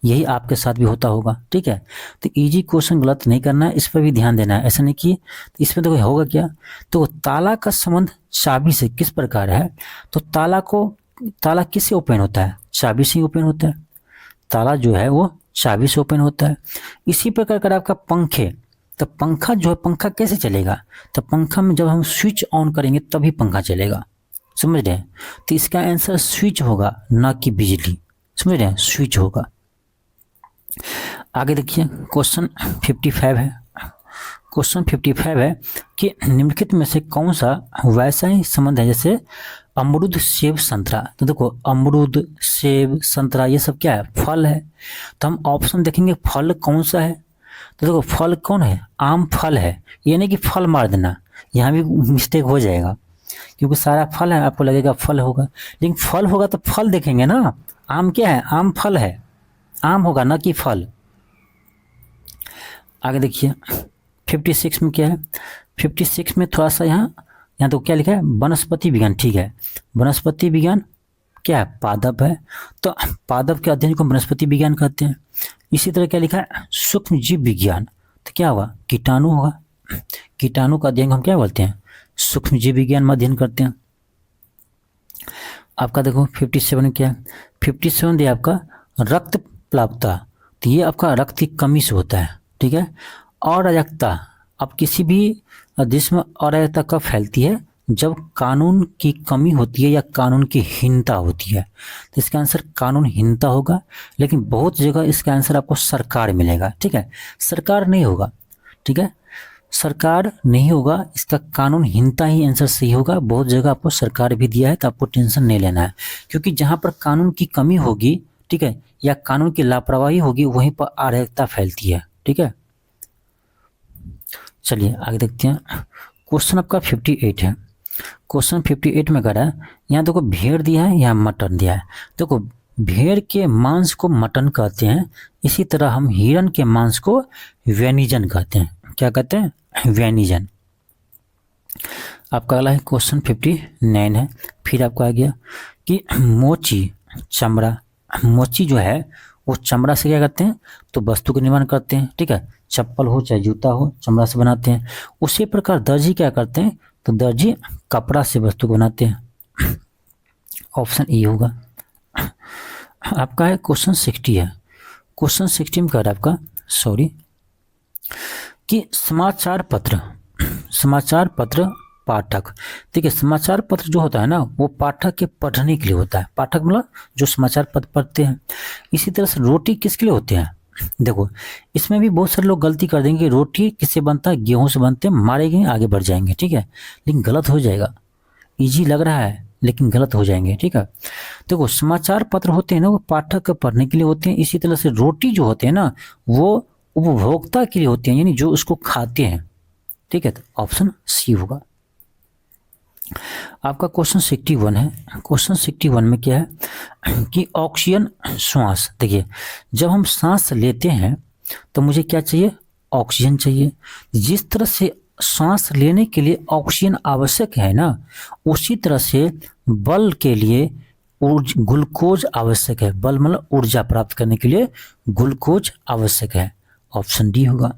यही आपके साथ भी होता होगा, ठीक है। तो इजी क्वेश्चन गलत नहीं करना है, इस पर भी ध्यान देना है, ऐसा नहीं कि तो इसमें तो होगा क्या, तो ताला का संबंध चाबी से किस प्रकार है, तो ताला किससे ओपन होता है, चाबी से ओपन होता है, ताला जो है वो चाबी से ओपन होता है। इसी प्रकार का आपका पंखे, तो पंखा जो है, पंखा कैसे चलेगा, तो पंखा में जब हम स्विच ऑन करेंगे तभी पंखा चलेगा, समझ रहे हैं। तो इसका आंसर स्विच होगा, ना कि बिजली, समझ रहे हैं, स्विच होगा। आगे देखिए क्वेश्चन 55 है। क्वेश्चन 55 है कि निम्नलिखित में से कौन सा वैसा ही संबंध है जैसे अमरूद, सेब, संतरा। तो देखो अमरूद, सेब, संतरा ये सब क्या है, फल है। तो हम ऑप्शन देखेंगे फल कौन सा है, तो देखो फल कौन है, आम फल है। ये नहीं कि फल मार देना, यहाँ भी मिस्टेक हो जाएगा, क्योंकि सारा फल है, आपको लगेगा फल होगा, लेकिन फल होगा तो फल देखेंगे ना। आम क्या है, आम फल है, आम होगा ना कि फल। आगे देखिए 56 में क्या है, 56 में थोड़ा सा यहाँ तो क्या लिखा है, वनस्पति विज्ञान, ठीक है, वनस्पति विज्ञान क्या है, पादप है। तो पादप के अध्ययन को वनस्पति विज्ञान कहते हैं। इसी तरह क्या लिखा है, सूक्ष्म जीव विज्ञान, तो क्या होगा, कीटाणु होगा। कीटाणु का अध्ययन हम क्या बोलते हैं, सूक्ष्म जीव विज्ञान में अध्ययन करते हैं। आपका देखो 57 क्या है, 57 दिया आपका रक्त प्लावता, तो ये आपका रक्त की कमी से होता है, ठीक है। अराजकता, अब किसी भी देश में अराजकता कब फैलती है, जब कानून की कमी होती है या कानून की हीनता होती है। तो इसका आंसर कानूनहीनता होगा, लेकिन बहुत जगह इसका आंसर आपको सरकार मिलेगा, ठीक है। सरकार नहीं होगा, ठीक है, सरकार नहीं होगा, इसका कानूनहीनता ही आंसर सही होगा। बहुत जगह आपको सरकार भी दिया है, तो आपको टेंशन नहीं लेना है, क्योंकि जहाँ पर कानून की कमी होगी, ठीक है, या कानून की लापरवाही होगी, वहीं पर अराजकता फैलती है, ठीक है। चलिए आगे देखते हैं। क्वेश्चन आपका 58 है। क्वेश्चन 58 में कह रहा है, यहाँ देखो भेड़ दिया है, यहाँ मटन दिया है। देखो भेड़ के मांस को मटन कहते हैं, इसी तरह हम हिरन के मांस को वेनिजन कहते हैं। क्या कहते हैं, वेनिजन। आपका अगला है क्वेश्चन 59 है। फिर आपको आ गया कि मोची, चमड़ा, मोची जो है वो चमड़ा से क्या करते हैं, तो वस्तु का निर्माण करते हैं, ठीक है। चप्पल हो चाहे जूता हो, चमड़ा से बनाते हैं। उसी प्रकार दर्जी क्या करते हैं, तो दर्जी कपड़ा से वस्तु को बनाते हैं। ऑप्शन ई होगा। आपका है क्वेश्चन 60 है। क्वेश्चन 60 में कह रहा है आपका, सॉरी, कि समाचार पत्र पाठक, ठीक है, समाचार पत्र जो होता है ना, वो पाठक के पढ़ने के लिए होता है। पाठक मतलब जो समाचार पत्र पढ़ते हैं। इसी तरह से रोटी किसके लिए होते हैं, देखो इसमें भी बहुत सारे लोग गलती कर देंगे। रोटी किससे बनता है, गेहूं से बनते हैं, मारेंगे आगे बढ़ जाएंगे, ठीक है, लेकिन गलत हो जाएगा। इजी लग रहा है लेकिन गलत हो जाएंगे, ठीक है। देखो समाचार पत्र होते हैं ना, वो पाठक के पढ़ने के लिए होते हैं। इसी तरह से रोटी जो होते हैं ना, वो उपभोक्ता के लिए होते हैं, यानी जो उसको खाते हैं, ठीक है। तो ऑप्शन सी होगा। आपका क्वेश्चन 61 है। क्वेश्चन 61 में क्या है कि ऑक्सीजन श्वास, देखिए जब हम सांस लेते हैं तो मुझे क्या चाहिए, ऑक्सीजन चाहिए। जिस तरह से सांस लेने के लिए ऑक्सीजन आवश्यक है ना, उसी तरह से बल के लिए ग्लूकोज आवश्यक है। बल मतलब ऊर्जा प्राप्त करने के लिए ग्लूकोज आवश्यक है। ऑप्शन डी होगा।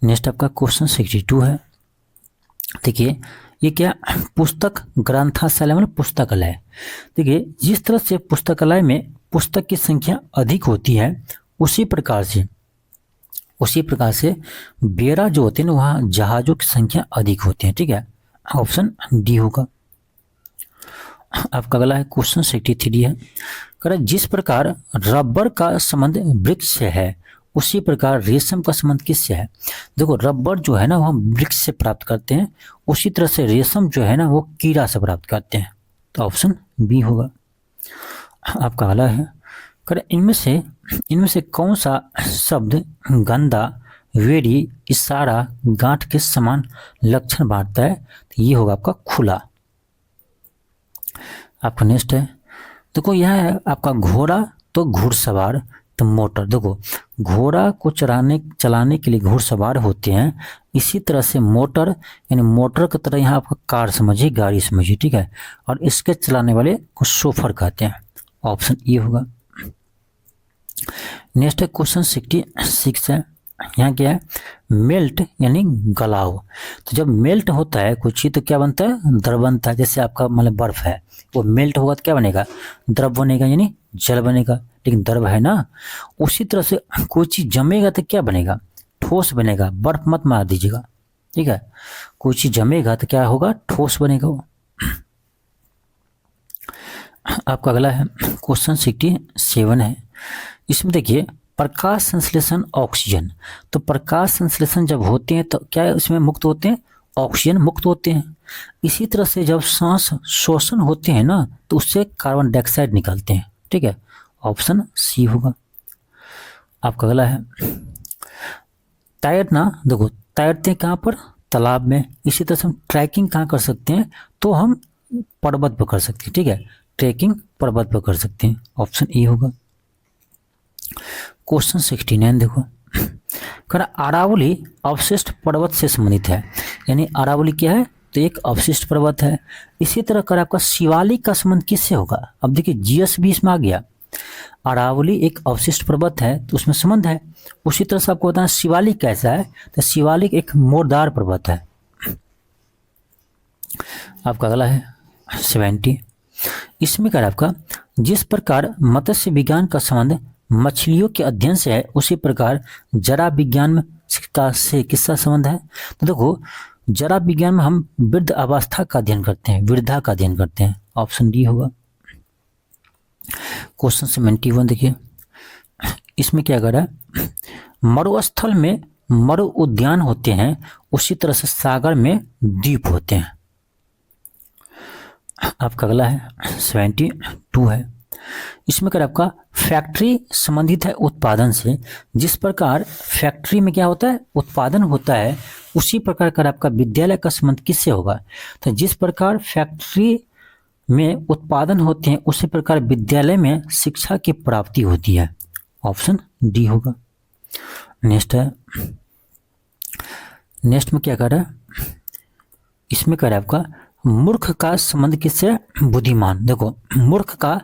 नेक्स्ट आपका क्वेश्चन 62 है। देखिए ये क्या, पुस्तक ग्रंथाशाला मतलब पुस्तकालय। देखिए जिस तरह से पुस्तकालय में पुस्तक की संख्या अधिक होती है, उसी प्रकार से बेड़ा जो होते हैं ना, वहाँ जहाज़ों की संख्या अधिक होती है, ठीक है। ऑप्शन डी होगा। आपका अगला है क्वेश्चन 63 है। कह जिस प्रकार रबर का संबंध वृक्ष से है, उसी प्रकार रेशम का संबंध किससे है। देखो रबर जो है ना, वो हम वृक्ष से प्राप्त करते हैं, उसी तरह से रेशम जो है ना, वो कीड़ा से प्राप्त करते हैं। तो ऑप्शन बी होगा। आपका अगला है, कह इनमें से कौन सा शब्द गंदा, वेड़ी, इशारा, गांठ के समान लक्षण बांटता है। तो ये होगा आपका खुला। आपका नेक्स्ट है, देखो यह है आपका घोड़ा तो घुड़सवार तो मोटर। देखो घोड़ा को चलाने के लिए घुड़सवार होते हैं, इसी तरह से मोटर यानी मोटर की तरह यहाँ आपका कार समझिए, गाड़ी समझिए, ठीक है। और इसके चलाने वाले को शोफर कहते हैं। ऑप्शन ए होगा। नेक्स्ट है क्वेश्चन 66 है। यहाँ क्या है, मेल्ट यानी गलाव। तो जब मेल्ट होता है कुछ चीज तो क्या बनता है, द्रव बनता है। जैसे आपका मतलब बर्फ है, वो मेल्ट होगा तो क्या बनेगा, द्रव बनेगा, यानी जल बनेगा, लेकिन द्रव है ना। उसी तरह से कोई चीज जमेगा तो क्या बनेगा, ठोस बनेगा। बर्फ मत मार दीजिएगा, ठीक है। कोई चीज जमेगा तो क्या होगा, ठोस बनेगा वो। आपका अगला है क्वेश्चन 67 है। इसमें देखिए प्रकाश संश्लेषण ऑक्सीजन। तो प्रकाश संश्लेषण जब होते हैं तो क्या इसमें मुक्त होते हैं, ऑक्सीजन मुक्त होते हैं। इसी तरह से जब सांस शोषण होते हैं ना, तो उससे कार्बन डाइऑक्साइड निकलते हैं, ठीक है। ऑप्शन सी होगा। आपका अगला है, तैरना। देखो तैरते कहाँ पर, तालाब में। इसी तरह से हम ट्रैकिंग कहाँ कर सकते हैं, तो हम पर्वत पर कर सकते हैं, ठीक है। ट्रैकिंग पर्वत पर कर सकते हैं। ऑप्शन ए होगा। क्वेश्चन 69 देखो, अरावली अवशिष्ट पर्वत से संबंधित है। यानी अरावली क्या है, तो एक अवशिष्ट पर्वत है। इसी तरह कर आपका शिवालिक का संबंध किससे होगा? अब देखिए जीएस भी इसमें आ गया। अरावली एक अवशिष्ट पर्वत है तो उसमें संबंध है। उसी तरह से आपको बताना शिवालिक कैसा है, तो शिवालिक एक मोरदार पर्वत है। आपका अगला है 70। इसमें क्या आपका जिस प्रकार मत्स्य विज्ञान का संबंध मछलियों के अध्ययन से है, उसी प्रकार जरा विज्ञान का से किसका संबंध है? तो देखो जरा विज्ञान में हम वृद्ध अवस्था का अध्ययन करते हैं, वृद्धा का अध्ययन करते हैं। ऑप्शन डी होगा। क्वेश्चन 71 देखिए, इसमें क्या कर रहा है, मरुस्थल में मरु उद्यान होते हैं, उसी तरह से सागर में द्वीप होते हैं। आपका अगला है 72 है। इसमें कर आपका फैक्ट्री संबंधित है उत्पादन से। जिस प्रकार फैक्ट्री में क्या होता है, उत्पादन होता है, उसी प्रकार कर आपका विद्यालय का संबंध किससे होगा? तो जिस प्रकार फैक्ट्री में उत्पादन होते हैं, उसी प्रकार विद्यालय में शिक्षा की प्राप्ति होती है। ऑप्शन डी होगा। नेक्स्ट है, नेक्स्ट में क्या कर रहा है, इसमें कर आपका मूर्ख का संबंध किससे? बुद्धिमान। देखो मूर्ख का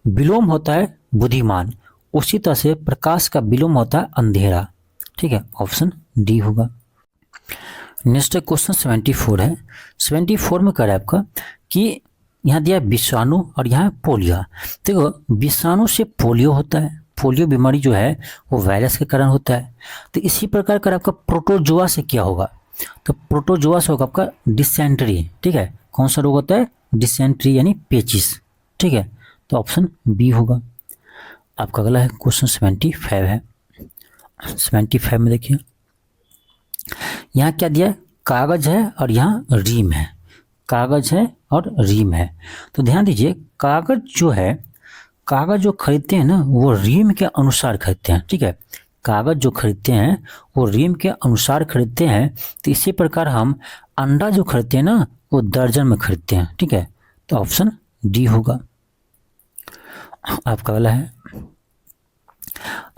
विलोम होता है बुद्धिमान, उसी तरह से प्रकाश का विलोम होता है अंधेरा। ठीक है, ऑप्शन डी होगा। नेक्स्ट क्वेश्चन 74 है। 74 में कर आपका कि यहाँ दिया विषाणु और यहाँ पोलियो। देखो विषाणु से पोलियो होता है, पोलियो बीमारी जो है वो वायरस के कारण होता है। तो इसी प्रकार कर आपका प्रोटोजोआ से क्या होगा? तो प्रोटोजोआ से होगा आपका डिसेंट्री। ठीक है, कौन सा रोग होता है? डिसेंट्री यानी पेचिस। ठीक है, तो ऑप्शन बी होगा। आपका अगला है क्वेश्चन 75 है। 75 में देखिए यहाँ क्या दिया, कागज है और यहाँ रीम है, कागज है और रीम है। तो ध्यान दीजिए कागज जो है, कागज जो खरीदते हैं ना वो रीम के अनुसार खरीदते हैं। ठीक है, कागज जो खरीदते हैं वो रीम के अनुसार खरीदते हैं। तो इसी प्रकार हम अंडा जो खरीदते हैं ना वो दर्जन में खरीदते हैं। ठीक है, तो ऑप्शन डी होगा। आपका वाला है।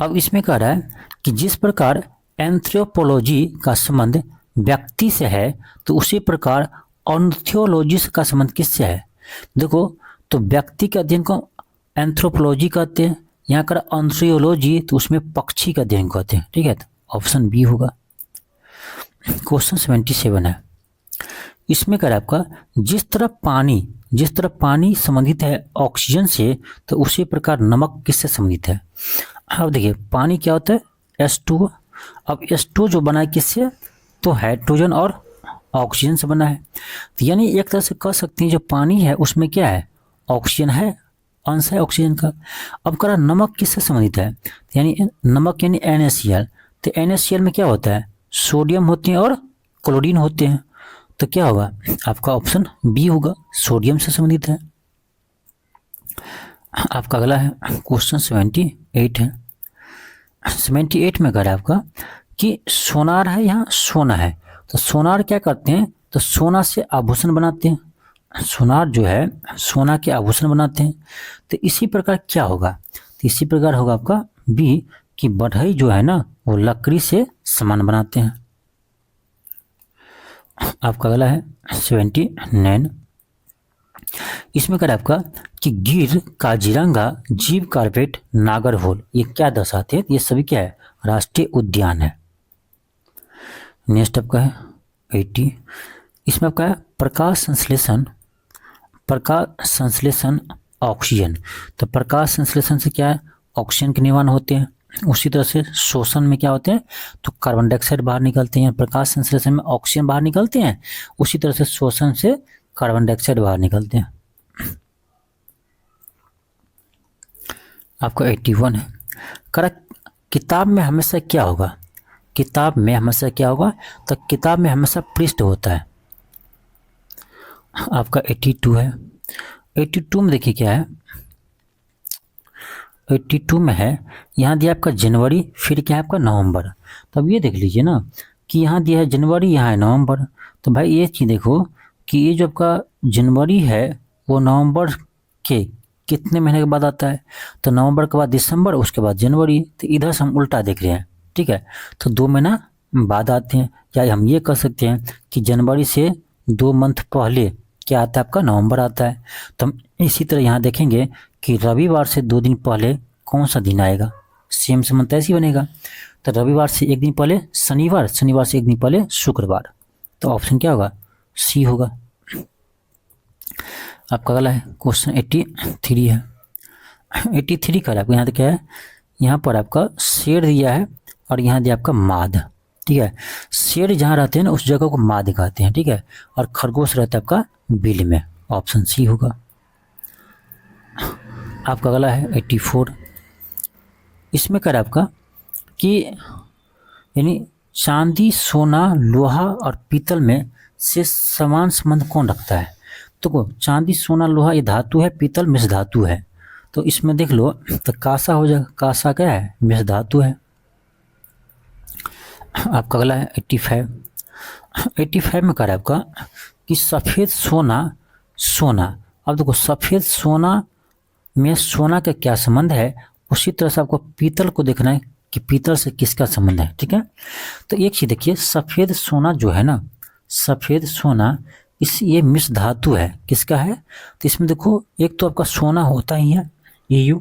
अब इसमें कह रहा है कि जिस प्रकार एंथ्रोपोलॉजी का संबंध व्यक्ति से है, तो उसी प्रकार ऑर्निथोलॉजी का संबंध किससे है? देखो तो व्यक्ति के अध्ययन को एंथ्रोपोलॉजी कहते हैं, यहाँ कर ऑर्निथोलॉजी तो उसमें पक्षी का अध्ययन कहते हैं। ठीक है, तो ऑप्शन बी होगा। क्वेश्चन 77 है। इसमें कर आपका जिस तरह पानी संबंधित है ऑक्सीजन से, तो उसी प्रकार नमक किससे संबंधित है? अब देखिए पानी क्या होता है? H2O। अब H2O जो बना है किससे? तो हाइड्रोजन और ऑक्सीजन से बना है। तो यानी एक तरह से कह सकते हैं जो पानी है उसमें क्या है? ऑक्सीजन है, अंश है ऑक्सीजन का। अब करा नमक किससे संबंधित है? यानी नमक यानी NaCl। तो NaCl में क्या होता है? सोडियम होते हैं और क्लोरीन होते हैं। तो क्या होगा? आपका ऑप्शन बी होगा, सोडियम से संबंधित है। आपका अगला है क्वेश्चन 78 है। 78 में कह आपका कि सोनार है, यहाँ सोना है। तो सोनार क्या करते हैं? तो सोना से आभूषण बनाते हैं। सोनार जो है सोना के आभूषण बनाते हैं। तो इसी प्रकार क्या होगा? तो इसी प्रकार होगा आपका बी कि बढ़ई जो है ना वो लकड़ी से सामान बनाते हैं। आपका अगला है 79। इसमें कर आपका कि गिर, काजीरंगा, जीव कार्पेट, नागरहोल ये क्या दर्शाते हैं? ये सभी क्या है? राष्ट्रीय उद्यान है। नेक्स्ट आपका है 80। इसमें आपका है प्रकाश संश्लेषण ऑक्सीजन। तो प्रकाश संश्लेषण से क्या है? ऑक्सीजन के निर्माण होते हैं। उसी तरह से शोषण में क्या होते हैं? तो कार्बन डाइऑक्साइड बाहर निकलते हैं। प्रकाश संश्लेषण में ऑक्सीजन बाहर निकलते हैं, उसी तरह से शोषण से कार्बन डाइऑक्साइड बाहर निकलते हैं। आपका 81 है। करेक्ट। किताब में हमेशा क्या होगा? किताब में हमेशा क्या होगा? तो किताब में हमेशा पृष्ठ होता है। आपका 82 है। 82 में देखिए क्या है? 82 में है यहाँ दिया आपका जनवरी, फिर क्या है आपका नवंबर। तो अब ये देख लीजिए ना कि यहाँ दिया है जनवरी, यहाँ है नवंबर। तो भाई ये चीज़ देखो कि ये जो आपका जनवरी है वो नवंबर के कितने महीने के बाद आता है? तो नवंबर के बाद दिसंबर, उसके बाद जनवरी। तो इधर से हम उल्टा देख रहे हैं। ठीक है, तो 2 महीना बाद आते हैं। या हम ये कह सकते हैं कि जनवरी से 2 मंथ पहले क्या आता है आपका, नवंबर आता है। तो हम इसी तरह यहाँ देखेंगे कि रविवार से 2 दिन पहले कौन सा दिन आएगा, सेम संबंध ऐसे ही बनेगा। तो रविवार से 1 दिन पहले शनिवार, शनिवार से 1 दिन पहले शुक्रवार। तो ऑप्शन क्या होगा, सी होगा। आपका अगला है क्वेश्चन 83 है। 83 का आपको यहाँ पे क्या है, यहाँ पर आपका शेर दिया है और यहाँ दिया आपका माद, ठीक है। शेर जहाँ रहते हैं ना उस जगह को माद कहते हैं, ठीक है। और खरगोश रहता है आपका बिल में, ऑप्शन सी होगा। आपका अगला है 84। इसमें कर आपका कि यानी चांदी, सोना, लोहा और पीतल में से समान संबंध कौन रखता है। तो चांदी, सोना, लोहा ये धातु है, पीतल मिश्र धातु है। तो इसमें देख लो तो कांसा हो जाएगा, कांसा क्या है, मिश्र धातु है। आपका अगला है 85। 85 में कर आपका कि सफ़ेद सोना, सोना, अब देखो सफ़ेद सोना में सोना का क्या संबंध है, उसी तरह से आपको पीतल को देखना है कि पीतल से किसका संबंध है, ठीक है। तो एक चीज़ देखिए, सफ़ेद सोना जो है ना, सफ़ेद सोना ये मिश्र धातु है, किसका है। तो इसमें देखो एक तो आपका सोना होता ही है Au,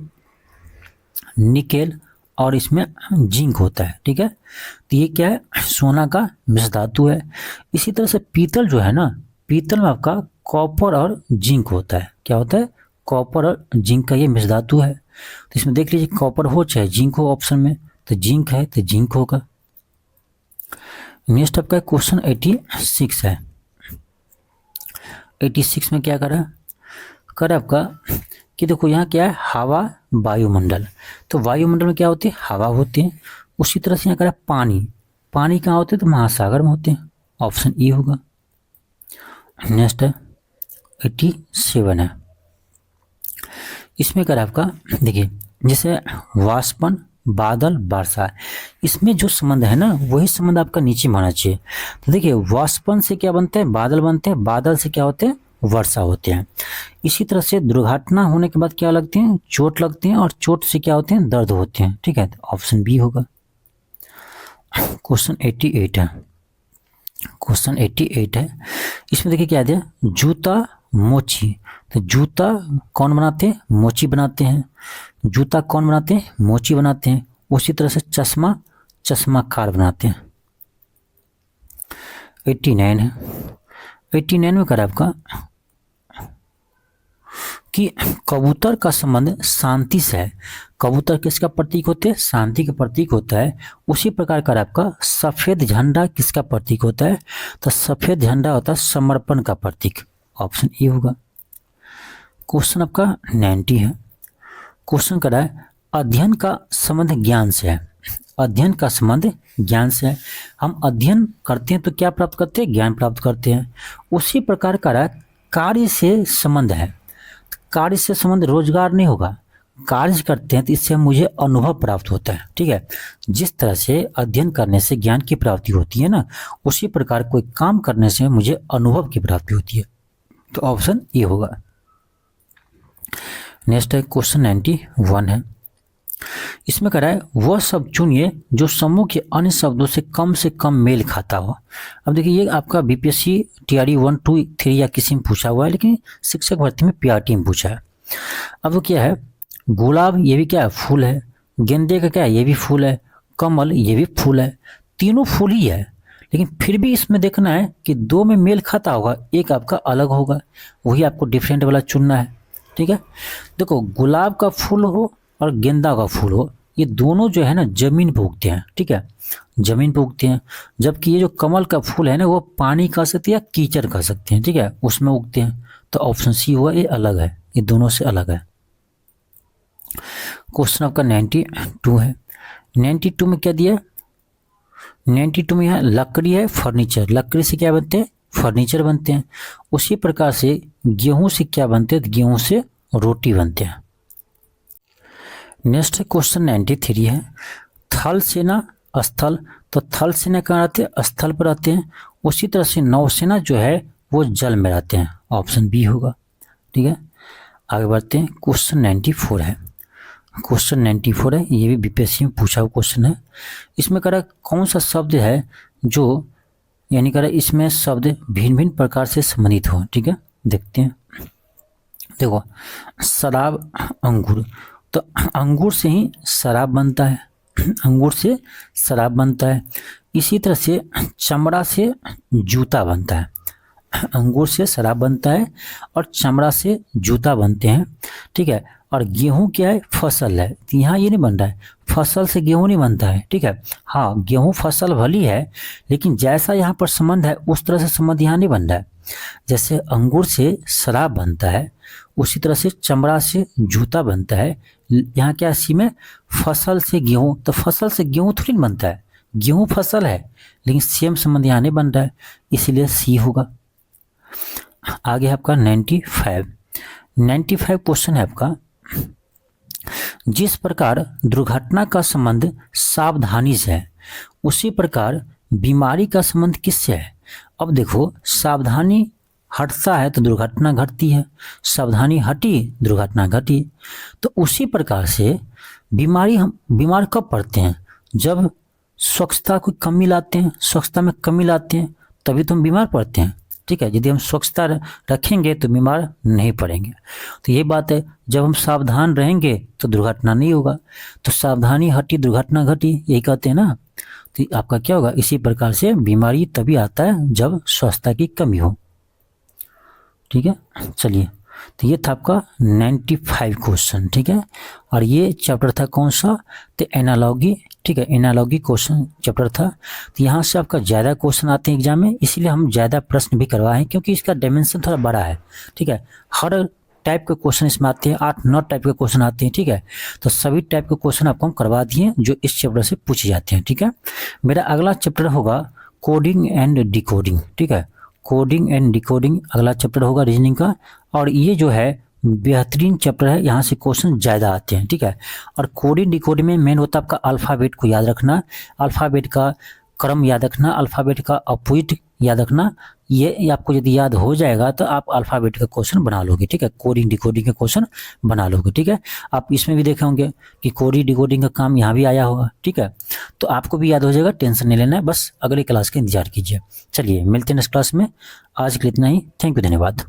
निकेल, और इसमें जिंक होता है, ठीक है। तो ये क्या है, सोना का मिश्र धातु है। इसी तरह से पीतल जो है ना, पीतल में आपका कॉपर और जिंक होता है। क्या होता है, कॉपर और जिंक का ये मिश्र धातु है। तो इसमें देख लीजिए कॉपर हो चाहे जिंक हो ऑप्शन में, तो जिंक है तो जिंक होगा। नेक्स्ट आपका क्वेश्चन 86 है। 86 में क्या करा आपका कि देखो यहाँ क्या है, हवा, वायुमंडल। तो वायुमंडल में क्या होती है, हवा होती है। उसी तरह से यहाँ करा पानी, पानी कहाँ होते हैं, तो महासागर में होते हैं, ऑप्शन ई होगा। नेक्स्ट है 87 है। इसमें करा आपका देखिए, जैसे वाष्पन, बादल, वर्षा, इसमें जो संबंध है ना वही संबंध आपका नीचे माना चाहिए। तो देखिए वाष्पन से क्या बनते हैं, बादल बनते हैं, बादल से क्या होते हैं, वर्षा होते हैं। इसी तरह से दुर्घटना होने के बाद क्या लगती है, चोट लगती है, और चोट से क्या होते हैं, दर्द होते हैं, ठीक है। तो ऑप्शन बी होगा। क्वेश्चन 88 है। क्वेश्चन 88 है। इसमें देखिए क्या दिया, जूता, मोची। तो जूता कौन बनाते हैं, मोची बनाते हैं। जूता कौन बनाते हैं, मोची बनाते हैं। उसी तरह से चश्मा, चश्माकार बनाते हैं। 89 है। 89 में करा आपका कि कबूतर का संबंध शांति से है। कबूतर किसका प्रतीक होते हैं, शांति का प्रतीक होता है। उसी प्रकार का आपका सफेद झंडा किसका प्रतीक होता है, तो सफेद झंडा होता है समर्पण का प्रतीक, ऑप्शन ए होगा। क्वेश्चन आपका 90 है। क्वेश्चन करा है अध्ययन का संबंध ज्ञान से है। अध्ययन का संबंध ज्ञान से है। हम अध्ययन करते हैं तो क्या प्राप्त करते हैं, ज्ञान प्राप्त करते हैं। उसी प्रकार का कार्य से संबंध है। कार्य से संबंध रोजगार नहीं होगा, कार्य करते हैं तो इससे मुझे अनुभव प्राप्त होता है, ठीक है। जिस तरह से अध्ययन करने से ज्ञान की प्राप्ति होती है ना, उसी प्रकार कोई काम करने से मुझे अनुभव की प्राप्ति होती है। तो ऑप्शन ए होगा। नेक्स्ट है क्वेश्चन 91 है। इसमें कह रहा है वह शब्द चुनिए जो समूह के अन्य शब्दों से कम मेल खाता हो। अब देखिए ये आपका बीपीएससी टीआरई 1, 2, 3 या किसी में पूछा हुआ है, लेकिन शिक्षक भर्ती में पीआरटी में पूछा है। अब वो क्या है, गुलाब ये भी क्या है, फूल है। गेंदे का क्या है, ये भी फूल है। कमल ये भी फूल है। तीनों फूल ही है, लेकिन फिर भी इसमें देखना है कि 2 में मेल खाता होगा, एक आपका अलग होगा, वही आपको डिफरेंट वाला चुनना है, ठीक है। देखो गुलाब का फूल हो और गेंदा का फूल हो, ये दोनों जो है ना जमीन पे उगते हैं, ठीक है, जमीन पे उगते हैं। जबकि ये जो कमल का फूल है ना वो पानी कह सकते हैं या कीचड़ कह सकते हैं, ठीक है, उसमें उगते हैं। तो ऑप्शन सी हुआ, ये अलग है, ये दोनों से अलग है। क्वेश्चन आपका 92 है। 92 में क्या दिया, 92 में यहाँ लकड़ी है, फर्नीचर। लकड़ी से क्या बनते हैं, फर्नीचर बनते हैं। उसी प्रकार से गेहूं से क्या बनते हैं, गेहूं से रोटी बनते हैं। नेक्स्ट क्वेश्चन 93 है। थल सेना, स्थल। तो थल सेना कहाँ रहते हैं, स्थल पर रहते हैं। उसी तरह से नौसेना जो है वो जल में रहते हैं, ऑप्शन बी होगा, ठीक है। आगे बढ़ते हैं, क्वेश्चन 94 है। क्वेश्चन 94 है, ये भी बीपीएससी में पूछा हुआ क्वेश्चन है। इसमें कह रहा है कौन सा शब्द है जो यानी कि इसमें शब्द भिन्न भिन्न प्रकार से संबंधित हो। ठीक है, देखते हैं। देखो, शराब, अंगूर, तो अंगूर से ही शराब बनता है, अंगूर से शराब बनता है। इसी तरह से चमड़ा से जूता बनता है, अंगूर से शराब बनता है और चमड़ा से जूता बनते हैं। ठीक है, और गेहूं क्या है, फसल है, तो यहाँ ये नहीं बन रहा है, फसल से गेहूं नहीं बनता है। ठीक है, हाँ गेहूं फसल भली है, लेकिन जैसा यहाँ पर संबंध है उस तरह से संबंध यहाँ नहीं बन रहा है। जैसे अंगूर से शराब बनता है, उसी तरह से चमड़ा से जूता बनता है। यहाँ क्या सी में, फसल से गेहूं, तो फसल से गेहूं थोड़ी ना बनता है, गेहूं फसल है, लेकिन सेम संबंध यहाँ नहीं बन रहा है, इसीलिए सी होगा। आगे आपका 95 क्वेश्चन है आपका, जिस प्रकार दुर्घटना का संबंध सावधानी से है, उसी प्रकार बीमारी का संबंध किससे है। अब देखो, सावधानी हटता है तो दुर्घटना घटती है, सावधानी हटी दुर्घटना घटी। तो उसी प्रकार से बीमारी, हम बीमार कब पड़ते हैं, जब स्वच्छता को कमी लाते हैं, स्वच्छता में कमी लाते हैं, तभी तो हम बीमार पड़ते हैं। ठीक है, यदि हम स्वच्छता रखेंगे तो बीमार नहीं पड़ेंगे। तो ये बात है, जब हम सावधान रहेंगे तो दुर्घटना नहीं होगा। तो सावधानी हटी दुर्घटना घटी, यही कहते हैं ना। तो आपका क्या होगा, इसी प्रकार से बीमारी तभी आता है जब स्वच्छता की कमी हो। ठीक है, चलिए, तो ये था आपका 95 क्वेश्चन। ठीक है, और ये चैप्टर था कौन सा, तो एनालॉजी। ठीक है, एनालॉजी क्वेश्चन चैप्टर था। तो यहाँ से आपका ज़्यादा क्वेश्चन आते हैं एग्जाम में, इसलिए हम ज़्यादा प्रश्न भी करवाएं, क्योंकि इसका डायमेंशन थोड़ा बड़ा है। ठीक है, हर टाइप के क्वेश्चन इसमें आते हैं, 8-9 टाइप के क्वेश्चन आते हैं। ठीक है, तो सभी टाइप के क्वेश्चन आपको हम करवा दिए जो इस चैप्टर से पूछे जाते हैं। ठीक है, मेरा अगला चैप्टर होगा कोडिंग एंड डिकोडिंग। ठीक है, कोडिंग एंड डिकोडिंग अगला चैप्टर होगा रीजनिंग का, और ये जो है बेहतरीन चैप्टर है, यहाँ से क्वेश्चन ज़्यादा आते हैं। ठीक है, और कोडिंग डिकोडिंग में मेन होता है आपका अल्फ़ाबेट को याद रखना, अल्फ़ाबेट का क्रम याद रखना, अल्फ़ाबेट का अपोजिट याद रखना। ये आपको यदि याद हो जाएगा तो आप अल्फ़ाबेट का क्वेश्चन बना लोगे। ठीक है, कोडिंग डिकोडिंग का क्वेश्चन बना लोगे। ठीक है, आप इसमें भी देखे होंगे कि कोडिंग डिकोडिंग का काम यहाँ भी आया होगा। ठीक है, तो आपको भी याद हो जाएगा, टेंशन नहीं लेना है, बस अगले क्लास का इंतजार कीजिए। चलिए, मिलते हैं नेक्स्ट क्लास में। आज के लिए इतना ही, थैंक यू, धन्यवाद।